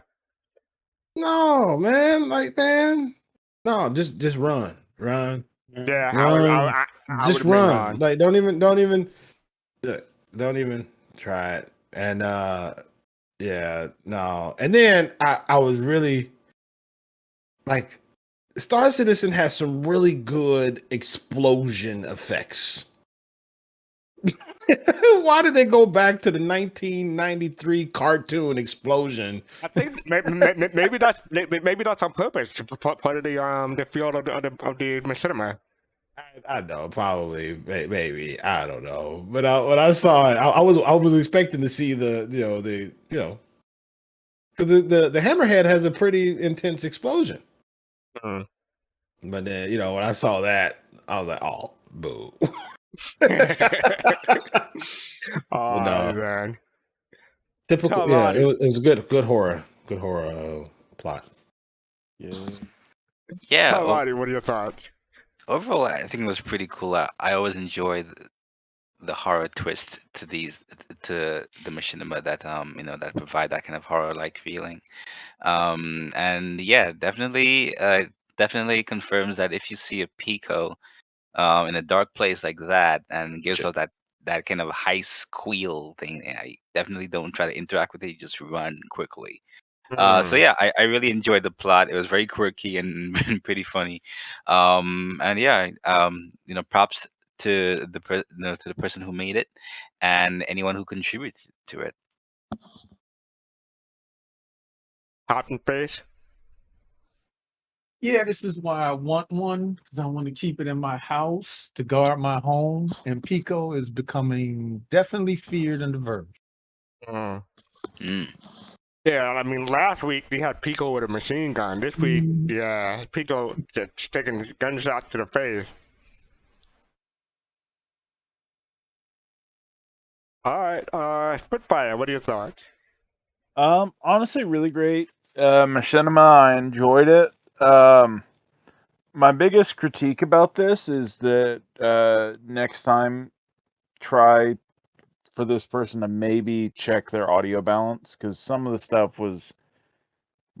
No, man. No, just run. Yeah, run. I Just run. Like, don't even try it. And yeah, no. And then I was really like, Star Citizen has some really good explosion effects. Why did they go back to the 1993 cartoon explosion? I think maybe that's on purpose, part of the field of the machinima. I know, probably, maybe, I don't know. But when I saw it, I was expecting to see because the Hammerhead has a pretty intense explosion. But then, when I saw that, I was like, oh, boo. Oh, no. man. Typical, yeah, it was good horror plot. Yeah. Alrighty, what are your thoughts? Overall, I think it was pretty cool. I always enjoy the horror twist to the machinima that that provide that kind of horror-like feeling. And yeah, definitely confirms that if you see a Pico in a dark place like that and gives off that kind of high squeal thing, I definitely don't try to interact with it. You just run quickly. So yeah, I really enjoyed the plot. It was very quirky and pretty funny. And yeah, props to the person who made it and anyone who contributes to it. Hot and face. Yeah, this is why I want one, because I want to keep it in my house to guard my home. And Pico is becoming definitely feared in the verge. Yeah, I mean, last week we had Pico with a machine gun. This week, yeah, Pico just taking gunshots to the face. All right, Spitfire, what are your thoughts? Honestly, really great. Machinima, I enjoyed it. My biggest critique about this is that next time try for this person to maybe check their audio balance, because some of the stuff was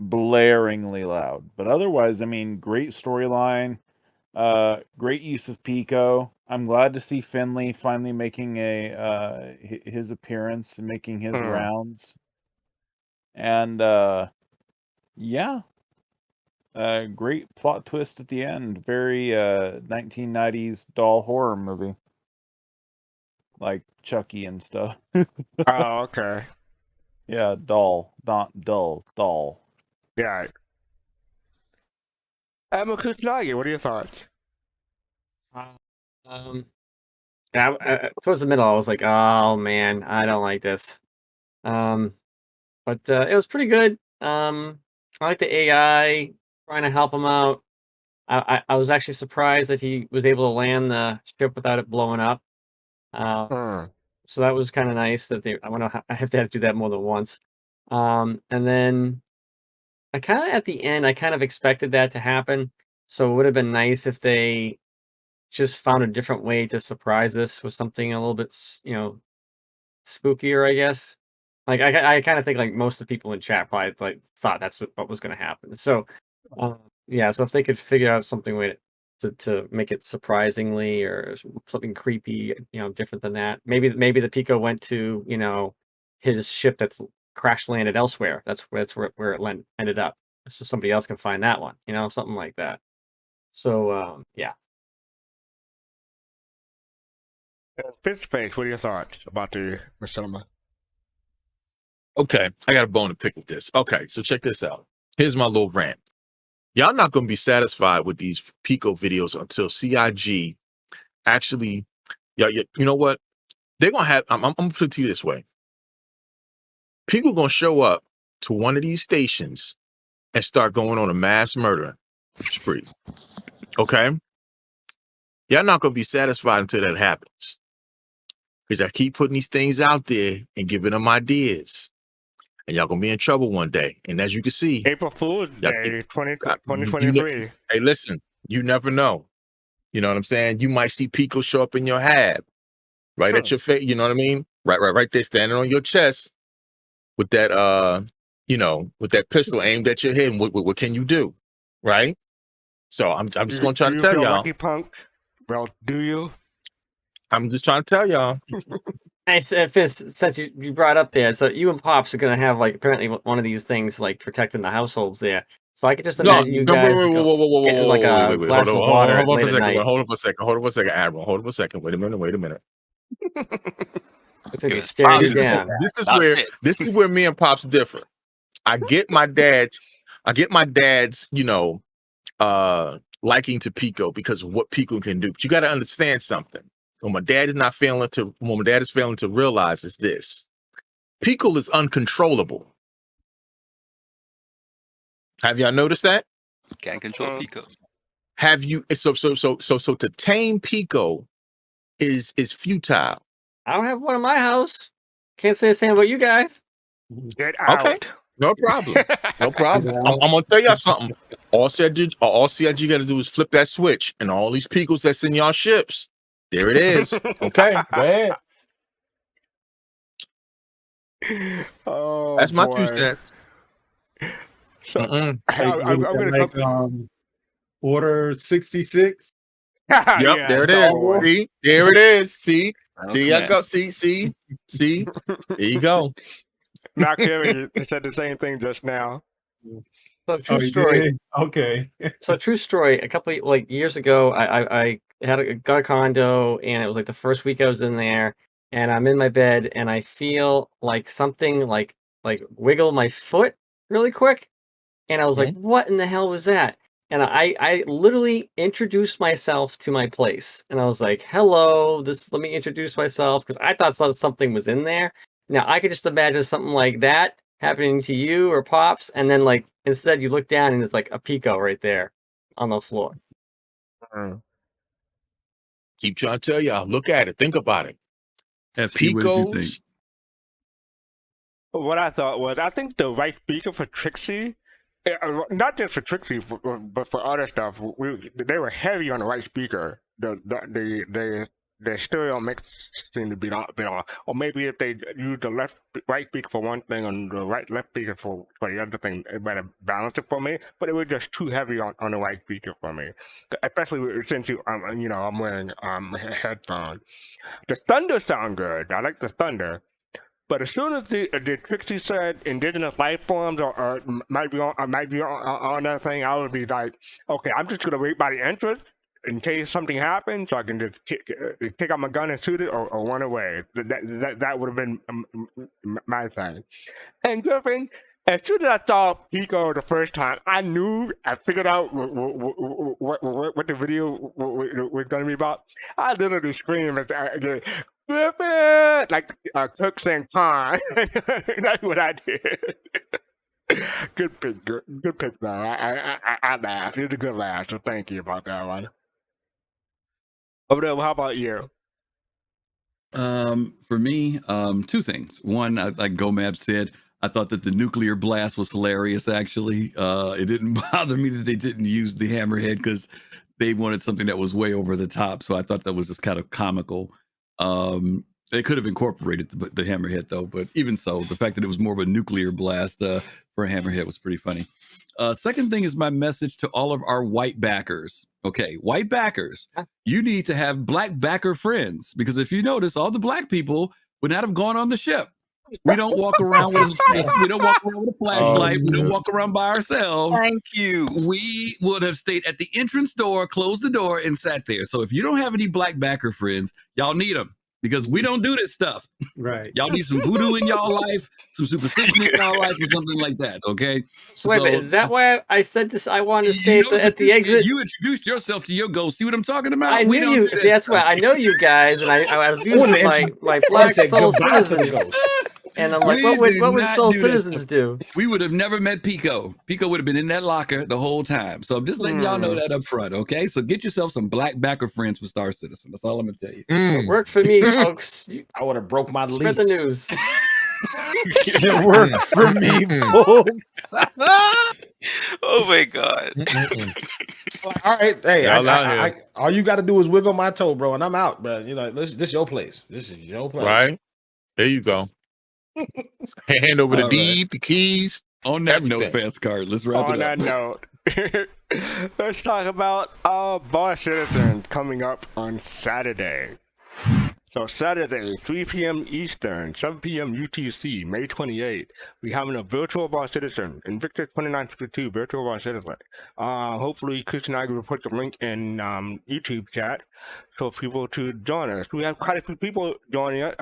blaringly loud. But otherwise, I mean, great storyline, great use of Pico. I'm glad to see Finley finally making his appearance and making his rounds. And yeah, great plot twist at the end. Very 1990s doll horror movie, like Chucky and stuff. Oh, okay. Yeah, doll, not dull, doll. Yeah. Kuznagi, what are your thoughts? Towards the middle, I was like, "Oh man, I don't like this." But it was pretty good. I like the AI trying to help him out. I was actually surprised that he was able to land the ship without it blowing up. So that was kind of nice that I wonder I have to do that more than once. And then I kind of at the end, I kind of expected that to happen. So it would have been nice if they just found a different way to surprise us with something a little bit, spookier, I guess. Like I kind of think like most of the people in chat probably like thought that's what was going to happen. So yeah, so if they could figure out something way to make it surprisingly or something creepy, different than that. Maybe the Pico went to his ship that's crash landed elsewhere. That's where it ended up. So somebody else can find that one. Something like that. So yeah. Fifth Space, what are your thoughts about the cinema? Okay, I got a bone to pick with this. Okay, so check this out. Here's my little rant. Y'all not going to be satisfied with these Pico videos until CIG actually, you know what? They're going to have, I'm going to put it to you this way. People going to show up to one of these stations and start going on a mass murder spree. Okay? Y'all not going to be satisfied until that happens. Because I keep putting these things out there and giving them ideas. And y'all going to be in trouble one day. And as you can see, April Fool's Day 2023. Hey, listen, you never know. You know what I'm saying? You might see Pico show up in your hab, right at your face. You know what I mean? Right there, standing on your chest with that, with that pistol aimed at your head. And what can you do, right? So I'm just gonna try to tell y'all. Lucky Punk? Well, do you? I'm just trying to tell y'all. Hey, Fizz, since you brought up there, so you and Pops are gonna have like apparently one of these things like protecting the households there. So I could just imagine you guys getting like a glass of water late at night. Hold on for a second, Admiral. Hold on for a second. Wait a minute. It's like staring you down. This is where me and Pops differ. I get my dad's, liking to Pico because of what Pico can do. But you got to understand something. What my dad is failing to realize is this: Pico is uncontrollable. Have y'all noticed that? Can't control Pico. Have you? So to tame Pico is futile. I don't have one in my house. Can't say the same about you guys. Get out. Okay, no problem. No problem. I'm gonna tell y'all something. All CIG got to do is flip that switch, and all these Picos that's in y'all ships, there it is. Okay, go ahead. Oh, that's my boy. 2 cents. So, I'm gonna like, order 66. Yep, Yeah, there it is. See, there it is. See, there you go. See. There you go. Not Kerry said the same thing just now. So true story. Okay. So true story. A couple years ago, I got a condo, and it was like the first week I was in there, and I'm in my bed, and I feel like something like wiggle my foot really quick, and I was like, "What in the hell was that?" And I literally introduced myself to my place, and I was like, "Hello, let me introduce myself," because I thought something was in there. Now I could just imagine something like that happening to you or Pops, and then instead you look down and it's like a Pico right there on the floor. Keep trying to tell y'all. Look at it. Think about it. FC, what did you think? What I thought was, I think the right speaker for Trixie, not just for Trixie, but for other stuff, they were heavy on the right speaker. The the stereo mix seemed to be a bit off. Or maybe if they use the right speaker for one thing and the left speaker for the other thing, it better balance it for me. But it was just too heavy on the right speaker for me, especially since I'm wearing headphones. The thunder sound good. I like the thunder. But as soon as the Trixie said indigenous life forms or might be on that thing, I would be like, okay, I'm just gonna wait by the entrance in case something happens, so I can just take out my gun and shoot it or run away. That would have been my thing. And Griffin, as soon as I saw Pico the first time, I figured out what the video was going to be about. I literally screamed Griffin, like Cook saying Khan. That's what I did. Good pick, good pick though. I laughed. It was a good laugh, so thank you about that one. Over there, how about you? For me, two things. One, like Gomab said, I thought that the nuclear blast was hilarious. Actually, it didn't bother me that they didn't use the hammerhead because they wanted something that was way over the top. So I thought that was just kind of comical. They could have incorporated the hammerhead though, but even so, the fact that it was more of a nuclear blast for a hammerhead was pretty funny. Second thing is my message to all of our white backers. Okay, white backers, you need to have black backer friends, because if you notice, all the black people would not have gone on the ship. We don't walk around with a flashlight. We don't walk around by ourselves. Thank you. We would have stayed at the entrance door, closed the door, and sat there. So if you don't have any black backer friends, y'all need them, because we don't do this stuff. Right. Y'all need some voodoo in y'all life, some superstition in y'all life, or something like that. Okay. So wait, is that why I said this? I wanted to stay at the exit. You introduced yourself to your ghost. See what I'm talking about? I knew you. See, that's why I know you guys, and I was using my black soul citizens. And I'm like, what would soul citizens do? We would have never met Pico. Pico would have been in that locker the whole time. So I'm just letting y'all know that up front, okay? So get yourself some black backer friends for Star Citizen. That's all I'm gonna tell you. It worked for me, folks. I would have broke my lease. Spread the news. It worked for me, folks. Oh my god. All right, hey, Y'all out here. all you got to do is wiggle my toe, bro, and I'm out, bro. You know, this your place. This is your place, Right? There you go. Hand over the All deed, the keys. On that everything. note, Fast Card, let's wrap On it up. that note, let's talk about Bar Citizen coming up on Saturday. So Saturday, 3 p.m. Eastern, 7 p.m. UTC, May 28th, we're having a virtual Bar Citizen, Invictus 2952 virtual Bar Citizen. Hopefully, Chris and I will put the link in YouTube chat for people to join us. We have quite a few people joining us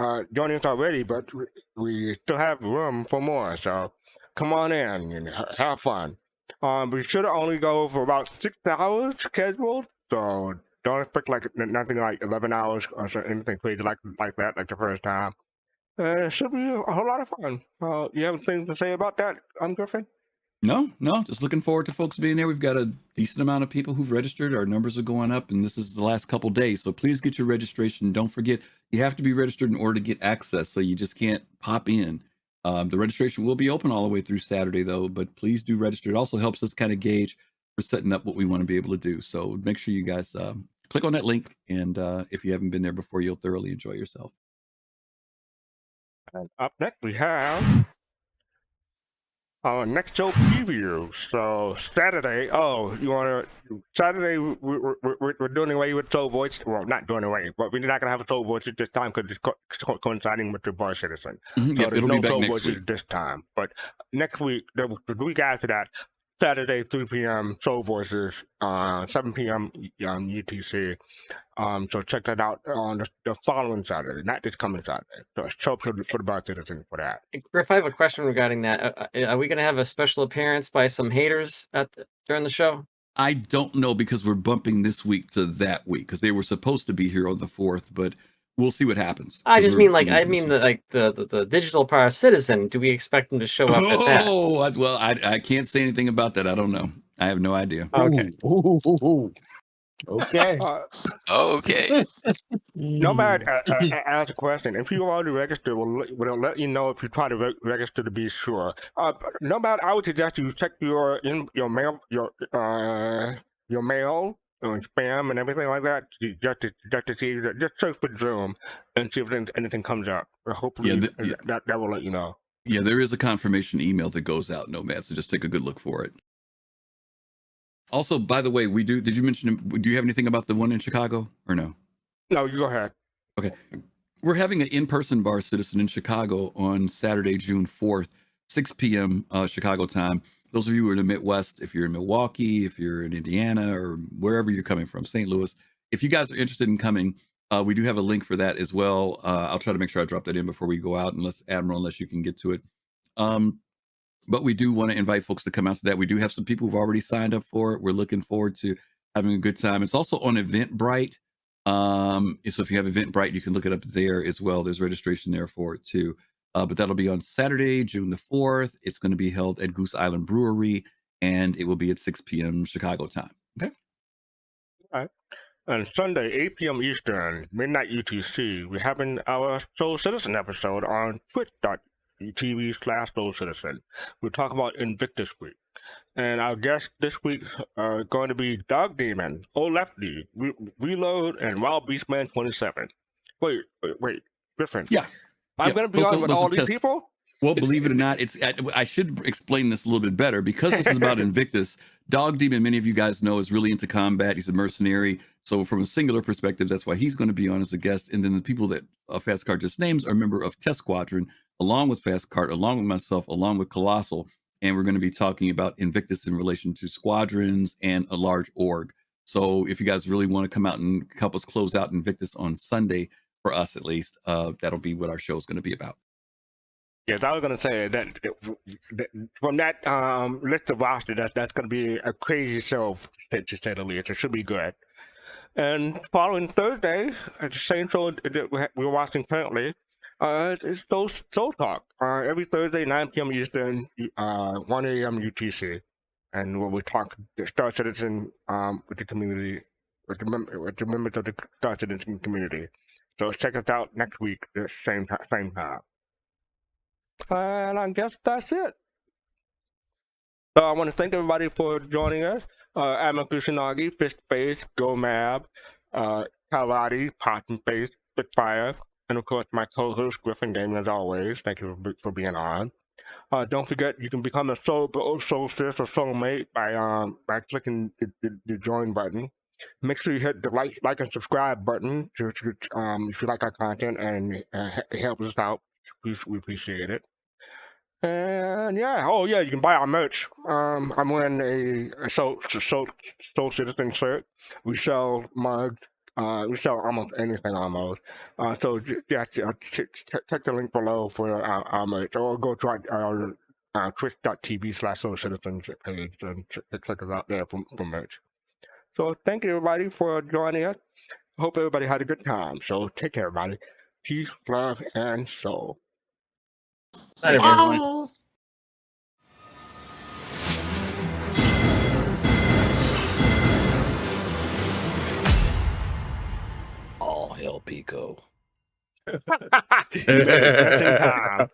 already, but we still have room for more. So come on in and have fun. We should only go for about 6 hours scheduled, so don't expect nothing like 11 hours or anything crazy like that, like the first time. It should be a whole lot of fun. You have anything to say about that, Griffin? No, just looking forward to folks being there. We've got a decent amount of people who've registered. Our numbers are going up, and this is the last couple days. So please get your registration. Don't forget, you have to be registered in order to get access, so you just can't pop in. The registration will be open all the way through Saturday, though, but please do register. It also helps us kind of gauge for setting up what we want to be able to do. So make sure you guys click on that link, and if you haven't been there before, you'll thoroughly enjoy yourself. And up next, we have our next show preview. So Saturday, Saturday we're doing away with Soul Voice. Well, not doing away, but we're not gonna have a Soul Voice this time because it's coinciding with the Bar Citizen. So Yep, there's it'll no be back Soul next Voices week. this time. But next week, the week after that, Saturday, 3 p.m. Soul Voices, 7 p.m. UTC. So check that out on the following Saturday, not this coming Saturday. So show up for the Bar Citizen for that. Griff, I have a question regarding that. Are we going to have a special appearance by some haters during the show? I don't know, because we're bumping this week to that week, because they were supposed to be here on the 4th, but we'll see what happens. I just mean the digital Power Citizen. Do we expect them to show up at that? Oh, well, I can't say anything about that. I don't know. I have no idea. Okay. Okay. Okay. Nomad asked a question. If you already registered, we'll let you know if you try to register to be sure. Nomad, I would suggest you check your mail spam and everything like that. Just to see, just search for Zoom and see if anything comes up. Hopefully, that will let you know. Yeah, there is a confirmation email that goes out, Nomad. So just take a good look for it. Also, by the way, did you mention, do you have anything about the one in Chicago or no? No, you go ahead. Okay. We're having an in-person Bar Citizen in Chicago on Saturday, June 4th, 6 p.m. Chicago time. Those of you who are in the Midwest, if you're in Milwaukee, if you're in Indiana, or wherever you're coming from, St. Louis, if you guys are interested in coming, we do have a link for that as well. I'll try to make sure I drop that in before we go out, unless you can get to it. But we do want to invite folks to come out to that. We do have some people who've already signed up for it. We're looking forward to having a good time. It's also on Eventbrite. So if you have Eventbrite, you can look it up there as well. There's registration there for it too. But that'll be on Saturday, June the 4th. It's going to be held at Goose Island Brewery, and it will be at 6 p.m. Chicago time. Okay. All right. And Sunday, 8 p.m. Eastern, midnight UTC, we're having our Soul Citizen episode on twitch.tv/Soul Citizen. We're talking about Invictus Week. And our guests this week are going to be Dog Demon, Old Lefty, Reload, and Wild Beastman 27. Wait, Griffin. Yeah. I'm going to be on with all these people? Well, believe it or not, I should explain this a little bit better because this is about Invictus. Dog Demon, many of you guys know, is really into combat. He's a mercenary. So from a singular perspective, that's why he's going to be on as a guest. And then the people that Fast Card just names are a member of Test Squadron, along with Fast Card, along with myself, along with Colossal. And we're going to be talking about Invictus in relation to squadrons and a large org. So if you guys really want to come out and help us close out Invictus on Sunday, for us at least, that'll be what our show is going to be about. Yes, I was going to say that from that list of roster, that's going to be a crazy show, to say the least. It should be good. And following Thursday, at the same show that we're watching currently, it's Soul Talk. Every Thursday, 9 p.m. Eastern, 1 a.m. UTC. And where we talk the Star Citizen with the community, with the members of the Star Citizen community. So check us out next week, the same time. And I guess that's it. So I want to thank everybody for joining us. Admiral Kusanagi, Fistface, Gomab, Kaladi, Pottenface, Spitfire, and of course my co-host Griffin Gaming as always. Thank you for being on. Don't forget you can become a Soulstice or Soulmate by clicking the join button. Make sure you hit the like and subscribe button if you like our content and it helps us out. We appreciate it. And yeah, you can buy our merch. I'm wearing a Soul Citizen shirt. We sell mugs. We sell almost anything almost. So check the link below for our merch, or go to our twitch.tv/Soul Citizen page and check us out there for merch. So thank you everybody for joining us. Hope everybody had a good time. So take care, everybody. Peace, love, and soul. Night, everyone. All hail Pico. Just in time.